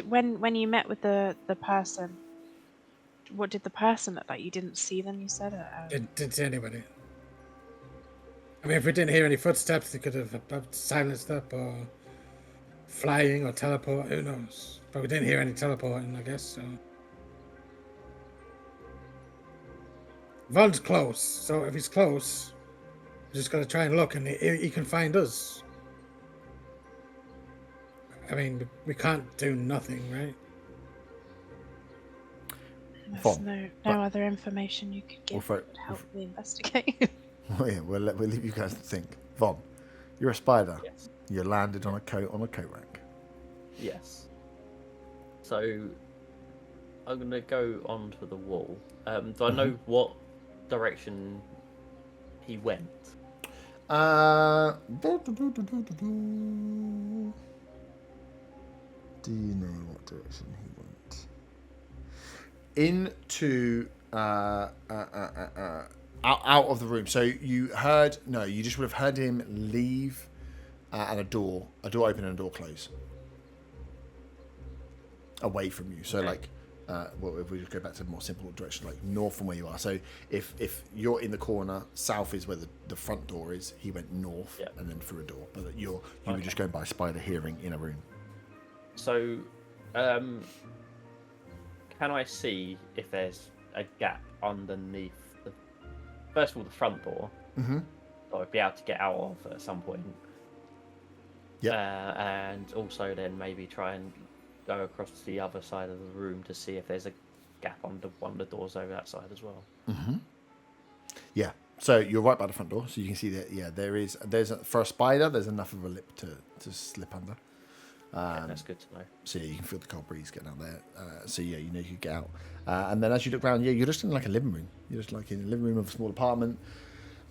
When you met with the person, what did the person look like? You didn't see them. You said it. Didn't see anybody. I mean, if we didn't hear any footsteps, they could have silenced up or flying or teleport. Who knows? But we didn't hear any teleporting, I guess. So Von's close. So if he's close, we're just gonna try and look, and he can find us. I mean, we can't do nothing, right? There's no other information you could give that would help me investigate. Oh yeah, we'll leave you guys to think. Von, you're a spider. Yes. You landed on a coat rack. Yes. So I'm gonna go onto the wall. Do I know what direction he went? Do you know what direction he went? Into out of the room. So you heard you just would have heard him leave and a door open and a door close away from you. So Okay. well, if we just go back to a more simple direction, like north from where you are. So if you're in the corner, south is where the front door is. He went north and then through a door. But you were just going by spider hearing in a room. So, can I see if there's a gap underneath first of all, the front door? Mm-hmm. So I'd be able to get out of at some point. Yeah. And also then maybe try and go across to the other side of the room to see if there's a gap under one of the doors over that side as well. Mm-hmm. Yeah. So you're right by the front door, so you can see that. Yeah, there's for a spider, there's enough of a lip to slip under. That's good to know. So yeah, you can feel the cold breeze getting out there. So yeah, you know you can get out. And then as you look around, you're just in like a living room. You're just like in a living room of a small apartment.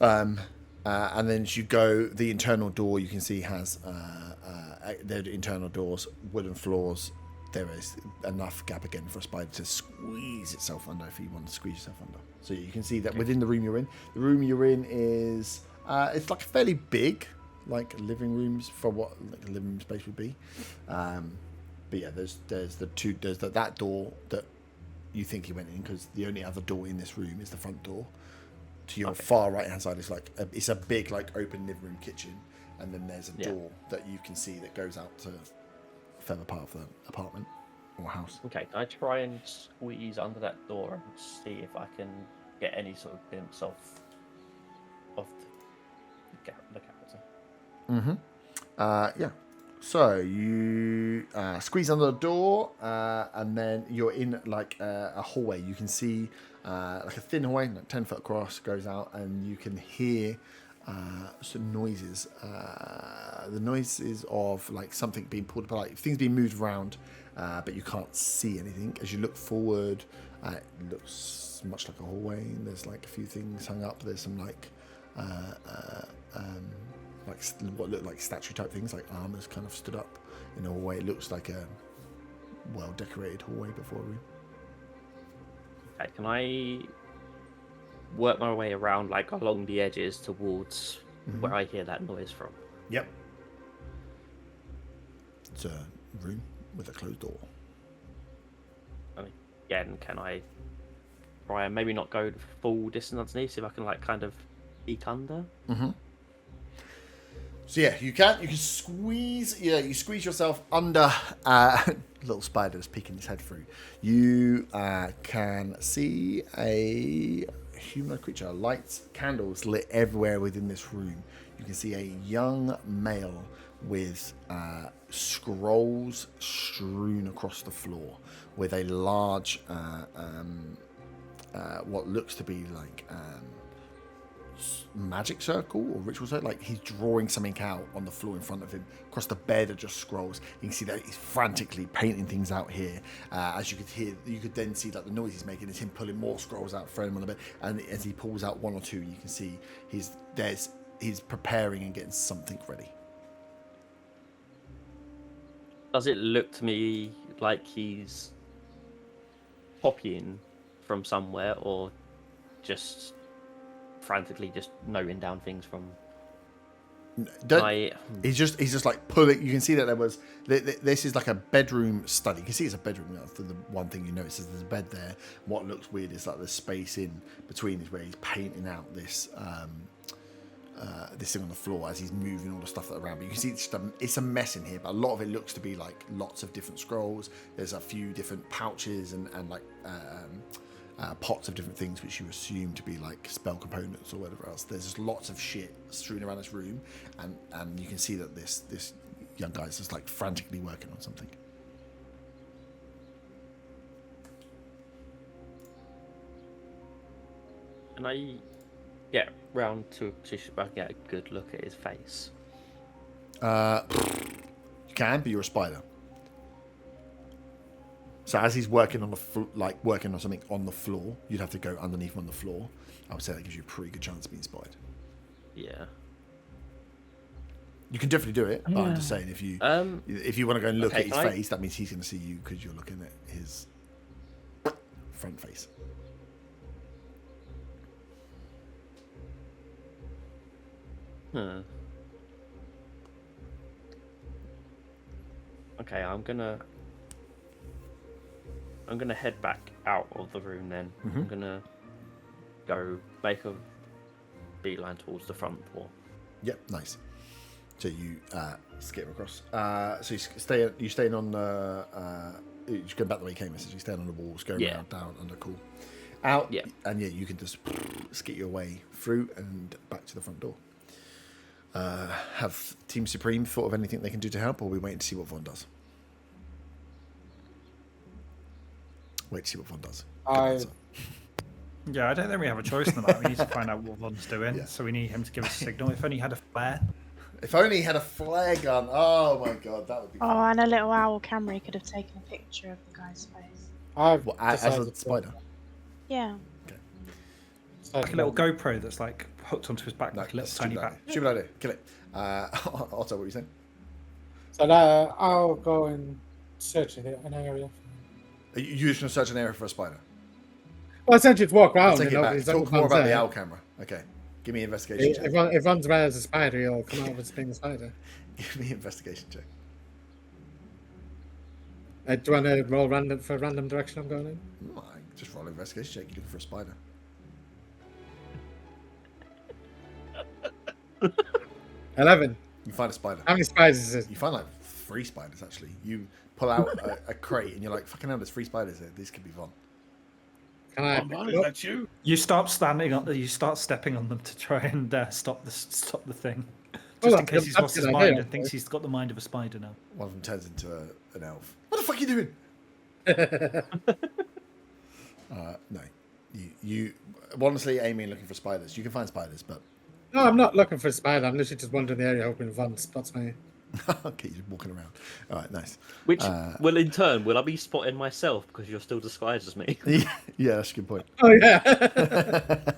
And then as you go, the internal door you can see has the internal doors, wooden floors. There is enough gap again for a spider to squeeze itself under if you want to squeeze yourself under. So you can see that within the room you're in. The room you're in is it's like fairly big, like living rooms for what like a living room space would be. But yeah, there's that door that you think he went in, because the only other door in this room is the front door. To your far right hand side is it's a big like open living room kitchen, and then there's a door that you can see that goes out to a further part of the apartment or house. Okay, can I try and squeeze under that door and see if I can get any sort of glimpse of the character? Mm-hmm. Yeah. So you squeeze under the door, and then you're in like a hallway. You can see like a thin hallway, like 10 foot across, goes out, and you can hear some noises. The noises of like something being pulled apart, like things being moved around, but you can't see anything. As you look forward, it looks much like a hallway. There's like a few things hung up. There's some like what look like statue type things, like armors kind of stood up in a hallway. It looks like a well decorated hallway before a room. Okay, can I work my way around like along the edges towards where I hear that noise from? Yep. It's a room with a closed door. And again, can I try and maybe not go the full distance underneath, see if I can like kind of peek under? Mm-hmm. So yeah, you can squeeze. Yeah, you squeeze yourself under. Little spider's peeking his head through. You can see a humanoid creature. Lights, candles lit everywhere within this room. You can see a young male with scrolls strewn across the floor, with a large, what looks to be like magic circle or ritual circle. Like he's drawing something out on the floor in front of him. Across the bed are just scrolls. You can see that he's frantically painting things out here. As you could then see that the noise he's making is him pulling more scrolls out, throwing them on the bed. And as he pulls out one or two, you can see he's preparing and getting something ready. Does it look to me like he's copying from somewhere, or just frantically just noting down things from? He's just like pulling. You can see that there was. This is like a bedroom study. You can see it's a bedroom. That's the one thing you notice is there's a bed there. What looks weird is like the space in between is where he's painting out this thing on the floor as he's moving all the stuff around. But you can see it's a mess in here, but a lot of it looks to be like lots of different scrolls. There's a few different pouches and like pots of different things which you assume to be like spell components or whatever else. There's just lots of shit strewn around this room, and you can see that this young guy is just like frantically working on something. And I get round to a position where I get a good look at his face. You can, but you're a spider. So as he's working on working on something on the floor, you'd have to go underneath him on the floor. I would say that gives you a pretty good chance of being spied. Yeah. You can definitely do it, but I'm just saying if you want to go and look at his I... face, that means he's going to see you because you're looking at his front face. Okay, I'm gonna head back out of the room then. Mm-hmm. I'm gonna go make a beeline towards the front door. Yep, nice. So you skip across. So you staying on the. You just go back the way you came. So you staying on the walls, go around, down, under, cool. Out, and you can just skit your way through and back to the front door. Have Team Supreme thought of anything they can do to help, or are we waiting to see what Von does? Wait to see what Von does. Yeah, I don't think we have a choice in the matter. We need to find out what Von's doing, so we need him to give us a signal. If only he had a flare. If only he had a flare gun. Oh my god, that would be. Oh, and a little owl camera, he could have taken a picture of the guy's face. As a spider? Yeah. Like a little GoPro that's like hooked onto his back, like a little tiny back. Stupid idea. Kill it. Otto, what were you saying? So I'll go and search an area. Are you just going to search an area for a spider? Well, essentially, it's walk around. Take it back. Talk more about the owl camera. Okay. Give me an investigation check. If Ron's aware as a spider, he'll come out with being a spider. Give me an investigation check. Do you want to roll random direction I'm going in? No, just roll an investigation check. You're looking for a spider. 11. You find a spider. How many spiders is it? You find like 3 spiders actually. You pull out a crate and you're like, fucking hell, there's 3 spiders here. This could be fun. Can I? Is that you? You start stepping on them to try and stop the thing. Just in case he's lost his mind and thinks he's got the mind of a spider now. One of them turns into an elf. What the fuck are you doing? No. You honestly aiming looking for spiders. You can find spiders, but No, I'm not looking for a spider. I'm literally just wandering the area hoping Von spots me. okay, you're walking around. All right, nice. Which will in turn, will I be spotting myself because you're still disguised as me? Yeah, that's a good point. Oh yeah.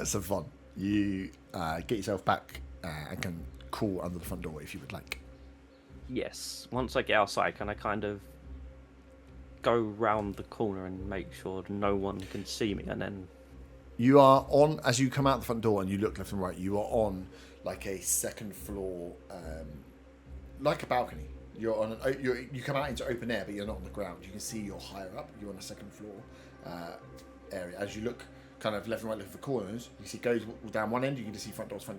So Von, you get yourself back and can crawl under the front door if you would like. Yes. Once I get outside, can I kind of go round the corner and make sure no one can see me, and then you are on as you come out the front door and you look left and right. You are on like a second floor, like a balcony. You're on you come out into open air, but you're not on the ground. You can see you're higher up. You're on a second floor area. As you look kind of left and right looking for corners, you see goes down one end. You can just see front doors. You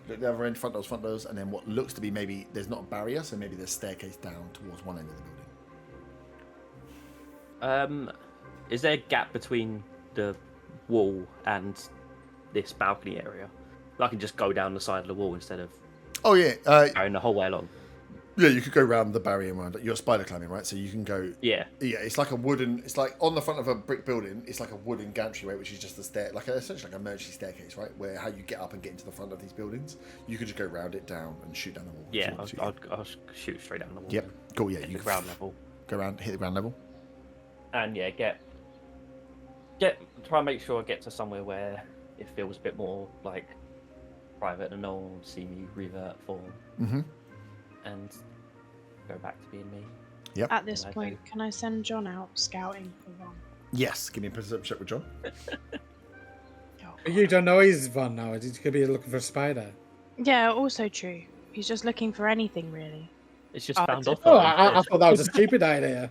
look the other end, front doors, and then what looks to be maybe there's not a barrier, so maybe there's a staircase down towards one end of the building. is there a gap between the wall and this balcony area? I can just go down the side of the wall instead of Oh yeah, going the whole way along. yeah. You could go around the barrier around it. You're spider climbing, right? So you can go. Yeah. Yeah, it's like a wooden. It's like on the front of a brick building. It's like a wooden gantry, which is just a stair, essentially like an emergency staircase, right? Where how you get up and get into the front of these buildings. You could just go round it down and shoot down the wall. if Yeah, you want to, I'll shoot straight down the wall. Yep. Cool. Yeah, Hit you the ground level. go around, hit the ground level. And yeah, try and make sure I get to somewhere where it feels a bit more like private and no one will see me revert form. Mm-hmm. And go back to being me. Yep. At this Okay. point, can I send John out scouting for Ron? Yes. Give me a perception check with John. But you don't know he's Von now. He could be looking for a spider. Yeah, also true. He's just looking for anything, really. It's just Oh, found it's- off. Oh, I thought that was a stupid idea.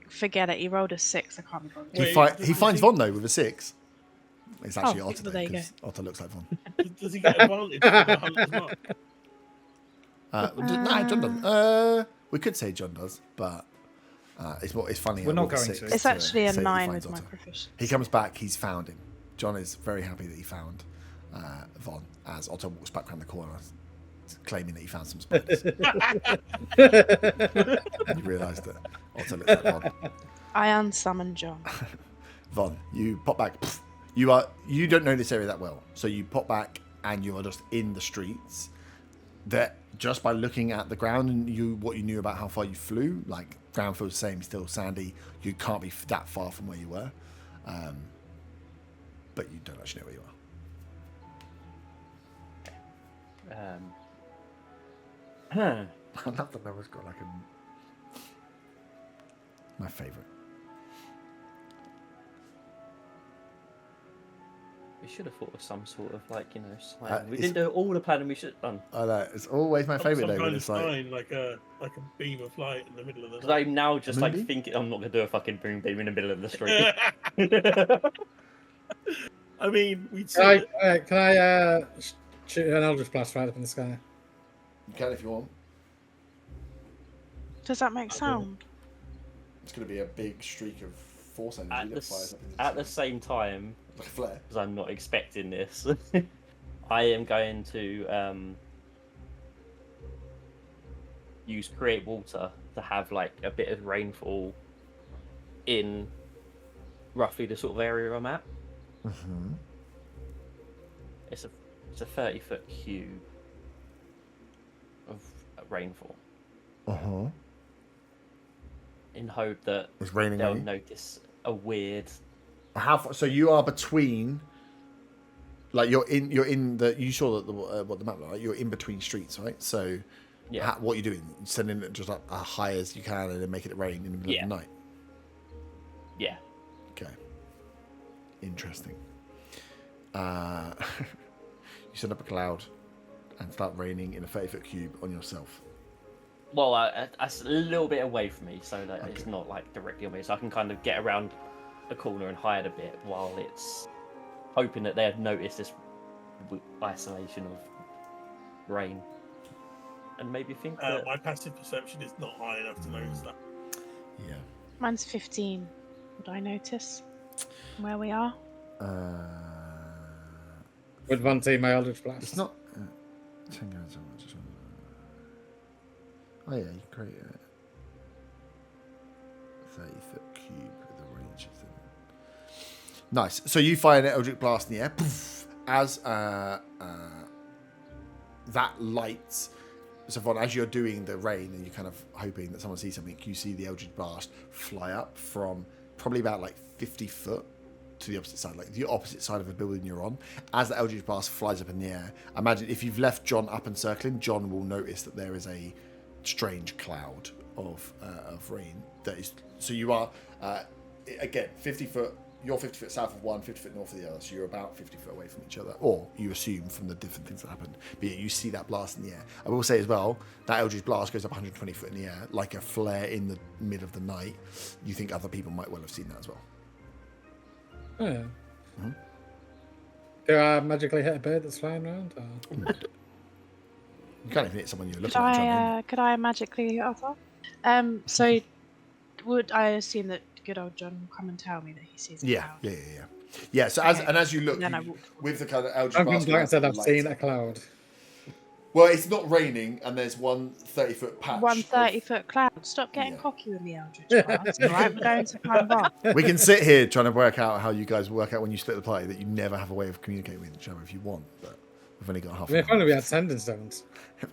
Forget it. He rolled a 6. I can't be bothered. He, Wait, he finds Von though with a 6. It's actually Oh, Otter well, though, there you go. because Otter looks like Von. Does he get advantage from the hunter's mark? No, John doesn't. We could say John does, but it's funny. We're not with a going 6 to. It's actually a say he 9 finds with my Otter. proficiency. He comes back. He's found him. John is very happy that he found Von as Otto walks back around the corner, claiming that he found some spiders. You realise that Otto looks like Von. I unsummon John. Von, you pop back. You don't know this area that well, so you pop back and you are just in the streets. That just by looking at the ground and what you knew about how far you flew, like ground feels the same, still sandy. You can't be that far from where you were, but you don't actually know where you are. I love that number's got like my favourite. We should have thought of some sort of sign. We didn't do all the planning we should have done. I know it's always my favourite Some though. When kind of it's like sign, like a beam of light in the middle of the Because night. I'm now just Maybe? like thinking I'm not gonna do a fucking boom beam in the middle of the street. I mean, we'd Can see I shoot an Eldritch Blast right up in the sky? you can if you want. Does that make sound? It's going to be a big streak of force energy at, that fires up into at the sky. same time, Like a flare. because I'm not expecting this, I am going to use create water to have like a bit of rainfall in roughly the sort of area I'm at. Mm-hmm. It's a 30-foot cube of rainfall, Uh-huh. in hope that It's raining they'll on you. notice a weird. How far, so you are between, like you're in the, you saw that what the map looked like, you're in between streets, right? So Yeah. what are you doing? Sending it just up as high as you can and then making it rain in the middle Yeah. of the night? Yeah. Okay. Interesting. You send up a cloud and start raining in a 30-foot cube on yourself. Well, that's a little bit away from me, so that it's not like directly on me, so I can kind of get around a corner and hide a bit while it's hoping that they've noticed this isolation of rain, and maybe think that my passive perception is not high enough to notice that. Yeah. Mine's 15. Would I notice where we are? With one team, my Eldritch Blast. It's not. 10 guys. Oh yeah, you create a 30-foot cube with the range of them. Nice. So you fire an Eldritch Blast in the air. Poof, as that lights. So Von, as you're doing the rain and you're kind of hoping that someone sees something, you see the Eldritch Blast fly up from probably about like 50 foot to the opposite side, like the opposite side of the building you're on. As the Eldritch Blast flies up in the air, imagine if you've left John up and circling, John will notice that there is a strange cloud of rain that is. So you are again 50 foot. You're 50 foot south of one, 50 foot north of the other. So you're about 50 foot away from each other, or you assume from the different things that happened. But yeah, you see that blast in the air. I will say as well that Eldritch Blast goes up 120 foot in the air, like a flare in the middle of the night. You think other people might well have seen that as well. Oh, yeah. Mm-hmm. Do I magically hit a bird that's flying around? Or? You can't even hit someone you're Could looking at. I magically Otto? So would I assume that good old John will come and tell me that he sees a Yeah, cloud. yeah. So Okay. as you look, And then I you, walk forward. with the kind of Eldritch I've Blast been and said I've lights- seen a cloud. Well, it's not raining, and there's one 30-foot patch. One of- 30-foot cloud. Stop getting Yeah. cocky with me, Eldritch Blast. All right, we're going to find Von. We can sit here trying to work out how you guys work out when you split the party that you never have a way of communicating with each other if you want, but we've only got half I mean, an if only hour. we had sending stones.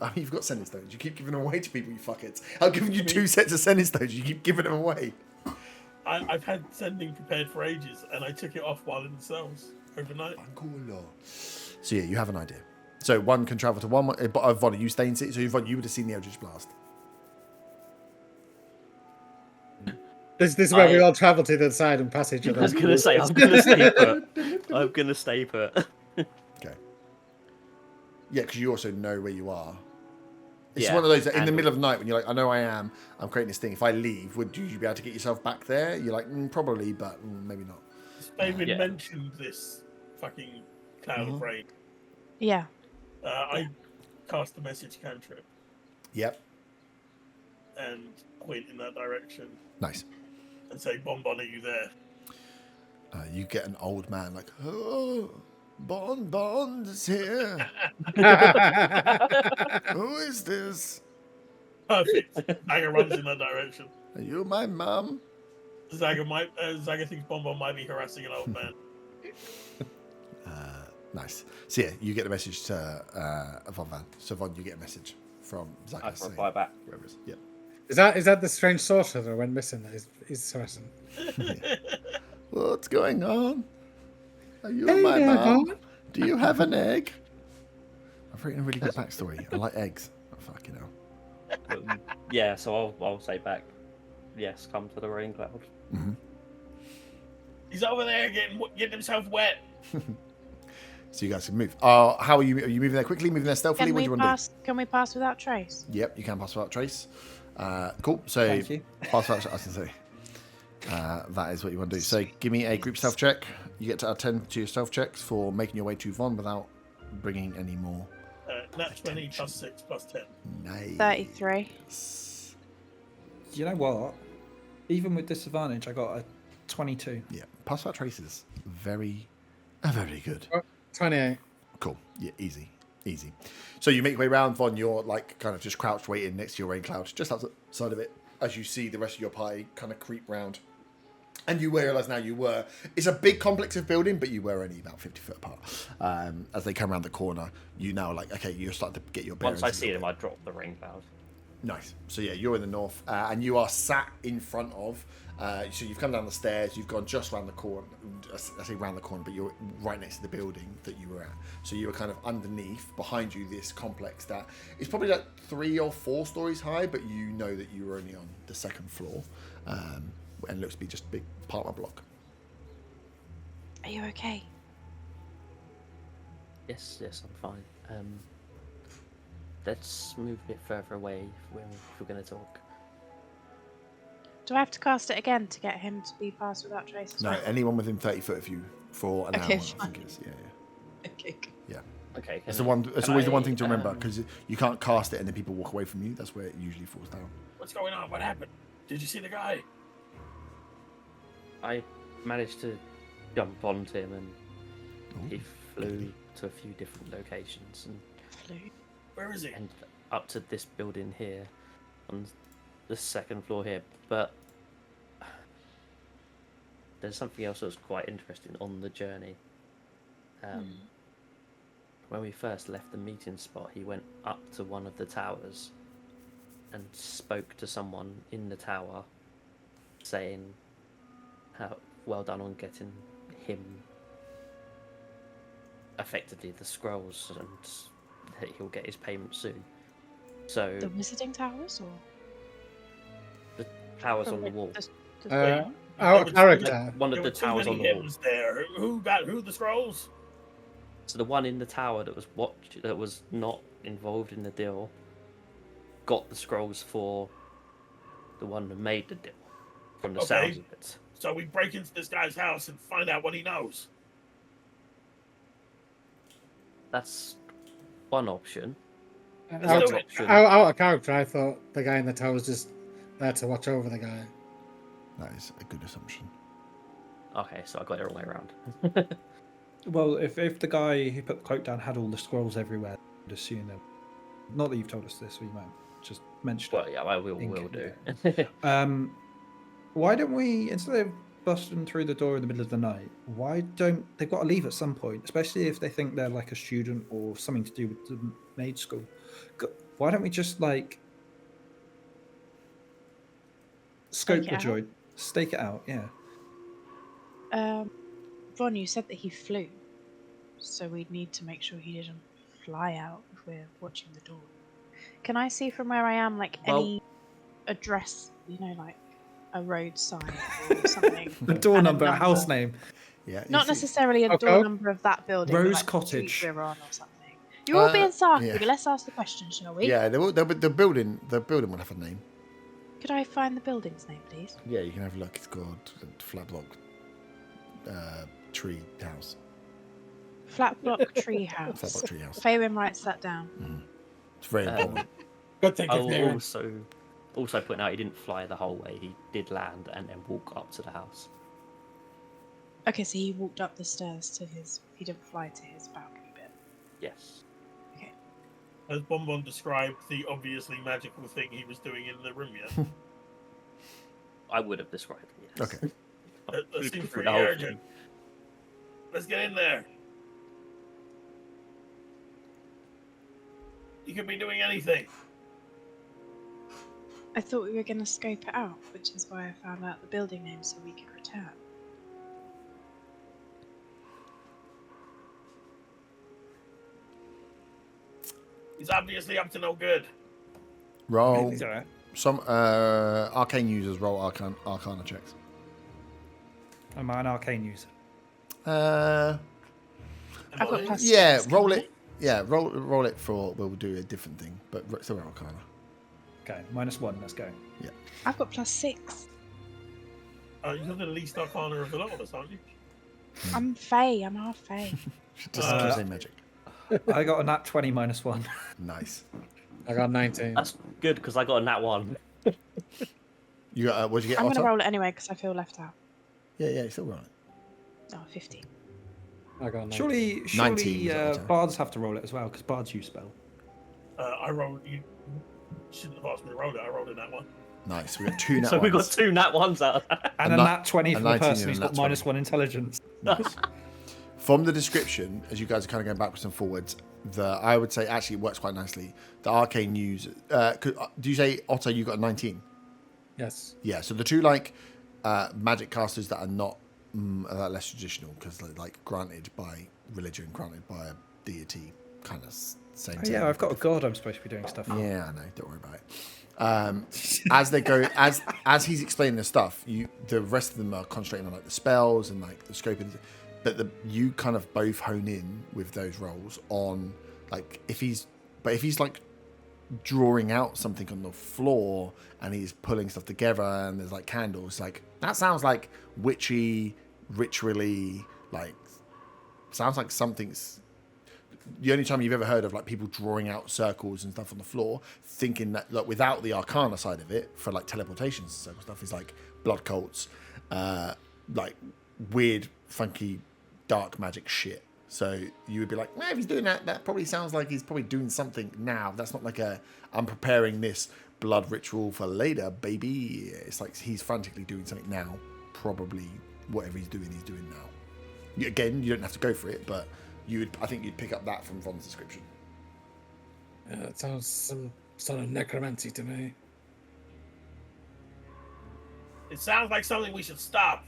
I mean, you've got sending stones. You keep giving them away to people, you fuckheads. I've given you 2 sets of sending stones. You keep giving them away. I've had sending prepared for ages, and I took it off while in the cells overnight. So yeah, you have an idea. So one can travel to one. But Von, are you staying? So Von, you would have seen the Eldritch Blast. This is where we all travel to the other side and pass each I other. was gonna say I'm gonna stay put. I'm gonna stay put. Okay. Yeah, because you also know where you are. It's Yeah, one of those that in the and- middle of the night when you're like, I know I am. I'm creating this thing. If I leave, would you be able to get yourself back there? You're like, probably, but maybe not. David Yeah. mentioned this fucking cloud of rain. Yeah. I cast a message cantrip Yep. and point in that direction Nice. and say, Bonbon, are you there? You get an old man like, oh, Bond is here. Who is this? Perfect. Zaga runs in that direction. Are you my mum? Zaga thinks Bonbon might be harassing an old man. Nice. So yeah, you get the message to Von Van. So Von, you get a message from Zaga. I can reply back. Whoever it is. Yeah. Is that the strange sorcerer that went missing that is harassing? What's going on? Are you Hey my there, mum? Von. Do you have an egg? I've written a really good backstory. I like eggs. Oh, fucking hell. Yeah, so I'll say back. Yes, come to the rain cloud. He's over there getting himself wet. So you guys can move. How are you? Are you moving there quickly? Moving there stealthily? Can What do we you want to do? pass? Can we pass without trace? Yep, you can pass without trace. Cool. So Thank you. pass without. I was going to say that is what you want to do. So give me a group stealth check. You get to add 10 to your stealth checks for making your way to Von without bringing any more. That's 20 plus 6 plus 10. Nice. 33. You know what? Even with disadvantage, I got a 22. Yeah, pass without trace is very good. 28. Cool. Yeah, easy. So you make your way around, Von. You're like kind of just crouched, waiting next to your rain cloud, just outside of it, as you see the rest of your party kind of creep round. And you realise now it's a big complex of building, but you were only about 50 foot apart. As they come around the corner, you now like, okay, you're starting to get your bearings. Once I see them, I drop the rain cloud. Nice. So yeah, you're in the north, and you are sat in front of. So you've come down the stairs. You've gone just round the corner. I say round the corner, but you're right next to the building that you were at. So you were kind of underneath, behind you, this complex that is probably like 3 or 4 stories high, but you know that you were only on the 2nd floor, and looks to be just a big apartment block. Are you okay? Yes, I'm fine. Let's move a bit further away if we're going to talk. Do I have to cast it again to get him to be passed without trace? as No, well? anyone within 30 foot of you for an Okay, hour. I fine. think it's Okay. Good. yeah. Okay. It's the one. It's always the one thing to remember um, because you can't cast it and then people walk away from you. That's where it usually falls down. What's going on? What happened? Did you see the guy? I managed to jump onto him and he flew to a few different locations and Flew. Where is he? ended up to this building here on the 2nd floor here. But there's something else that was quite interesting on the journey. When we first left the meeting spot, he went up to one of the towers and spoke to someone in the tower saying how well done on getting him effectively the scrolls and that he'll get his payment soon. So The visiting towers, or the towers on the wall. Our character. One There of were the too towers many on the wall. hymns there. Who the scrolls? So the one in the tower that was not involved in the deal got the scrolls for the one that made the deal. From the sounds of it. So we break into this guy's house and find out what he knows. That's one option. Let's do it. Option. Out of character, I thought the guy in the tower was just there to watch over the guy. That is a good assumption. Okay, so I got it all the way around. Well, if the guy who put the cloak down had all the scrolls everywhere, I'd assume that. Not that you've told us this, so you might just mention Well, it. yeah, I will do. Why don't we, instead of busting through the door in the middle of the night, why don't they've got to leave at some point, especially if they think they're like a student or something to do with the maid school. Why don't we just like scope the joint, stake it out? Yeah. Ron, you said that he flew, so we'd need to make sure he didn't fly out if we're watching the door. Can I see from where I am, like, any address, like a road sign or something? A door number, a house name. Yeah. Not necessarily a door number of that building. Rose but like Cottage. The street we're on or something. You're all being sarky, yeah. but let's ask the question, shall we? Yeah, the building will have a name. Could I find the building's name, please? Yeah, you can have a look. It's called Flat Block Tree House. Flat Block Tree House. Flat Block Tree House. Faywin writes that down. It's very important. Good thing. I'll also point out he didn't fly the whole way. He did land and then walk up to the house. Okay, so he walked up the stairs to his. He didn't fly to his balcony bit. Yes. Okay. Has Bonbon described the obviously magical thing he was doing in the room yet? I would have described it, yes. Okay. That seems For pretty the whole urgent. Let's get in there. You could be doing anything. I thought we were going to scope it out, which is why I found out the building name so we could return. He's obviously up to no good. Roll He's alright. some arcane users roll arcana checks. Am I an arcane user? I've got plus Yeah, six, roll can I? it. Yeah, roll it for. We'll do a different thing, but still arcana. Okay, -1. Let's go. I've got +6. You're the least arcana of the lot of us, aren't you? I'm Fae. I'm half Fae. Just say magic. I got a nat 20 -1. Nice. I got 19. That's good because I got a nat 1. You got? What'd you get? I'm going to Otter? roll it anyway because I feel left out. Yeah, you still roll it. Oh, 15. I got 19. Surely 19 was it, bards have to roll it as well because bards use spell. I rolled. You shouldn't have asked me to roll it. I rolled in that one. Nice. We got 2 nat So we got ones. 2 nat 1s out of that. And A a nat- nat 20 a for the 19 person and who's a got nat 20. -1 intelligence. Nice. From the description, as you guys are kind of going backwards and forwards, I would say actually it works quite nicely. The arcane use. Do you say Otto? You got a 19? Yes. Yeah. So the two magic casters that are not are less traditional because they're granted by religion, granted by a deity, kind of same. Oh, yeah, I've got a god I'm supposed to be doing stuff for. Yeah, I know. Don't worry about it. As they go, as he's explaining the stuff, the rest of them are concentrating on the spells and the scope, but you kind of both hone in with those rolls on if he's drawing out something on the floor and he's pulling stuff together and there's candles, that sounds like witchy, ritually, sounds like something's. The only time you've ever heard of people drawing out circles and stuff on the floor, thinking that without the arcana side of it for teleportations and circle stuff is blood cults, weird, funky, dark magic shit. So you would be like, if he's doing that, that probably sounds like he's probably doing something now. That's not I'm preparing this blood ritual for later, baby. It's he's frantically doing something now. Probably whatever he's doing now. Again, you don't have to go for it, but I think you'd pick up that from Von's description. Yeah, that sounds some sort of necromancy to me. It sounds like something we should stop.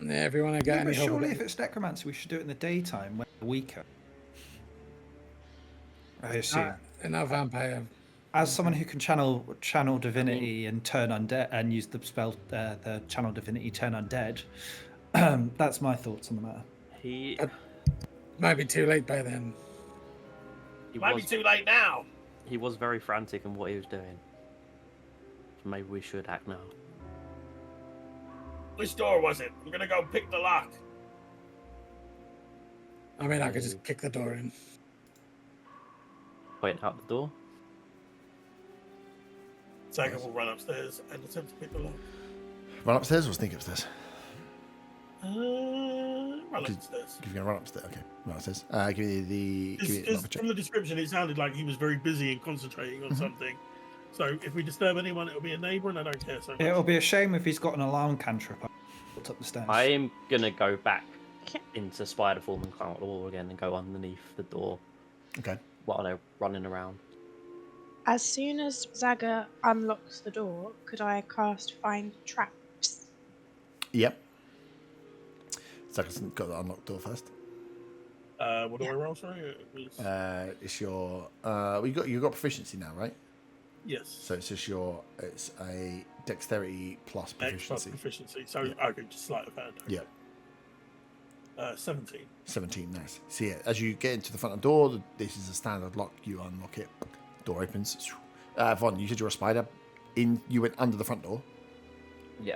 Yeah, everyone I got Yeah, any but help surely with if it? it's necromancy, we should do it in the daytime when we're weaker. I assume. And our vampire. As someone who can channel divinity and turn undead and use the spell, the channel divinity turn undead, that's my thoughts on the matter. He Might be too late by then. Might be too late now. He was very frantic in what he was doing. So maybe we should act now. Which door was it? I'm gonna go pick the lock. I mean, I could just kick the door in. Point out the door. Zaga will run upstairs and attempt to pick the lock. Run upstairs or sneak upstairs? Run upstairs. You're going to run upstairs. Okay, run upstairs. Give me the. From the description, it sounded like he was very busy and concentrating on something. So if we disturb anyone, it'll be a neighbour, and I don't care so much. It'll be a shame if he's got an alarm cantrip up the stairs. I am going to go back into spider form and climb up the wall again and go underneath the door. Okay. While they're running around. As soon as Zaga unlocks the door, could I cast Find Traps? Yep. Zaga's got the unlocked door first. What do I roll? Sorry, It's your. You got proficiency now, right? yes. So it's just it's a dexterity plus proficiency. So okay, just sleight of hand. Yep. 17. 17, nice. So yeah, as you get into the front of the door, this is a standard lock. You unlock it, door opens. Von, you said you're a spider. You went under the front door. Yeah.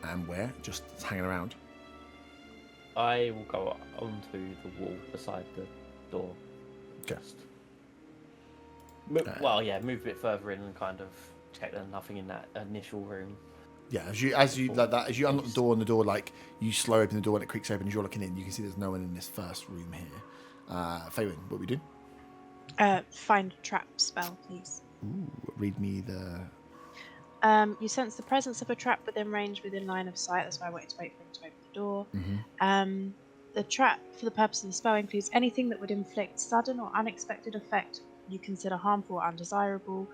And where? Just hanging around. I will go onto the wall beside the door. Okay. Move a bit further in and kind of check there's nothing in that initial room. Yeah, as you unlock the door and the door, like you slow open the door and it creaks open as you're looking in, you can see there's no one in this first room here. Faywin, what we do? Find a trap spell, please. Ooh, read me the. You sense the presence of a trap within range, within line of sight. That's why I wanted to wait for him to open the door. Mm-hmm. The trap, for the purpose of the spell, includes anything that would inflict sudden or unexpected effect you consider harmful or undesirable,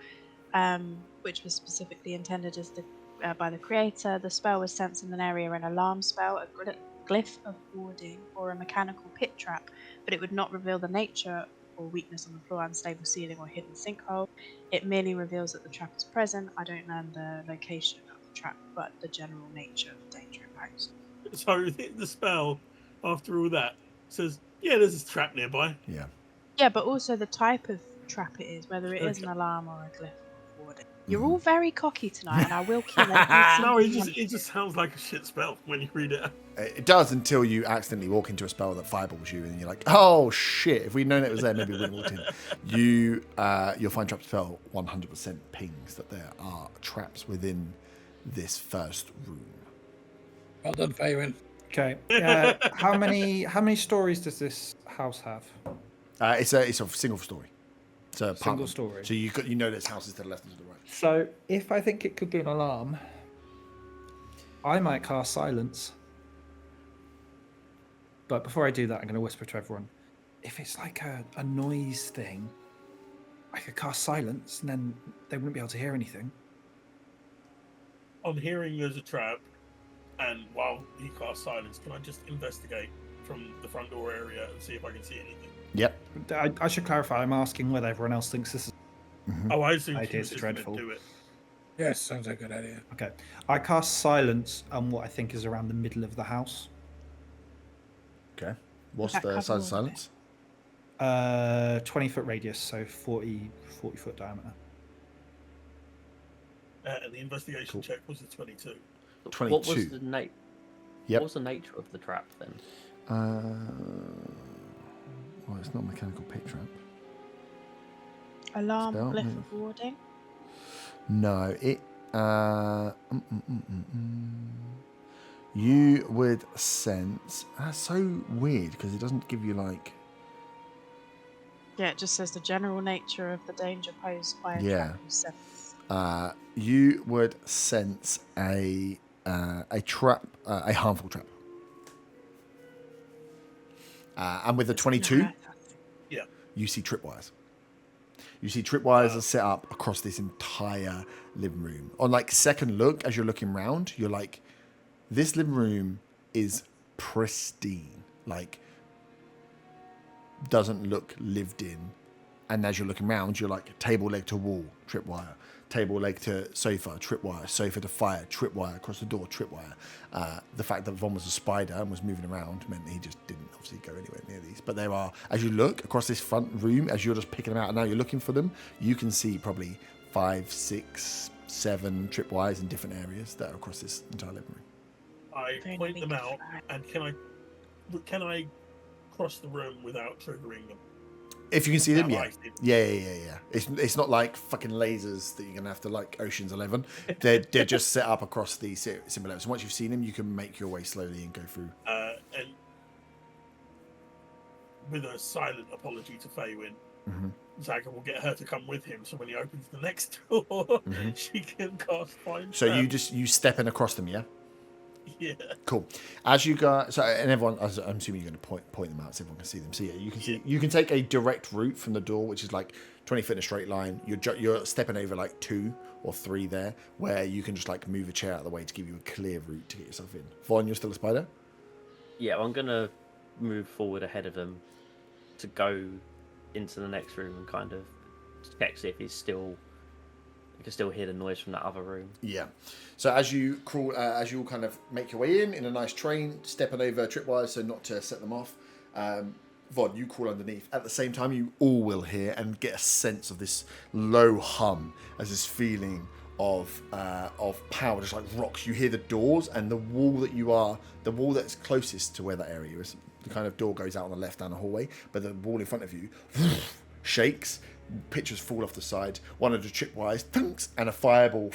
which was specifically intended as by the creator. The spell was sensed in an area, an alarm spell, a glyph of warding, or a mechanical pit trap, but it would not reveal the nature or weakness on the floor, unstable ceiling, or hidden sinkhole. It merely reveals that the trap is present. I don't learn the location of the trap, but the general nature of the danger it poses. So the spell, after all that, says, yeah, there's a trap nearby. Yeah. Yeah, but also the type of trap it is, whether it is an alarm or a glyph of warding. You're all very cocky tonight, and I will kill you. No, it just sounds like a shit spell when you read it. It does until you accidentally walk into a spell that fireballs you, and you're like, "Oh shit! If we'd known it was there, maybe we wouldn't have walked in." You'll find trap spell 100% pings that there are traps within this first room. Well done, Faywin. Okay. How many stories does this house have? It's a single story. It's a Single apartment. story. So you know there's houses to the left and to the right. So if I think it could be an alarm, I might cast silence. But before I do that, I'm going to whisper to everyone. If it's like a noise thing, I could cast silence, and then they wouldn't be able to hear anything. On hearing there's a trap, and while he casts silence, can I just investigate from the front door area and see if I can see anything? Yep. I should clarify, I'm asking whether everyone else thinks this is... Mm-hmm. Oh, I assume Idea he was is just going to dreadful. do it. Yes, sounds like a good idea. Okay. I cast silence on what I think is around the middle of the house. Okay. What's That the cover size of all of silence? 20-foot radius, so 40-foot diameter. And the investigation Cool. check was a 22. 22. What was the Yep. What was the nature of the trap then? Well, it's not a mechanical pit trap. Alarm, Spell, glyph yeah. of warding. No, it. You would sense. That's so weird because it doesn't give you like. Yeah, it just says the general nature of the danger posed by a Yeah. trap of seven. You would sense a trap, a harmful trap. And with the 22, Yeah. you see tripwires. You see tripwires are set up across this entire living room. On like second look, as you're looking around, you're like, this living room is pristine. Like, doesn't look lived in. And as you're looking around, you're like table leg to wall, tripwire. Table leg to sofa, tripwire. Sofa to fire, tripwire. Across the door, tripwire. The fact that Von was a spider and was moving around meant that he just didn't obviously go anywhere near these. But there are, as you look across this front room, as you're just picking them out and now you're looking for them, you can see probably 5, 6, 7 tripwires in different areas that are across this entire living room. I Very point them big out, flag. and can I cross the room without triggering them? If you can see them, Now yeah. I see them. Yeah. It's not like fucking lasers that you're gonna have to like Ocean's 11. They're just set up across the simple levels. Once you've seen them, you can make your way slowly and go through. And with a silent apology to Faywin, Zaga will get her to come with him, so when he opens the next door, she can cast Find So Spell. you step in across them, yeah. Yeah. Cool. As you go, so and everyone, I'm assuming you're going to point them out so everyone can see them. So yeah, you can see. You can take a direct route from the door, which is like 20 foot in a straight line. You're stepping over like 2 or 3 there, where you can just like move a chair out of the way to give you a clear route to get yourself in. Vaughn, you're still a spider. Yeah, I'm gonna move forward ahead of them to go into the next room and kind of check see if you can still hear the noise from that other room. Yeah. So as you crawl, as you all kind of make your way in a nice train, stepping over tripwires so not to set them off. Vaughn, you crawl underneath. At the same time, you all will hear and get a sense of this low hum as this feeling of power just like rocks. You hear the doors and the wall that's closest to where that area is. The kind of door goes out on the left down the hallway, but the wall in front of you shakes. Pictures fall off the side. One of the tripwires, and a fireball,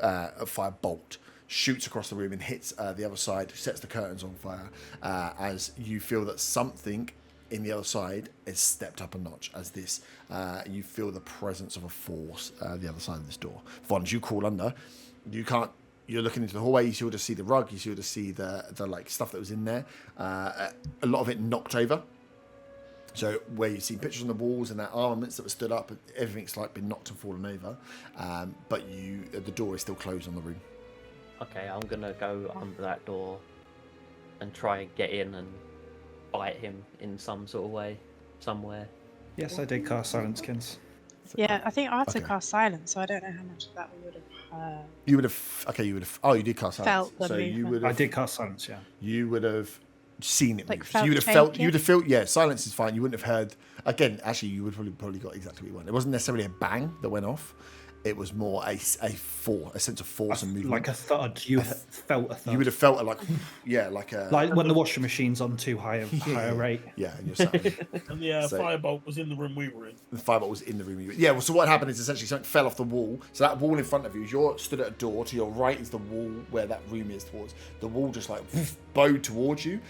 a firebolt shoots across the room and hits the other side, sets the curtains on fire. As you feel that something in the other side is stepped up a notch. As this, you feel the presence of a force the other side of this door. Vaughn, as you crawl under, you can't. You're looking into the hallway. You sort of see the rug. You sort of see the like stuff that was in there. A lot of it knocked over. So where you see pictures on the walls and that armaments that were stood up, everything's like been knocked and fallen over. But the door is still closed on the room. Okay, I'm gonna go under that door and try and get in and bite him in some sort of way, somewhere. Yes, I did cast Silent Skins. Yeah, I think Arta Okay. cast silence, so I don't know how much of that we would have heard. You would have. Okay, you would have. Oh, you did cast silence. Felt the So you movement. would I have. did cast Silence, yeah. You would have seen it Like move. So felt you would have felt. shaking? You would have felt. Yeah, silence is fine. You wouldn't have heard. Again, actually, you would probably got exactly what you wanted. It wasn't necessarily a bang that went off. It was more a sense of force and movement. Like a thud. You felt a thud. You would have felt it like, yeah, like a. Like when the washing machine's on too higher rate. Yeah, and you're sat. And the So- firebolt was in the room we were in. The firebolt was in the room. Yeah, well, so what happened is essentially something fell off the wall. So that wall in front of you, you're stood at a door. To your right is the wall where that room is towards. The wall just like bowed towards you.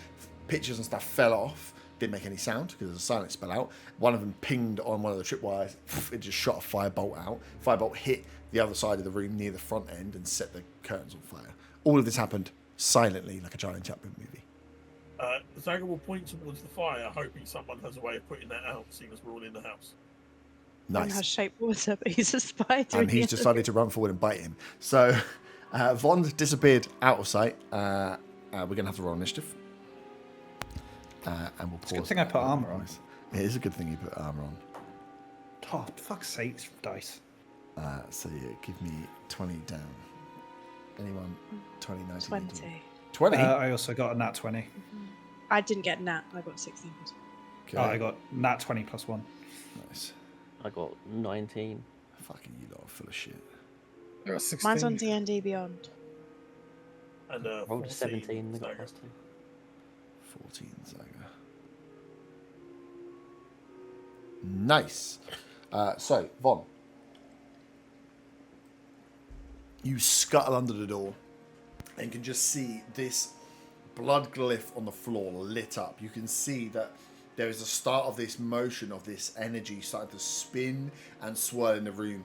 Pictures and stuff fell off. Didn't make any sound because there's a silent spell out. One of them pinged on one of the tripwires. It just shot a firebolt out. Firebolt hit the other side of the room near the front end and set the curtains on fire. All of this happened silently like a Charlie Chaplin movie. Zaga will point towards the fire, hoping someone has a way of putting that out, seeing as we're all in the house. And has Nice. shape water, but he's a spider. And he's decided to run forward and bite him. So Von disappeared out of sight. We're going to have to roll initiative. And we'll pause. It's a good thing I put armor on. It is a good thing you put armor on. Oh, fuck's sake, dice. So yeah, give me 20 down. Anyone? 20, 19, 20. 20? I also got a nat 20. I didn't get nat. I got 16. Okay. Oh, I got nat 20 plus 1. Nice. I got 19. Fucking you lot are full of shit. I got 16. Mine's on D&D Beyond. And Rolled a 14, 17. I got Zaga. plus 2. 14 Zaga. Nice. So, Von. You scuttle under the door and can just see this blood glyph on the floor lit up. You can see that there is a start of this motion of this energy starting to spin and swirl in the room.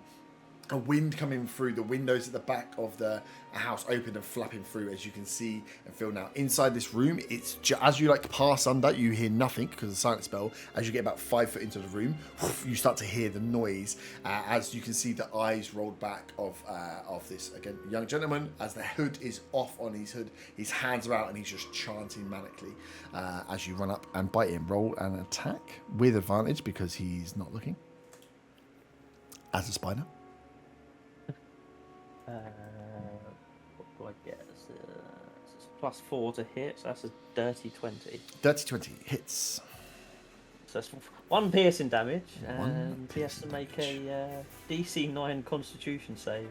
A wind coming through the windows at the back of the house open and flapping through, as you can see and feel now. Inside this room, it's as you like pass under, you hear nothing because of the silent spell. As you get about 5 foot into the room, you start to hear the noise. As you can see the eyes rolled back of this again young gentleman. As the hood is off on his hood, his hands are out and he's just chanting manically. As you run up and bite him, roll an attack with advantage because he's not looking. As a spider. What do I get? It's plus 4 to hit, so that's a dirty 20. Dirty 20 hits. So that's 1 piercing damage, One and he has to make a DC 9 Constitution save,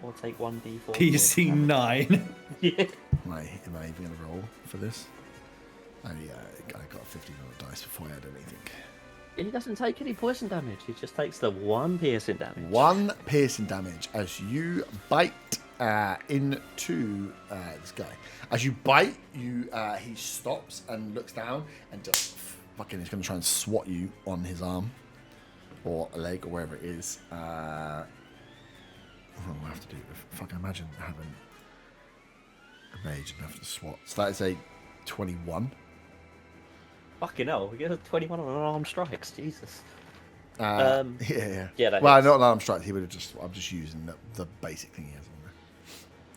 or take 1d4. PC 9. Yeah. Am I even going to roll for this? Oh yeah, I got a 15 on the dice before I had anything. He doesn't take any poison damage. He just takes the 1 piercing damage. 1 piercing damage as you bite into this guy. As you bite, he stops and looks down and just fucking is going to try and swat you on his arm or a leg or wherever it is. What do I have to do? Fucking imagine having a mage and have to swat. So that is a 21. Fucking hell, we get a 21 on unarmed strikes. Jesus. Yeah. Yeah, Well, hits. not an arm strike. He would have just. I'm just using the basic thing he has on there.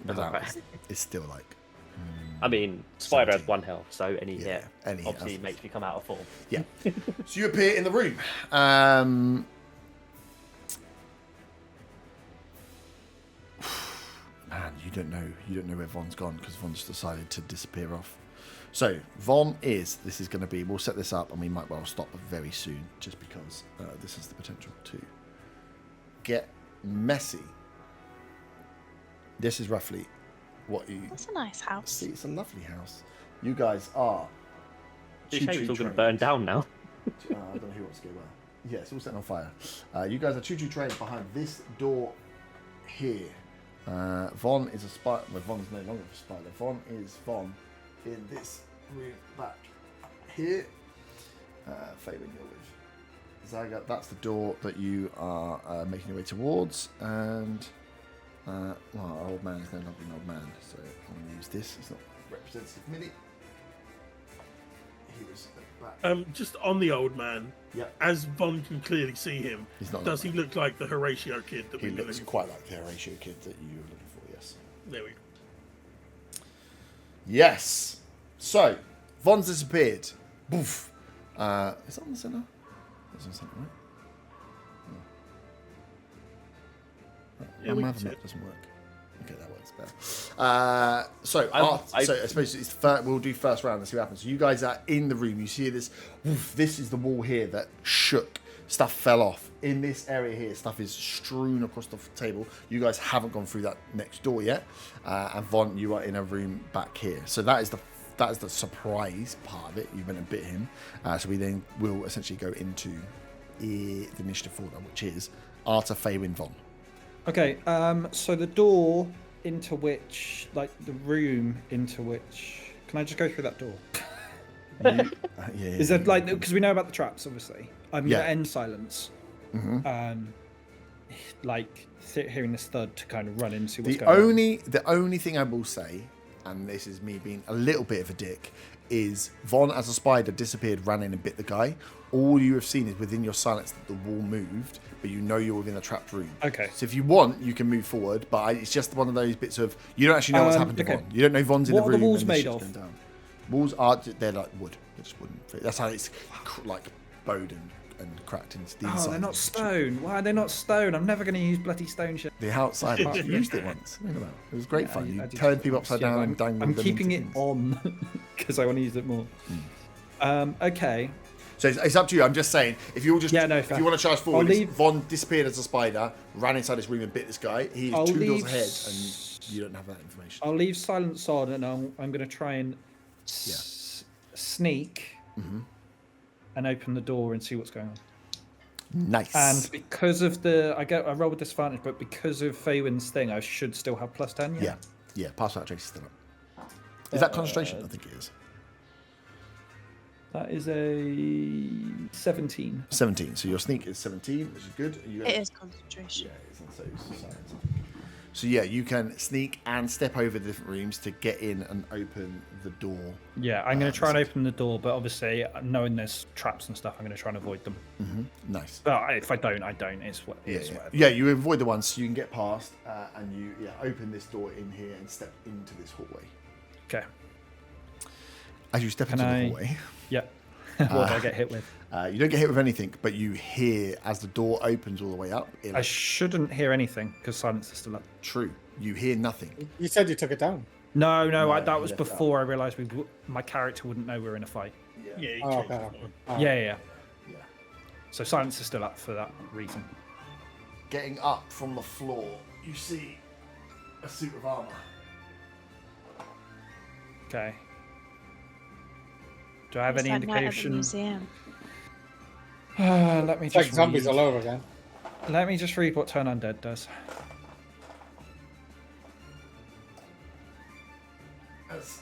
But that Right. it's still like. I mean, Spider has 17. 1 health, so any Yeah, hit any hit obviously has- makes me come out of form. Yeah. So you appear in the room. Man, you don't know where Von's gone because Von's decided to disappear off. So Von this is going to be. We'll set this up, and we might well stop very soon, just because this has the potential to get messy. This is roughly what you That's a nice house. see. It's a lovely house. You guys are. It's a shame it's all going trained. to burn down now. I don't know who wants to go where. Yeah, it's all set on fire. You guys are choo-choo trained behind this door here. Von is a spider. Well, Von's no longer a spider. Von in this room back here. Fabian, you're with Zaga. That's the door that you are making your way towards. And our old man is no longer an old man, so I'm going to use this. It's not representative mini. He was at the back. Just on the old man, Yeah. as Von can clearly see him, He's not does that he look like the Horatio kid that He we were looks looking quite like the Horatio kid that you were looking for, yes. for? There we go. Yes. So, Von's disappeared. Boof. Is that on the centre? That's on the centre, right? Yeah, I'm we having can see that it. doesn't work. Okay, that works better. So I suppose it's we'll do first round and see what happens. So you guys are in the room. You see this. Woof, this is the wall here that shook. Stuff fell off. In this area here, stuff is strewn across the table. You guys haven't gone through that next door yet. And Von, you are in a room back here. So that is the surprise part of it. You went and bit him. So we then will essentially go into the initiative order, which is Arta, Faywin, Von. Okay, so the door into which, like the room into which, can I just go through that door? Yeah. Is that like, because we know about the traps, obviously. I'm Yeah. gonna end silence. Like hearing this thud to kind of run in, see what's The going on. only thing I will say, and this is me being a little bit of a dick, is Von as a spider disappeared, ran in and bit the guy. All you have seen is within your silence that the wall moved, but you know you're within a trapped room. Okay. So if you want, you can move forward, but it's just one of those bits of you don't actually know what's happened to okay. Von. You don't know Von's in What the are room. the walls and this made shit's of? going down. Walls are they're like wood. They're just wooden. That's how it's like bowed and cracked into the inside. Oh, they're not stone. Why are they not stone? I'm never going to use bloody stone shit. The outside. I used it once. Think about it. It was great fun. I You did turned it people once, upside yeah, down but and dangled I'm them keeping into it things. on because I want to use it more. Okay. So it's up to you. I'm just saying, if you all just Yeah, no, if fair. you want to charge forward, I'll leave- Von disappeared as a spider, ran inside this room and bit this guy. He's I'll 2 doors leave ahead, and you don't have that information. I'll leave silence on, and I'm going to try and sneak and open the door and see what's going on. Nice. And because of I roll with disadvantage, but because of Faywin's thing, I should still have +10. yeah, pass that trace is still up. Is that concentration? I think it is. That is a 17. 17. So your sneak is 17, which is good. It is concentration. Yeah, it's on science. So yeah, you can sneak and step over the different rooms to get in and open the door. Yeah, I'm going to try and open the door, but obviously, knowing there's traps and stuff, I'm going to try and avoid them. Nice. But if I don't, I don't. It's what it is. Yeah. Whatever. Yeah, you avoid the ones so you can get past, and you open this door in here and step into this hallway. Okay. As you step into the hallway, Yeah. What do I get hit with? you don't get hit with anything, but you hear as the door opens all the way up. I shouldn't hear anything because silence is still up. True, you hear nothing. You said you took it down. No, that you was left it before I realised my character wouldn't know we were in a fight. Yeah, he Oh, changed okay. his mind. Oh. Yeah. Yeah. So silence is still up for that reason. Getting up from the floor, you see a suit of armor. Okay. Do I have It's any that night at the indication? museum. Let me It's like just zombies read. all over again. Let me just read what Turn Undead does. As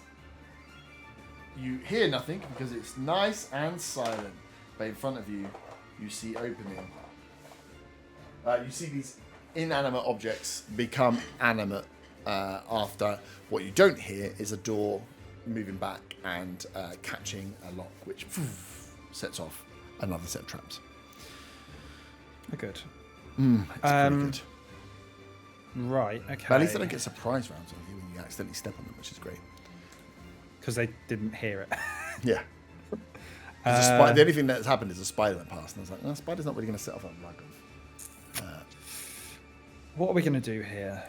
you hear nothing because it's nice and silent, but in front of you, you see opening. You see these inanimate objects become animate after what you don't hear is a door moving back and catching a lock, which sets off another set of traps. Good. It's pretty good. Right, okay. But at least I don't get surprise rounds on you when you accidentally step on them, which is great. Because they didn't hear it. Yeah. The only thing that's happened is a spider went past, and I was like, no, spider's not really going to set off a rug of. What are we going to do here?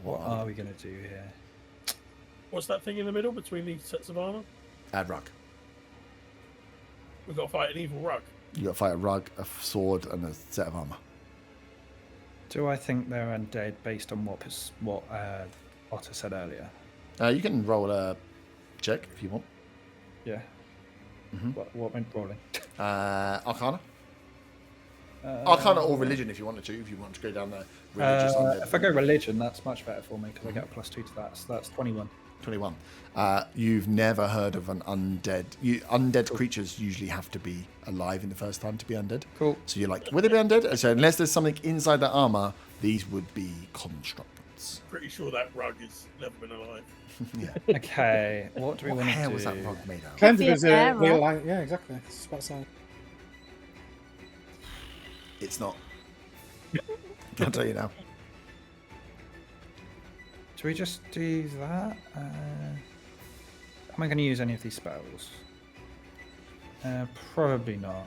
What are we going to do here? What's that thing in the middle between these sets of armor? Add rug. We've got to fight an evil rug. You got to fight a rug, a sword, and a set of armor. Do I think they're undead based on what Otter said earlier? You can roll a check if you want. Yeah. Mm-hmm. What went rolling? Arcana. Arcana or religion if you wanted to. If you want to go down the religious undead. If I go religion, that's much better for me because I get a +2 to that. So that's 21. 21. You've never heard of an undead. Undead creatures usually have to be alive in the first time to be undead. Cool. So you're like, would they be undead? So unless there's something inside that armor, these would be constructs. Pretty sure that rug has never been alive. Yeah. Okay, what do we What want to do? hair was that rug made out of? Kind of Could be is a bear, a real right? life. Yeah, exactly. It's about saying. It's not. I'll tell you now. Do we just do that? Am I going to use any of these spells? Probably not.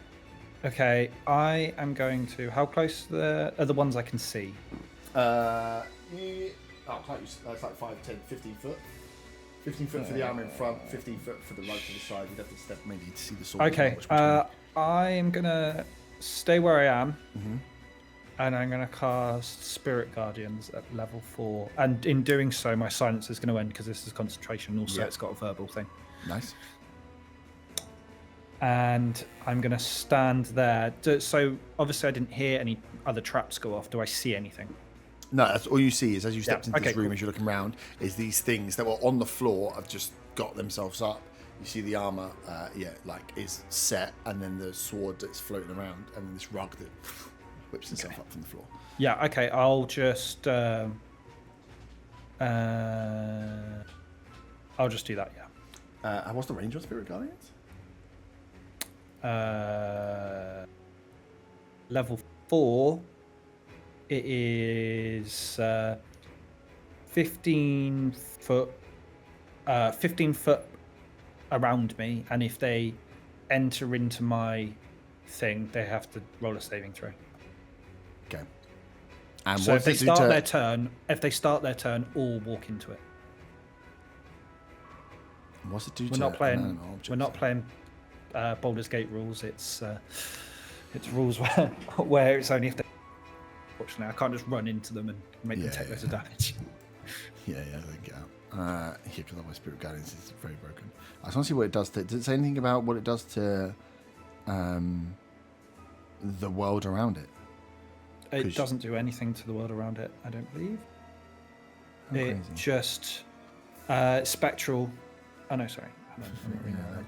Okay, I am going to. How close are the ones I can see? It's like 5, 10, 15 foot. 15 foot for the armor in front, 15 foot for the rug to the side. You'd have to step maybe to see the sword. Okay, I am going to stay where I am. Mhm. And I'm going to cast Spirit Guardians at level 4. And in doing so, my silence is going to end because this is concentration. Also, Yeah. it's got a verbal thing. Nice. And I'm going to stand there. So, obviously, I didn't hear any other traps go off. Do I see anything? No, that's all you see is as you stepped into this okay, room, cool. as you're looking around, is these things that were on the floor have just got themselves up. You see the armor, is set, and then the sword that's floating around, and then this rug that whips itself up from the floor. Yeah, okay. I'll just... I'll just do that, yeah. What's the range on Spirit Guardians? Level 4, it is 15 foot around me, and if they enter into my thing, they have to roll a saving throw. Okay. And So if they start to... their turn, all walk into it. What's it do We're to not playing. inanimate objects? We're not playing Baldur's Gate rules. It's rules where it's only if they. Fortunately, I can't just run into them and make them take loads of damage. Yeah, they get out. Because otherwise Spirit Guardians is very broken. I just want to see what it does to... Does it say anything about what it does to the world around it? It doesn't do anything to the world around it, I don't believe. How It crazy. just spectral. Oh no, sorry.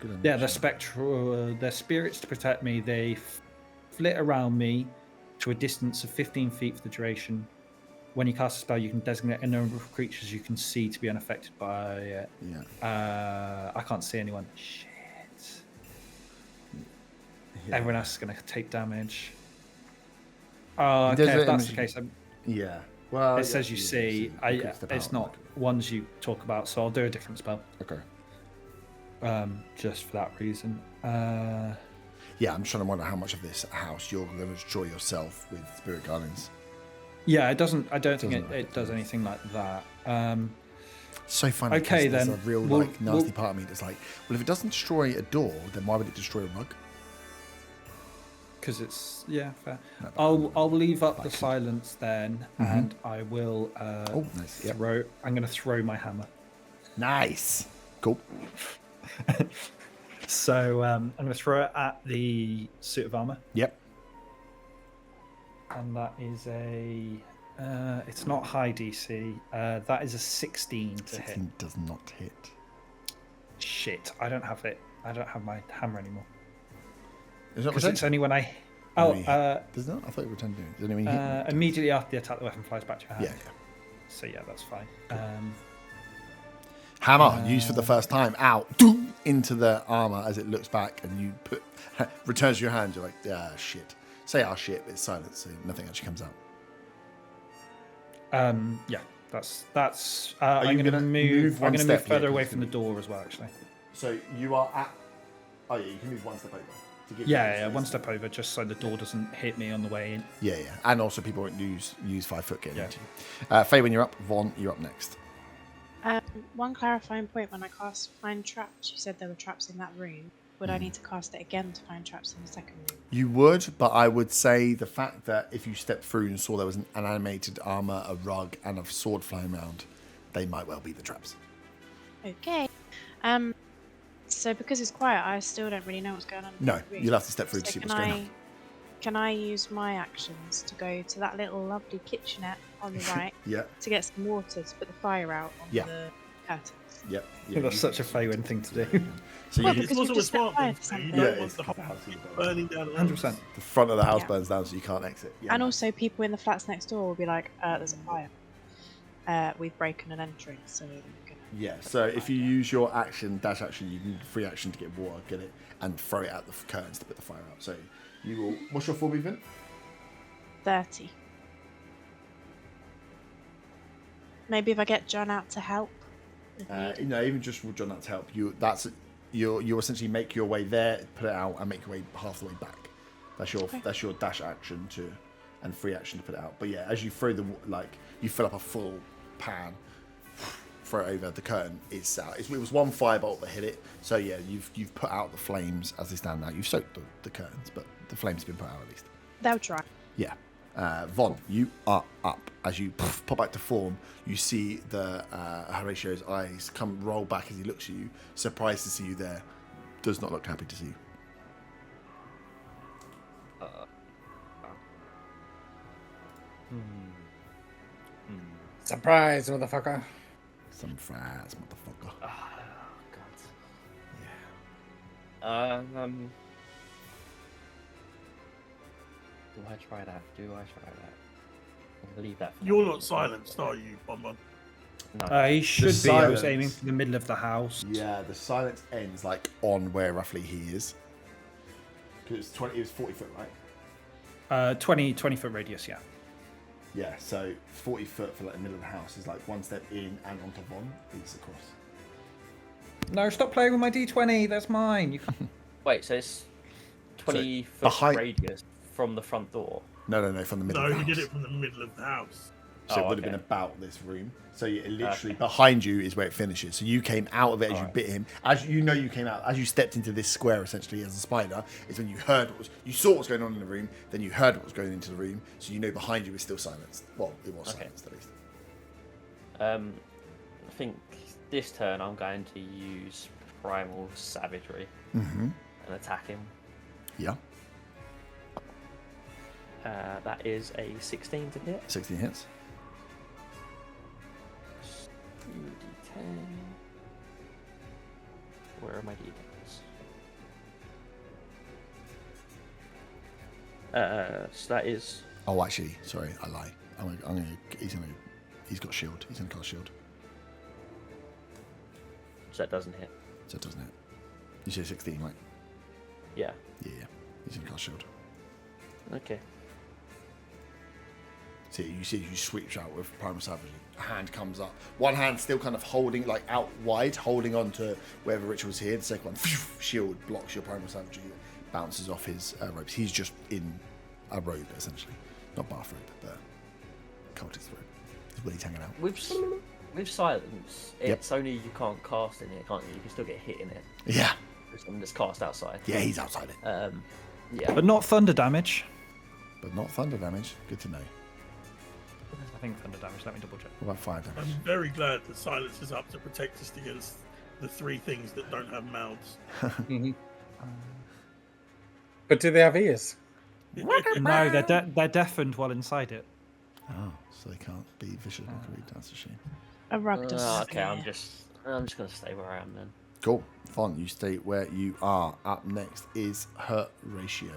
Good on Yeah, you. they're spectral. They're spirits to protect me. They flit around me to a distance of 15 feet for the duration. When you cast a spell, you can designate a number of creatures you can see to be unaffected by it. Yeah. I can't see anyone. Shit. Yeah. Everyone else is going to take damage. Oh, Does okay. it If that's the imagine- case, Yeah. Well, it says you see. It's not ones you talk about, so I'll do a different spell. Okay. Just for that reason. Yeah, I'm trying to wonder how much of this house you're going to destroy yourself with Spirit Guardians. Yeah, it doesn't. I don't think Doesn't it does anything like that. So funny. Okay, 'cause there's then. a real We'll- nasty we'll- part of me that's like, well, if it doesn't destroy a door, then why would it destroy a rug? Because it's fair. No, I'll leave up the silence then, and I will nice. Yep. throw. I'm going to throw my hammer. Nice. Cool. So I'm going to throw it at the suit of armor, Yep. and that is a. It's not high DC. That is a 16 to hit. 16 does not hit. Shit, I don't have it. I don't have my hammer anymore. Is that Because it's only when I. Does not? I thought it returned to you. Does anyone hit? Immediately after the attack, the weapon flies back to your hand. Yeah. So yeah, that's fine. Hammer used for the first time out doom, into the armor as it looks back, and you returns to your hand. You're like, shit. Say shit, but it's silent, so nothing actually comes out. Yeah, that's. I'm going to move. I'm going to move further away from the door as well, actually. So you are at. Oh yeah, you can move one step over. To give Yeah, one step over, just so the door doesn't hit me on the way in. Yeah, and also people won't use 5 foot getting Yeah. into you. Faye, when you're up, Vaughn, you're up next. One clarifying point: when I cast find traps, you said there were traps in that room. Would I need to cast it again to find traps in the second room? You would, but I would say the fact that if you stepped through and saw there was an animated armor, a rug, and a sword flying around, they might well be the traps. Okay. So because it's quiet, I still don't really know what's going on. In No, the room. you'll have to step through to So see what's going on. Can I use my actions to go to that little lovely kitchenette on the right Yeah, to get some water to put the fire out on Yeah. the curtains? yeah. That's such a Faywin thing to do. So Well, you, because It's also we've a just smart set thing fire to to do. You something. don't want the whole burning down. 100%. the front of the house Yeah. burns down, so you can't exit. Yeah. And also, people in the flats next door will be like, "There's a fire. We've broken an entry, so we're gonna." Yeah, so if you use your action, dash action, you can free action to get water, get it, and throw it out the curtains to put the fire out. So you will. What's your full movement? 30. Maybe if I get John out to help. if needed. Even just with John, that's help you. You essentially make your way there, put it out, and make your way half the way back. That's your dash action and free action to put it out. But yeah, as you throw you fill up a full pan, throw it over the curtain. It's out. It was one firebolt that hit it. So yeah, you've put out the flames as they stand now. You've soaked the curtains, but the flames have been put out at least. They'll try. Yeah. Vaughn, you are up. As you pop back to form, you see the Horatio's eyes roll back as he looks at you, surprised to see you there. Does not look happy to see you. Surprise, motherfucker. Some fries, motherfucker. Oh, Yeah. God. Do I try that? I'll leave that. For You're now. not silenced, are you, Bonbon? No. He should be. I was silence. aiming for the middle of the house. Yeah, the silence ends on where roughly he is. Because it was 40 foot, right? 20 foot radius, yeah. Yeah, so 40 foot for the middle of the house is one step in and onto Vaughn. It's across. No, stop playing with my D20. That's mine. You can't... Wait, so it's 20 foot behind- radius from the front door. No, from the middle No, of the he house. did it from the middle of the house. So it would have been about this room. So yeah, literally behind you is where it finishes. So you came out of it as you bit him. As you came out, as you stepped into this square essentially as a spider, is when you heard you saw what was going on in the room, then you heard what was going into the room, so you know behind you is still silenced. Well, it was silenced at least. I think this turn I'm going to use Primal Savagery and attack him. Yeah. That is a 16 to hit. 16 hits. 2d10. Where are my d10s? So that is. Oh, actually, sorry, I lie. He's got shield. He's gonna cast shield. So that doesn't hit. So it doesn't hit. You say 16, right? Yeah. Yeah. He's gonna cast shield. Okay. So you sweep out with Primal Savagery. A hand comes up. One hand still kind of holding, out wide, holding on to wherever Ritual's here. The second one, shield, blocks your Primal Savagery, bounces off his ropes. He's just in a robe, essentially. Not bathrobe, but cultist robe. He's really hanging out. With silence, it's only you can't cast in it, can't you? You can still get hit in it. Yeah. There's someone that's cast outside. Yeah, he's outside it. Yeah. But not thunder damage. But not thunder damage. Good to know. I think thunder damage. Let me double check. What about fire damage? I'm very glad that silence is up to protect us against the 3 things that don't have mouths. But do they have ears? No, they're deafened while inside it. Oh, so they can't be visually read. That's a shame. A rugdus. Okay, I'm just gonna stay where I am then. Cool. Fun. You stay where you are. Up next is Horatio.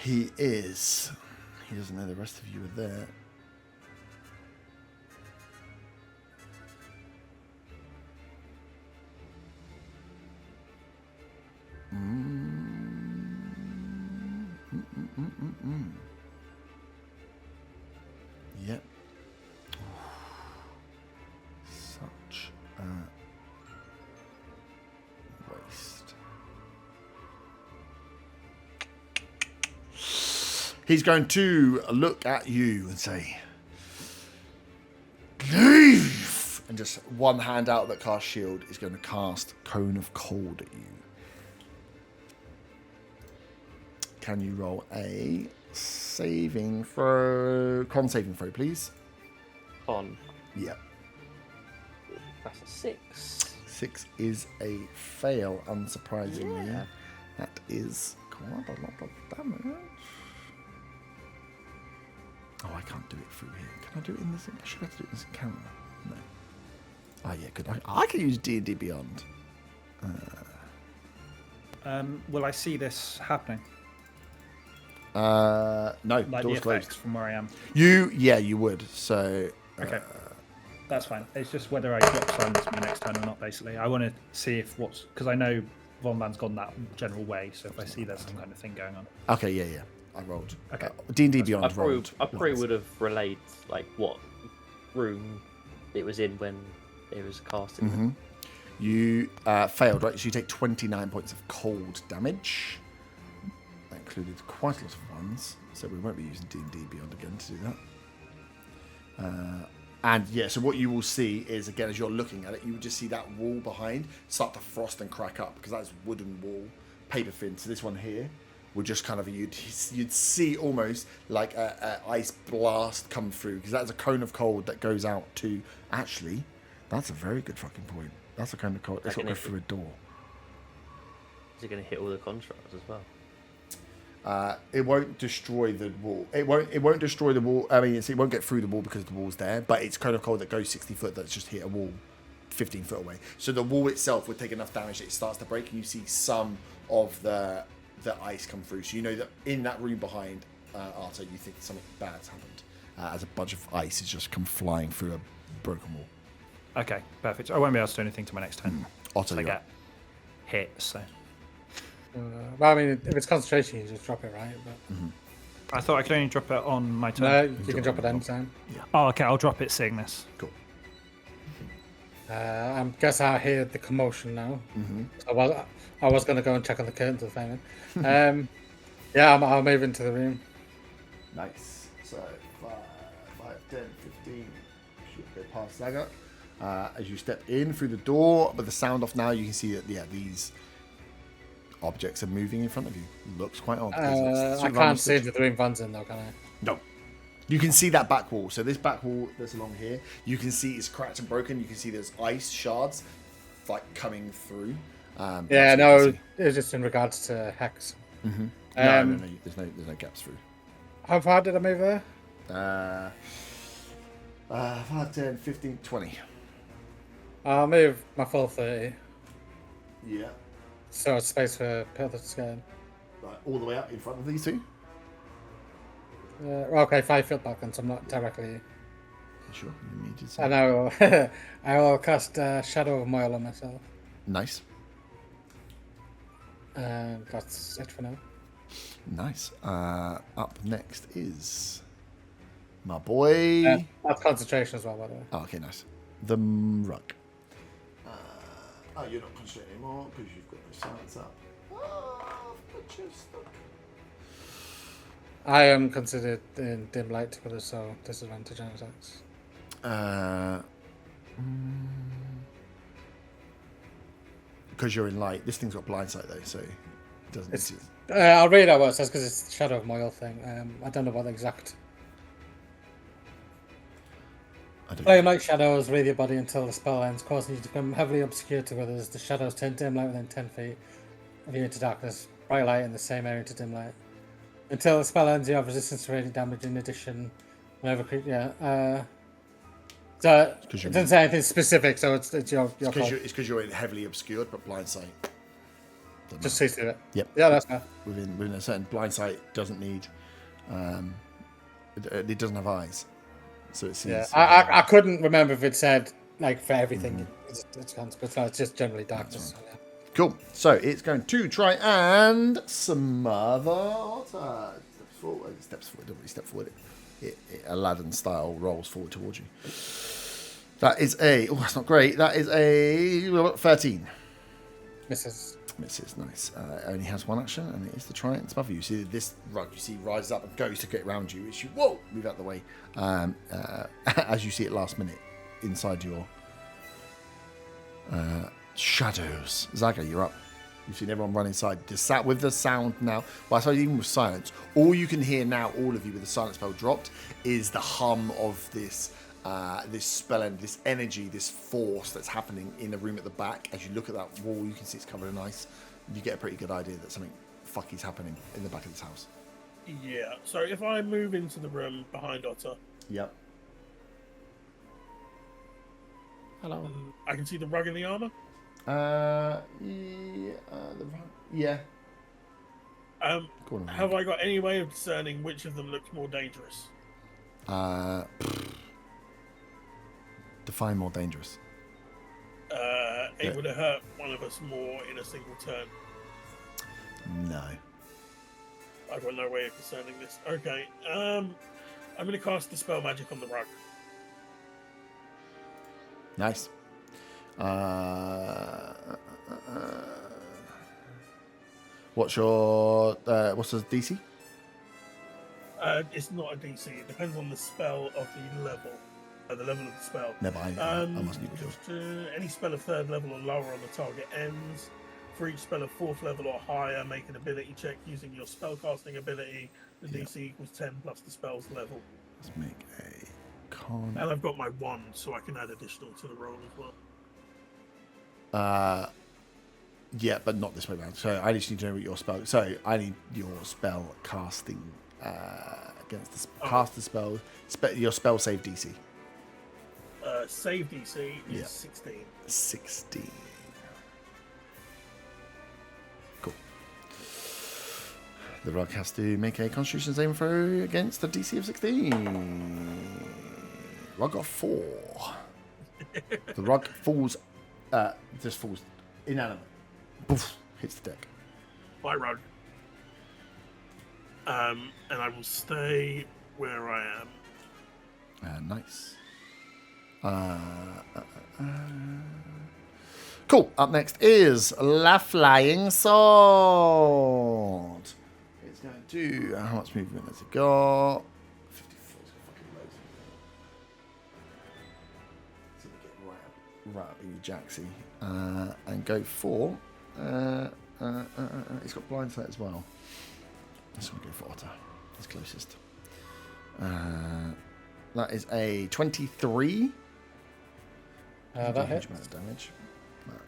He doesn't know the rest of you are there. Yep. Such a waste. He's going to look at you and say, "Leave!" And just one hand out that casts shield is going to cast Cone of Cold at you. Can you roll a saving throw? Con saving throw, please. Con. Yep. That's a 6. 6 is a fail, unsurprisingly. Yeah. That is quite a lot of damage. Oh, I can't do it through here. Can I do it in this? I should have to do it in this encounter. No. Oh, yeah, good. I can use D&D Beyond. Will I see this happening? No, Like the door's effects closed. from where I am? You would. So, Okay. That's fine. It's just whether I drop silence my next turn or not, basically. I want to see if because I know Von Van's gone that general way, so if I see there's some kind of thing going on. okay, yeah. I rolled. Okay. D&D Beyond I probably rolled. would have relayed like what room it was in when it was casted. Mm-hmm. You failed, right? So you take 29 points of cold damage. That included quite a lot of ones, so we won't be using D&D Beyond again to do that. And yeah, so what you will see is, again, as you're looking at it, you will just see that wall behind start to frost and crack up, because that's wooden wall, paper thin. So this one here would just kind of, you'd see almost like a ice blast come through, because that's a cone of cold that goes out to, actually, that's a very good fucking point. That's a cone of cold. That's what goes through a door. Is it going to hit all the constructs as well? It won't destroy the wall. It won't destroy the wall. I mean, it won't get through the wall because the wall's there. But it's cone of cold that goes 60 foot. That's just hit a wall 15 foot away. So the wall itself would take enough damage that it starts to break, and you see some of the ice come through. So you know that in that room behind Arta, you think something bad's happened, as a bunch of ice has just come flying through a broken wall. Okay, perfect. I won't be able to do anything to my next turn. Otto, I you're get hit, so. Well, I mean, if it's concentration, you just drop it, right? But I thought I could only drop it on my turn. no, you can drop it anytime. Oh, okay, I'll drop it seeing this. Cool. I guess I hear the commotion now. Mm-hmm. I was going to go and check on the curtains of the famine. Yeah, I'll move into the room. Nice. So 5, 10, 15. Should go past Zaga. As you step in through the door, with the sound off now, you can see that these objects are moving in front of you. Looks quite odd. I can't see into the room Van's in though, can I? No. You can see that back wall. So this back wall that's along here, you can see it's cracked and broken. You can see there's ice shards like coming through. Yeah, no, it's just in regards to Hex. Mm-hmm. No, there's no gaps through. How far did I move there? 5, 10, 15, 20. I'll move my full 30. Yeah. So it's space for Pillar to scale. Right, all the way up in front of these two. Okay, 5 foot back, and so I'm not directly. Sure, you need to see. And I will cast Shadow of Moil on myself. Nice. That's it for now. Nice. Up next is my boy. That's concentration as well, by the way. Oh, okay, nice. The rug. You're not concentrating anymore because you've got the silence up. Oh, but you're stuck. I am considered in dim light for this, so disadvantage on attacks. Because you're in light. This thing's got blind sight though, so it doesn't. It's, I'll read out what it says because it's the Shadow of Moil thing. I don't know what the exact. Flame like shadows wreathe your body until the spell ends, causing you to become heavily obscured to others. The shadows turn dim light within 10 feet of you into darkness, bright light in the same area into dim light. Until the spell ends, you have resistance to radiant damage in addition. So it doesn't say anything specific, so it's your call. It's because you're heavily obscured, but blind sight. Just see through it. Yep. Yeah, that's fair. Within a certain blind sight doesn't need. It doesn't have eyes, so it sees. Yeah, I couldn't remember if it said like for everything. It's just generally darkness. Right. Cool. So it's going to try and smother Otter. Steps forward. Don't really step forward. It Aladdin style rolls forward towards you. That is a. Oh, that's not great. That is a 13. Misses. Nice. It only has one action, and it is to try and smother you. See this rug? You see rises up and goes to get around you. It's you. Whoa! Move out the way. As you see it last minute inside your shadows. Zaga, you're up. You've seen everyone run inside. Just sat with the sound now. Well, I suppose even with silence, all you can hear now, all of you, with the silence spell dropped, is the hum of this spell and this energy, this force that's happening in the room at the back. As you look at that wall, you can see it's covered in ice. You get a pretty good idea that something fucky's happening in the back of this house. Yeah. So if I move into the room behind Otter, Yep. Hello. I can see the rug and the armor. Yeah. Have I got any way of discerning which of them looks more dangerous? Define more dangerous. It would have hurt one of us more in a single turn. No. I've got no way of discerning this. Okay. I'm going to cast the spell magic on the rug. Nice. What's the DC? It's not a DC. It depends on the spell of the level. The level of the spell. Never. I must need to. Any spell of 3rd level or lower on the target ends. For each spell of 4th level or higher, make an ability check using your spellcasting ability. The DC equals 10 plus the spell's level. Let's make a con. And I've got my wand, so I can add additional to the roll as well. Yeah, but not this way around. So I just need to know what your spell. So I need your spell casting against the cast the spell. Your spell save DC. Save DC is 16. 16. Cool. The rug has to make a Constitution saving throw against the DC of 16. Rug got 4. The rug falls. Just falls inanimate. Poof, hits the deck. By rug. And I will stay where I am. Nice. Cool. Up next is La Flying Sword. It's going to. How much movement has it got? 54. It's got fucking loads. So we get right up in your Jaxie. And go for. It's got blind sight as well. This one go for Otter. It's closest. That is a 23. That hits. Amount of damage.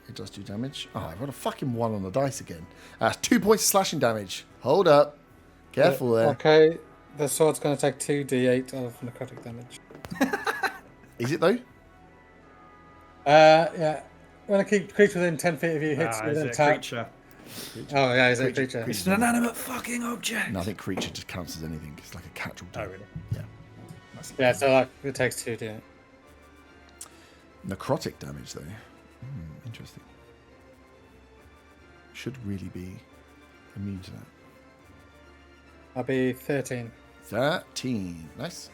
It does do damage. Oh, I've got a fucking 1 on the dice again. 2 points of slashing damage. Hold up. Careful there. Okay, the sword's going to take 2d8 of necrotic damage. Is it though? Yeah. When a creature within 10 feet of you hits with an attack. Creature. Oh, yeah, he's a creature. It's an inanimate fucking object. No, I think creature just counts as anything. It's like a catch will do. Oh, really? Yeah. Yeah, so like, it takes 2d8. Necrotic damage, though. Interesting. Should really be immune to that. I'll be 13. 13. Nice.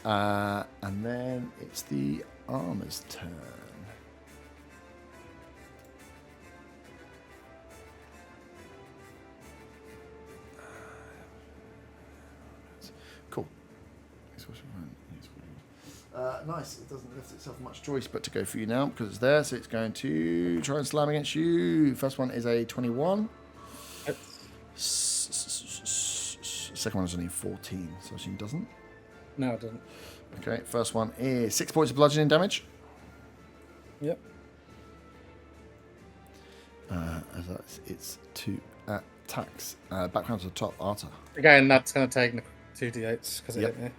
And then it's the armor's turn. Cool. Nice. It doesn't lift itself much choice but to go for you now because it's there. So it's going to try and slam against you. First one is a 21. Yep. Second one is only 14, so she doesn't. No, it doesn't. Okay, first one is 6 points of bludgeoning damage. Yep. It's 2 attacks. Background to the top, Arta. Again, that's going to take 2d8s because it Yep. hit me.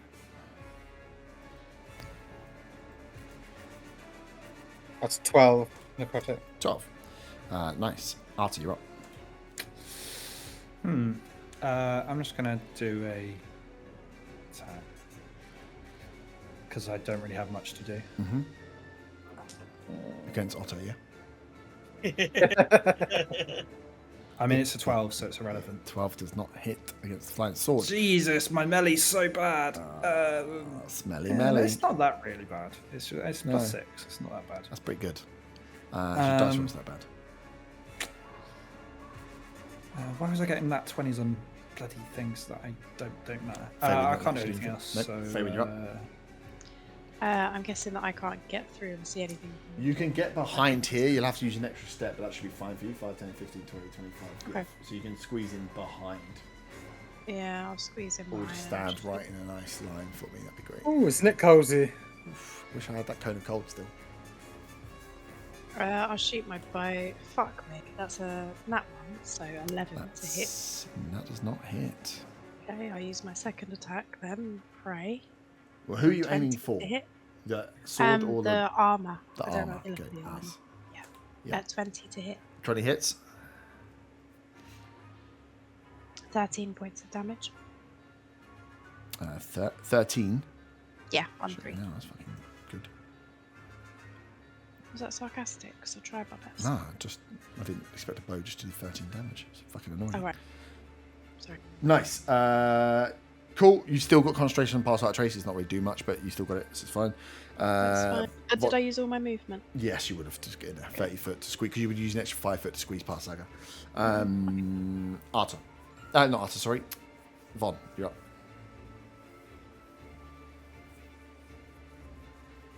That's 12 necrotic. 12. Nice. Arta, you're up. I'm just gonna do a attack because I don't really have much to do. Against Otto, yeah? I mean, it's a 12, so it's irrelevant. 12 does not hit against the flying sword. Jesus, my melee's so bad. Smelly Yeah, melly. it's not that really bad. It's No. plus 6. It's not that bad. That's pretty good. Dice roll's that bad. Why was I getting that 20s on bloody things that I don't matter? Fairy, I no, can't do actually, anything no. else. Nope, So, Fairy, you're up. I'm guessing that I can't get through and see anything. You can get behind here. You'll have to use an extra step, but that should be fine for you. 5, 10, 15, 20, 25. Okay. So you can squeeze in behind. Yeah, I'll squeeze in Or mine. just stand right in a nice line for me. That'd be great. Oh, isn't it cozy? Wish I had that cone of cold still. I'll shoot my bow. Fuck me. That's a nat one, so 11 to hit. That does not hit. Okay, I'll use my second attack then. Pray. Well, who are you 20 aiming for? to hit. The sword or the armor. the I don't armor? know the look Okay, of the armor. nice. Yeah. Yeah. 20 to hit. 20 hits. 13 points of damage. 13. Yeah, on Shit, 3. no, that's fucking good. Was that sarcastic? Because I tried my best. Nah, I didn't expect a bow just to do 13 damage. It's fucking annoying. Oh, right. Sorry. Nice. Cool. You still got concentration and pass out traces. Not really do much, but you still got it, so it's fine. That's fine. Did what- I use all my movement? Yes, you would have to get in there. 30 foot to squeeze, because you would use an extra 5 foot to squeeze past Saga. Arta. Not Arta, sorry. Von, you're up.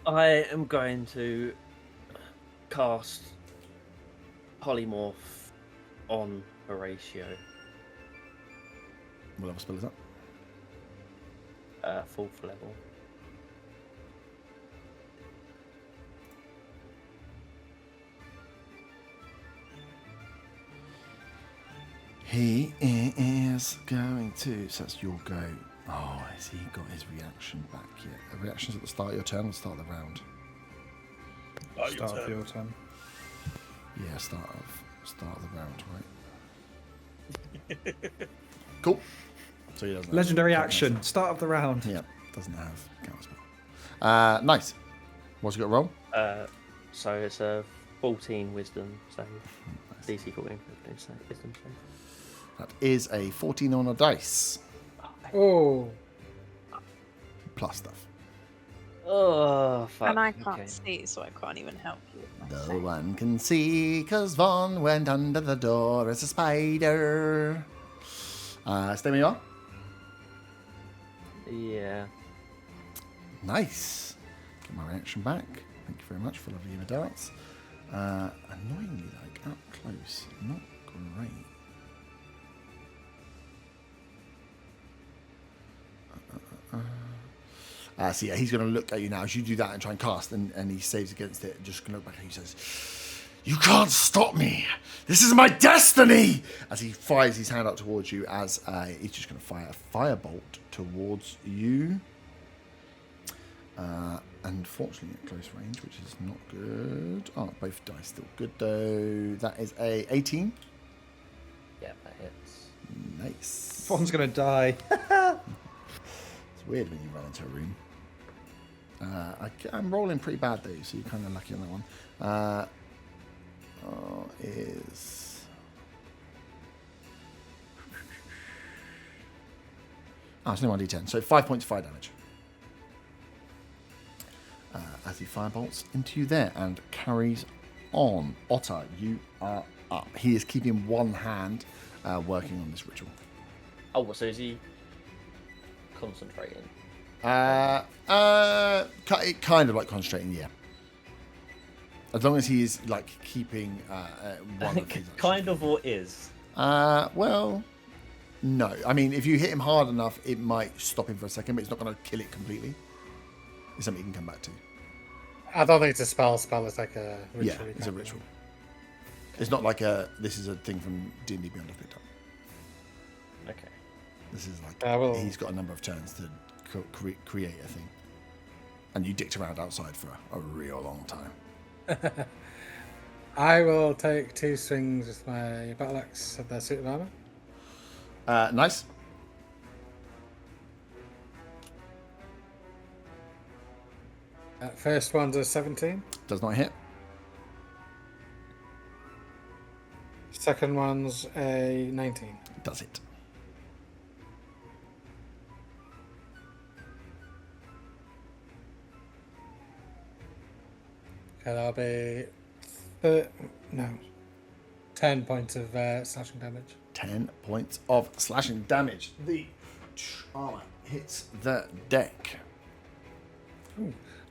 I am going to cast Polymorph on Horatio. What level spell is that? 4th level. He is going to. So that's your go. Oh, has he got his reaction back yet? The reaction's at the start of your turn or start of the round? Start of your turn. Yeah, start of the round, right? Cool. So he doesn't. Legendary have action. Start of the round. Yeah, doesn't have counterspell. Nice. What's he got to roll? So it's a 14 wisdom save. Nice. DC 14 wisdom save. That is a 14 on a dice. Oh, Plus stuff. Oh, fuck. And I can't okay. see, so I can't even help you with my No save. one can see, 'cause Von went under the door as a spider. Stay where you are. Yeah. Nice. Get my reaction back. Thank you very much for lovely darts. Annoyingly, like, up close. Not great. So yeah, he's going to look at you now as you do that and try and cast, and he saves against it. And just going to look back at you and says, "You can't stop me. This is my destiny!" As he fires his hand out towards you, as he's just going to fire a firebolt towards you. Unfortunately, at close range, which is not good. Oh, both dice still good though. That is a 18. Yeah, that hits. Nice. Fon's gonna die. It's weird when you run into a room. I'm rolling pretty bad though, so you're kind of lucky on that one. Is it's only 1d10, so 5 points of fire damage. As he firebolts into you there and carries on. Otter, you are up. He is keeping one hand working on this ritual. Oh, so is he concentrating? Kind of like concentrating, yeah. As long as he is like keeping one of his Kind of or is? well, No. I mean, if you hit him hard enough, it might stop him for a second, but it's not going to kill it completely. It's something you can come back to. I don't think it's a spell. Spell is like a ritual. Yeah, it's a ritual. It's not like this is a thing from D&D Beyond I've picked up. Okay. This is like, will- he's got a number of turns to create a thing. And you dicked around outside for a real long time. I will take 2 swings with my battle axe of their suit of armor. Nice. First one's a 17. Does not hit. Second one's a 19. Does it. Okay, that'll be 10 points of slashing damage. 10 points of slashing damage. The armor hits the deck.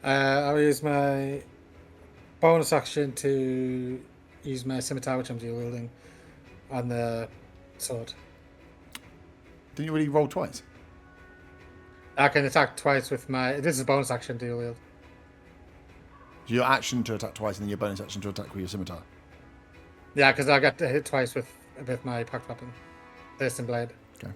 I'll use my bonus action to use my scimitar, which I'm dual wielding, on the sword. Didn't you already roll twice? I can attack twice with my. This is a bonus action dual wield. Your action to attack twice, and then your bonus action to attack with your scimitar. Yeah, because I got to hit twice with my packed weapon, Thirsting Blade. Okay.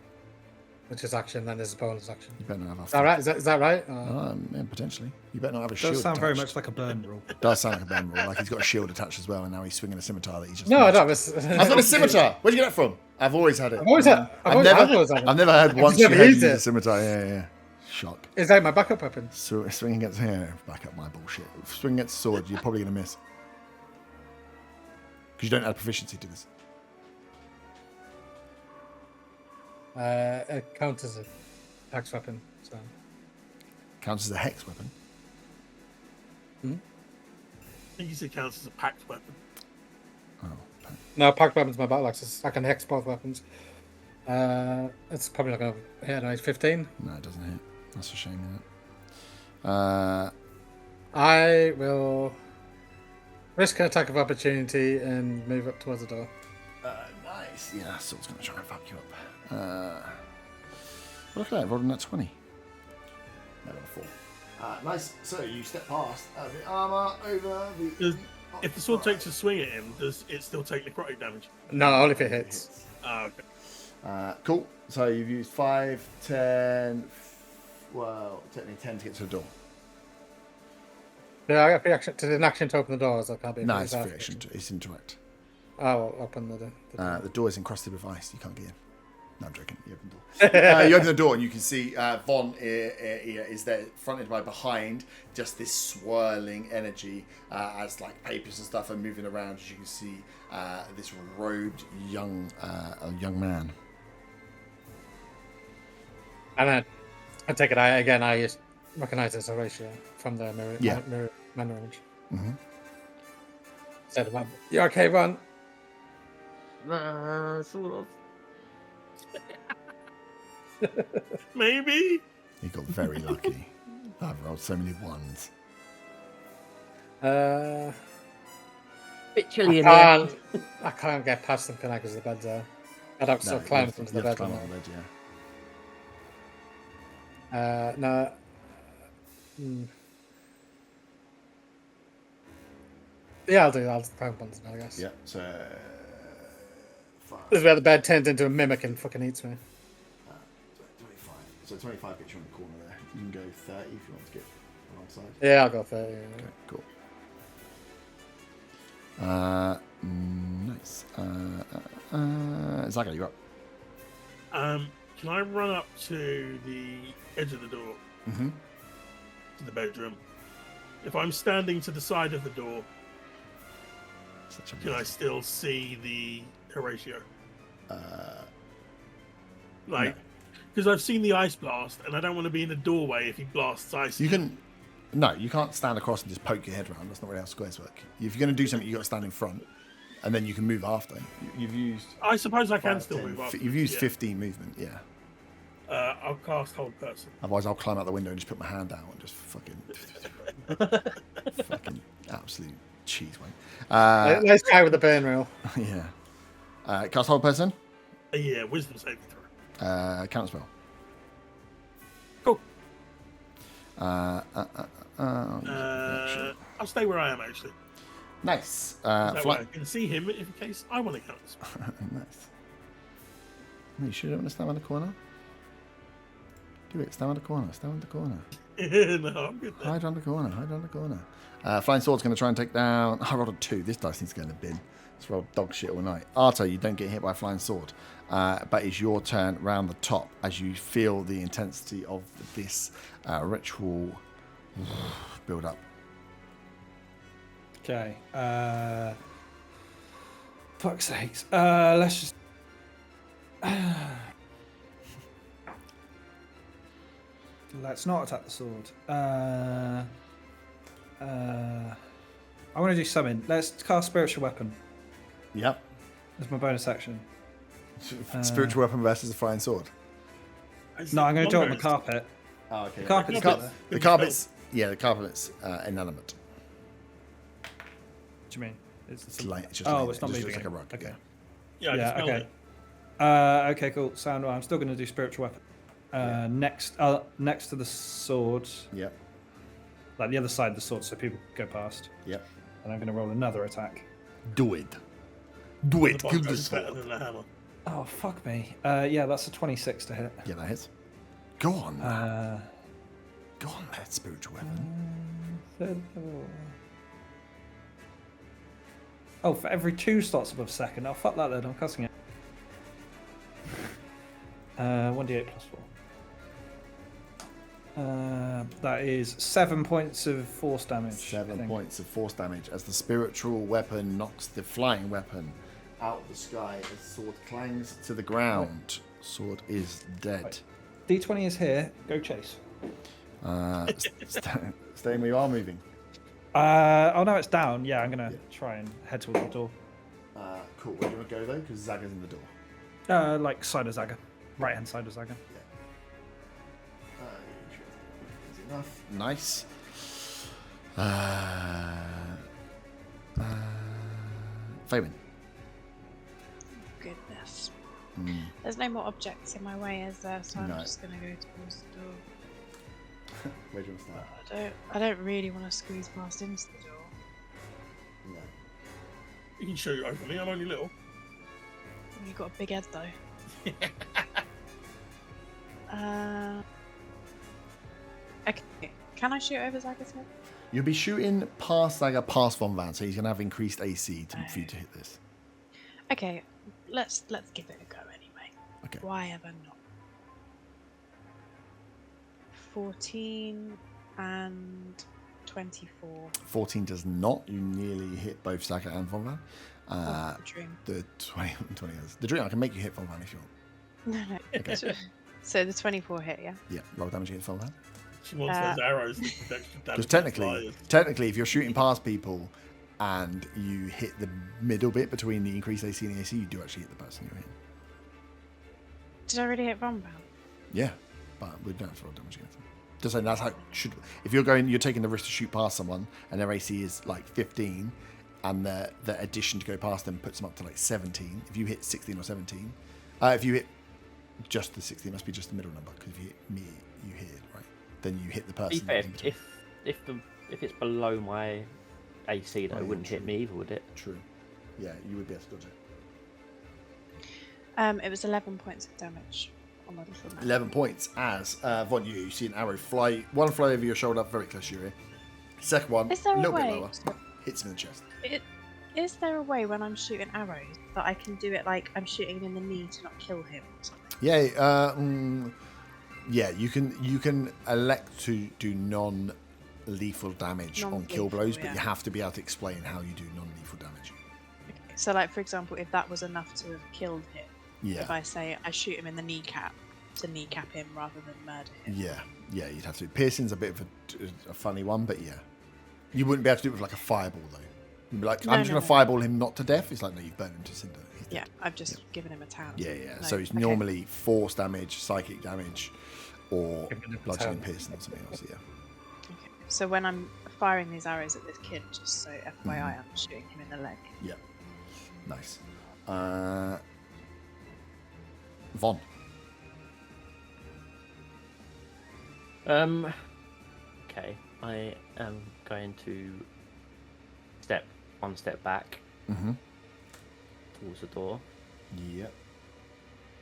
Which is action, then there's a bonus action. You better not have a. Is that right? Is that right? Yeah, potentially. You better not have a It shield. does sound very attached. much like a burn rule. It does sound like a burn roll. Like he's got a shield attached as well, and now he's swinging a scimitar that he's just. No, I don't. I've got a scimitar. Where'd you get it from? I've always had it. I've always had. I've never had once you never had used used a it. scimitar. Yeah. Shock. It's like my backup weapon. So swing against here. Back up my bullshit. Swing against the sword. You're probably gonna miss because you don't add proficiency to this. It counts as a axe weapon. So. Counts as a hex weapon. I think you said counts as a packed weapon. Oh. No, packed weapon's my battle axe. I can hex both weapons. It's probably not going to hit. No, 15. No, it doesn't hit. That's a shame. That. I will risk an attack of opportunity and move up towards the door. Nice. Yeah, sword's gonna try and fuck you up. Look at that. Rolled that 20. No, got a 4. Nice. So you step past the armor over the. If the sword takes a swing at him, does it still take necrotic damage? No, only if it hits. Okay. Cool. So you've used 5, 10. Well, technically 10 to get to the door. Yeah, I got free action to an action to open the doors. I can't be. No, it's free action. It's interact. I'll open the door. The door is encrusted with ice. You can't get in. No, I'm joking. You open the door. You open the door and you can see Von is there, fronted by behind. Just this swirling energy as like papers and stuff are moving around. As you can see, this robed young man. And then I take it. I just recognize this Horatio from the mirror image. Mm-hmm. Said to him, "You okay, Ron?" Sort of. Maybe. He got very lucky. I've rolled so many ones. Bit chilly in here. I can't get past them because the bed's there. I'd have to still climb into the bed. Climb on the bed, yeah. No. Yeah, I'll do that. I'll climb up onto the bed, I guess. Yeah. So. This is where the bed turns into a mimic and fucking eats me. 25. So 25 gets you on the corner there. You can go 30 if you want to get alongside. Yeah, I'll go 30. Okay, cool. Nice. Zaga, you're up. Can I run up to the edge of the door Mm-hmm. to the bedroom? If I'm standing to the side of the door, can I still see the Horatio? Because I've seen the ice blast, and I don't want to be in the doorway if he blasts ice. You can. No, you can't stand across and just poke your head around. That's not really how squares work. If you're going to do something, you've got to stand in front, and then you can move after. You've used. I suppose I can 5, still 10, move up. You've used Yeah. 15 movement, yeah. I'll cast Hold Person. Otherwise, I'll climb out the window and just put my hand out and just fucking absolute cheese, mate. Nice guy with the burn rule. Yeah. Cast hold person. Yeah, wisdom saving throw. Counterspell. Cool. Action. I'll stay where I am actually. Nice. That way Fly. I can see him in case I want to count. Nice. No, you sure you don't want to stand in the corner? Do it. Stand in the corner. Stand in the corner. No, I'm good there. Hide around the corner. Hide around the corner. Flying Sword's going to try and take down... I rolled a 2. This dice needs to go in the bin. It's rolled dog shit all night. Arto, you don't get hit by a Flying Sword. But it's your turn round the top as you feel the intensity of this ritual build up. Okay. Fuck's sakes. Let's just. Let's not attack the sword. I want to do summon. Let's cast spiritual weapon. Yep. That's my bonus action. Spiritual weapon versus a Flying Sword. No, I'm going to do it on the Longbows. carpet. Oh, okay. The carpet's carpet- there. The carpet's... Yeah, the carpet's inanimate. What do you mean? It's like... It's just Oh, laying it's there. not It just moving looks like a it. rug. Okay. Yeah, I Yeah, can smell okay. it. Okay, cool. Sound. I'm still going to do spiritual weapon. Next to the sword, Yep. like the other side of the sword, so people go past. Yep. And I'm going to roll another attack. Do it. Do it. The Kill the bongos better sword. than the hammer. Oh fuck me. Yeah, that's a 26 to hit. Yeah, that hits. Go on. Uh, Go on, that spiritual weapon. Oh, for every 2 slots above second. Oh fuck that then. I'm cussing it. 1d8 plus 4. That is 7 points of force damage. I 7 think. points of force damage as the spiritual weapon knocks the flying weapon out of the sky as sword clangs to the ground. Sword is dead. D20 is here. Go chase. Staying where you are, moving. Oh no, it's down. Yeah, I'm gonna try and head towards the door. Cool. Where do you want to go though? Because Zaga's in the door. Like side of Zaga, right hand side of Zaga. Easy enough. Nice. Fabian. Goodness. Mm. There's no more objects in my way, is there? So I'm No. just going to go towards the door. Where do you want to start? I don't really want to squeeze past into the door. No. You can shoot over me. I'm only little. You've got a big head though. Okay. Can I shoot over Zaga's head? You'll be shooting past Zaga, past Von Van, so he's going to have increased AC for you to hit this. Okay, let's give it a go anyway. Okay. Why ever not? 14 and 24. 14 does not. You nearly hit both Zaga and Von Van. Oh, dream. The 20 is. The dream, I can make you hit Von Van if you want. No. So the 24 hit, yeah? Yeah, roll damage against Von Van. She wants those arrows that do extra damage. Because technically, if you're shooting past people and you hit the middle bit between the increased AC and the AC, you do actually hit the person you're hitting. Did I already hit Von Van? Yeah, but we don't have to roll damage against them. Just saying that's how it should. If you're taking the risk to shoot past someone and their AC is like 15, and the addition to go past them puts them up to like 17. If you hit 16 or 17, if you hit just the 16, it must be just the middle number. Because if you hit me, you hit it, right? Then you hit the To be person. fair, in between. if it's below my AC, though, Oh, it yeah, wouldn't hit true. me either, would it? True. Yeah, you would be able to dodge it. It was 11 points of damage on my little map. 11 points as Von, you see an arrow fly over your shoulder, very close to your ear. Second one, Is there a a little bit way? lower, hits him in the chest. Is there a way when I'm shooting arrows that I can do it like I'm shooting him in the knee to not kill him or something? Yeah, you can elect to do non-lethal damage on kill Non-lethal, blows, but yeah. you have to be able to explain how you do non-lethal damage. Okay. So, like for example, if that was enough to have killed him, Yeah, if I say I shoot him in the kneecap to kneecap him rather than murder him. yeah, you'd have to. Piercing's a bit of a funny one, but yeah, you wouldn't be able to do it with like a fireball though. You'd be like, No, I'm just no, going to no. fireball him not to death. It's like, no, you've burned him to cinder. He's Yeah, dead. I've just given him a town. Yeah. No, So it's okay. normally force damage, psychic damage, or Give him a bludgeoning, baton. piercing, or something else. Yeah. Okay. So when I'm firing these arrows at this kid, just so FYI, Mm-hmm. I'm shooting him in the leg. Yeah. Nice. Von. Okay, I am going to step one step back towards the door. Yep.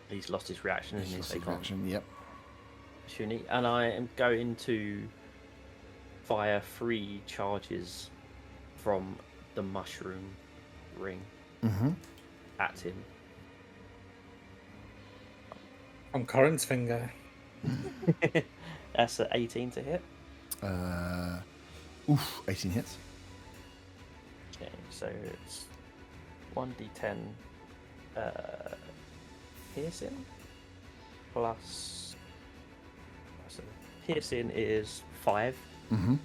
He's lost his reaction, He's isn't he? lost So he his can't reaction, yep. shoot me. And I am going to fire 3 charges from the mushroom ring at him. From Corin's finger. That's an 18 to hit. 18 hits. Okay, so it's 1d10 piercing plus. So piercing is 5, and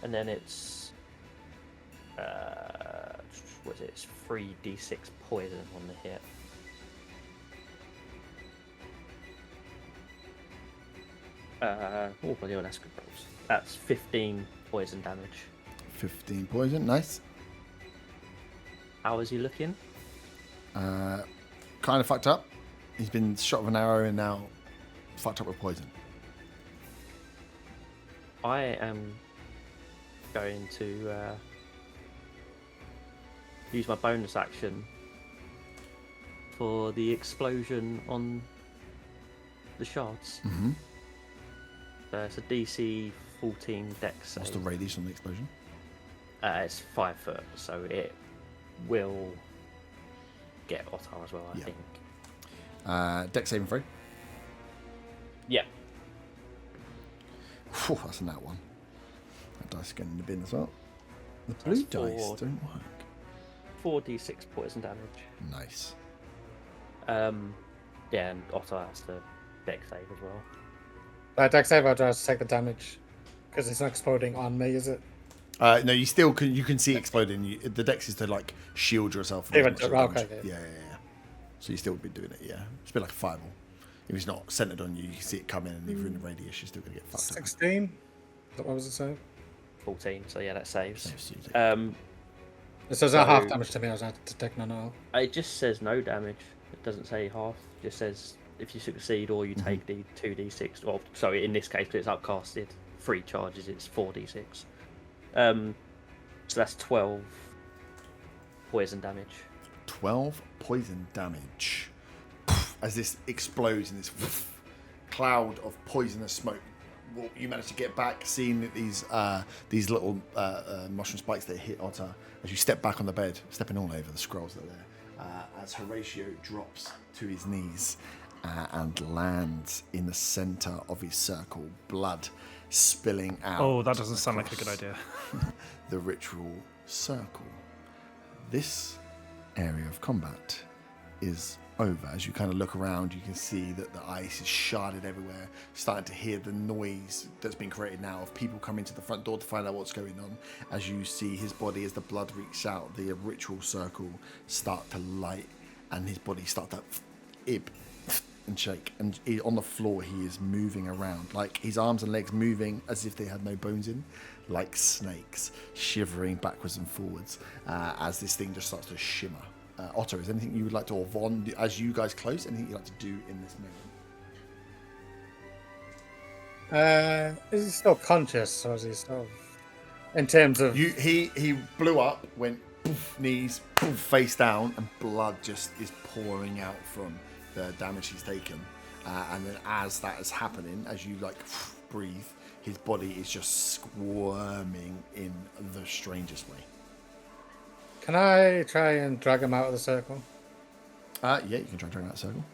then it's what is it? It's 3d6 poison on the hit. Oh, bloody hell, that's good rolls. That's 15 poison damage. 15 poison, nice. How is he looking? Kind of fucked up. He's been shot with an arrow and now fucked up with poison. I am going to use my bonus action for the explosion on the shards. It's a DC 14 dex save. What's the radius on the explosion? It's 5 foot, so it will get Ottar as well, I think. Dex saving throw. Yeah. Whew, that's a nat 1. That dice is going in the bin as well. The So blue that's dice 4. don't work. 4d6 poison damage. Nice. Yeah, and Ottar has to dex save as well. Dex save, I'll just take the damage. Because it's not exploding on me, is it? No, you still can. You can see exploding. The dex is to like shield yourself. From as much damage. Yeah. So you still be doing it. Yeah, it's a bit like a fireball. If it's not centered on you, you can see it come in, and if you're in the radius, you're still gonna get fucked up. 16. What was it say? 14. So yeah, that saves. So It says that half damage to me. I was had to take none at all. It just says no damage. It doesn't say half. It just says if you succeed or you take the 2d6. Well, sorry, in this case, because it's upcasted, 3 charges, it's 4d6. So that's 12 poison damage. 12 poison damage as this explodes in this cloud of poisonous smoke. Well, you manage to get back, seeing that these little mushroom spikes that hit Ottar as you step back on the bed, stepping all over the scrolls that are there. As Horatio drops to his knees and lands in the center of his circle, blood spilling out. Oh, that doesn't sound like a good idea. The ritual circle. This area of combat is over. As you kind of look around, you can see that the ice is sharded everywhere, starting to hear the noise that's been created now of people coming to the front door to find out what's going on. As you see his body, as the blood reaches out, the ritual circle start to light and his body start to ib and shake, and on the floor he is moving around, like his arms and legs moving as if they had no bones in, like snakes, shivering backwards and forwards as this thing just starts to shimmer. Otto, is there anything you would like to, or Vaughn, as you guys close, anything you'd like to do in this moment? Is he still conscious, or is he still in terms of He blew up, went poof, knees, poof, face down, and blood just is pouring out from the damage he's taken. And then as that is happening, as you like breathe, his body is just squirming in the strangest way. Can I try and drag him out of the circle? Yeah, you can try and drag him out of the circle.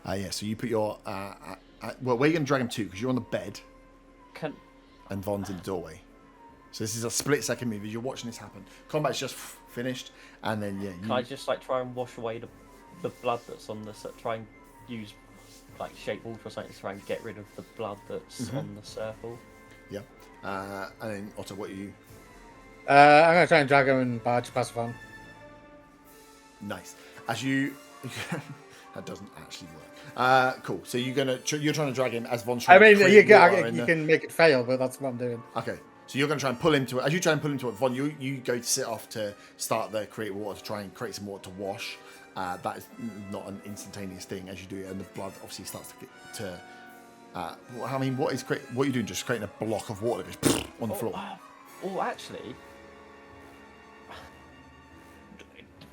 Yeah, so you put your well, where are you going to drag him to? Because you're on the bed and Von's in the doorway. So this is a split second move as you're watching this happen. Combat's just finished, and then Can I just like try and wash away the blood that's on the try and use like shape water or something to try and get rid of the blood that's on the circle? Yeah. And then Otto, what are you? I'm going to try and drag him and barge past Von. Nice. As you that doesn't actually work. Cool. So you're trying to drag him as Von's I trying mean, to you can can make it fail, but that's what I'm doing. Okay. So you're going to try and pull him to it. As you try and pull him to it, Von, you go to sit off to start the create water to try and create some water to wash. That is not an instantaneous thing as you do it, and the blood obviously starts to I mean, what are you doing? Just creating a block of water that goes on the floor. Actually,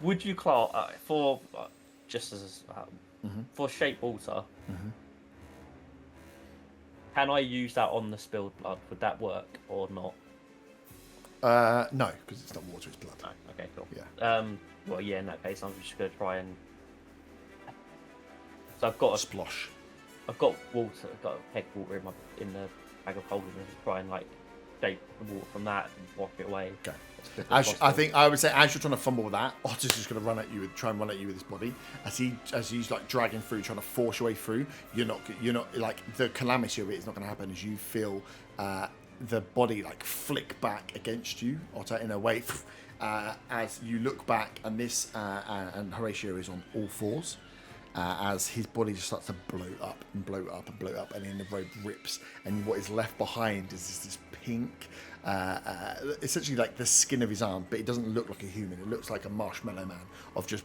would you class for just as for shape water? Can I use that on the spilled blood? Would that work or not? No, because it's not water; it's blood. No. Okay, cool. Yeah. Well, yeah. In that case, I'm just going to try and. So I've got a Splosh. I've got water. I've got a keg of water in the bag of holding, and just try and like shape the water from that and wash it away. Okay. I think I would say as you're trying to fumble with that, Otter's just going to try and run at you with his body as he's like dragging through, trying to force your way through. You're not like the calamity of it is not going to happen as you feel the body like flick back against you, Otter, in a way. As you look back, and and Horatio is on all fours. As his body just starts to blow up and blow up and blow up, and then the robe rips, and what is left behind is this pink, essentially like the skin of his arm, but it doesn't look like a human. It looks like a marshmallow man of just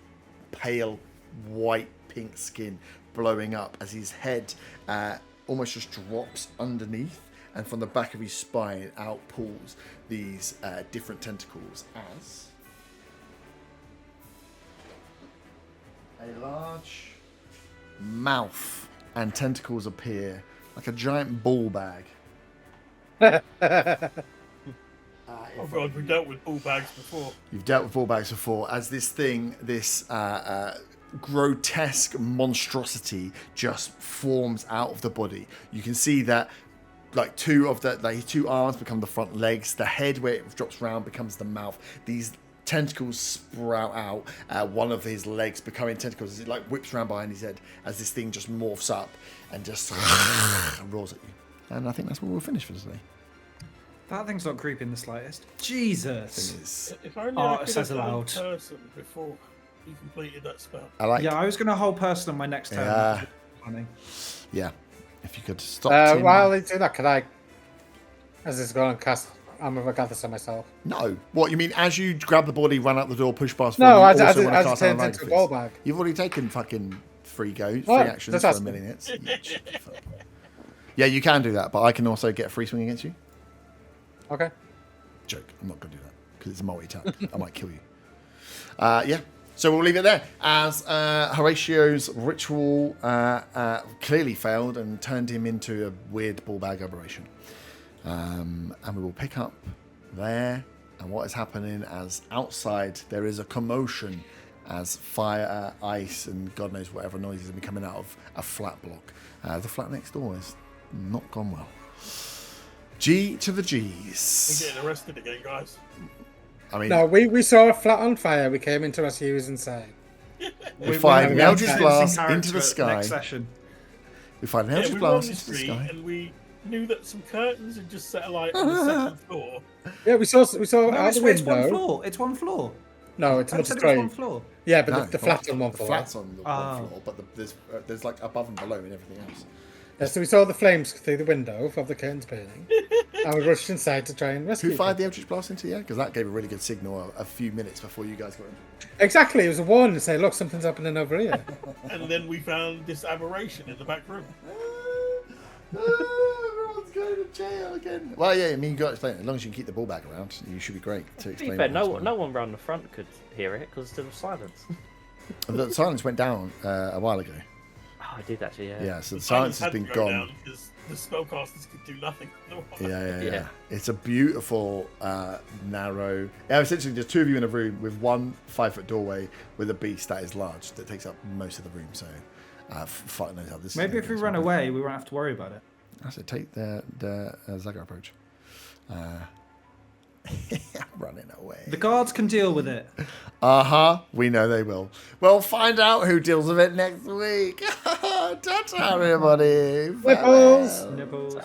pale white pink skin blowing up as his head almost just drops underneath, and from the back of his spine out pulls these different tentacles as a large mouth and tentacles appear like a giant ball bag. Oh god, we've dealt with ball bags before. You've dealt with ball bags before. As this grotesque monstrosity just forms out of the body. You can see that like two arms become the front legs. The head, where it drops round, becomes the mouth. These tentacles sprout out, one of his legs becoming tentacles as it like whips around behind his head as this thing just morphs up and just roars at you. And I think that's where we'll finish for today. That thing's not creepy in the slightest. Jesus. If only I could says have done aloud. person before you completed that spell. Yeah, I was going to hold person on my next turn. Yeah. Funny. Yeah. If you could stop Tim. While they do that, could I, as it's going to cast Armor of Agathis on myself? No. What, you mean as you grab the body, run out the door, push past No, forward, as you also it want to cast turns Armor into a of ball Agathis? bag. You've already taken fucking free What? actions Just for a ask me. million hits. Yeah, you can do that, but I can also get a free swing against you. Okay. Joke. I'm not going to do that because it's a multi-tap. I might kill you. Yeah. So we'll leave it there as Horatio's ritual clearly failed and turned him into a weird ball bag aberration. And we will pick up there and what is happening as outside there is a commotion as fire, ice, and God knows whatever noises are coming out of a flat block. The flat next door is not gone well. G to the G's. We're getting arrested again, guys. I mean, No, we saw a flat on fire. We came into us, he was inside. we fired an Eldritch Menacing Blast character into the at sky. Next session. We fired an Yeah, Eldritch we were on Blast the into the street sky. and we knew that some curtains had just set alight on the second floor. Yeah, we saw No, out it's, the it's one window. floor. It's one floor. No, it's I not said it was one straight. floor. Yeah, but No, the flat's on one the floor. flat's on the Oh. one floor, but there's like above and below and everything else. Yeah, so we saw the flames through the window of the curtains burning, and we rushed inside to try and rescue. Who fired them. the Eldritch Blast into you? Because that gave a really good signal a few minutes before you guys got in. Exactly, it was a warning to say, look, something's happening over here. And then we found this aberration in the back room. Everyone's going to jail again. Well, yeah, I mean, you got to explain it. As long as you can keep the ball back around, you should be great to To explain. be fair, what's going on. no one round the front could hear it because there was silence. The silence went down a while ago. Oh, I did actually, yeah. Yeah, so the silence has been gone. Because the spellcasters could do nothing. Yeah. Yeah. It's a beautiful, narrow. Yeah, essentially, there's two of you in a room with one 5-foot doorway with a beast that is large that takes up most of the room. So, fuck knows how this. Maybe is if we run away, we won't have to worry about it. I said take the Zagar approach. Running away. The guards can deal with it. We know they will. Well, find out who deals with it next week. Ta-ta, everybody. Nipples. Nibbles.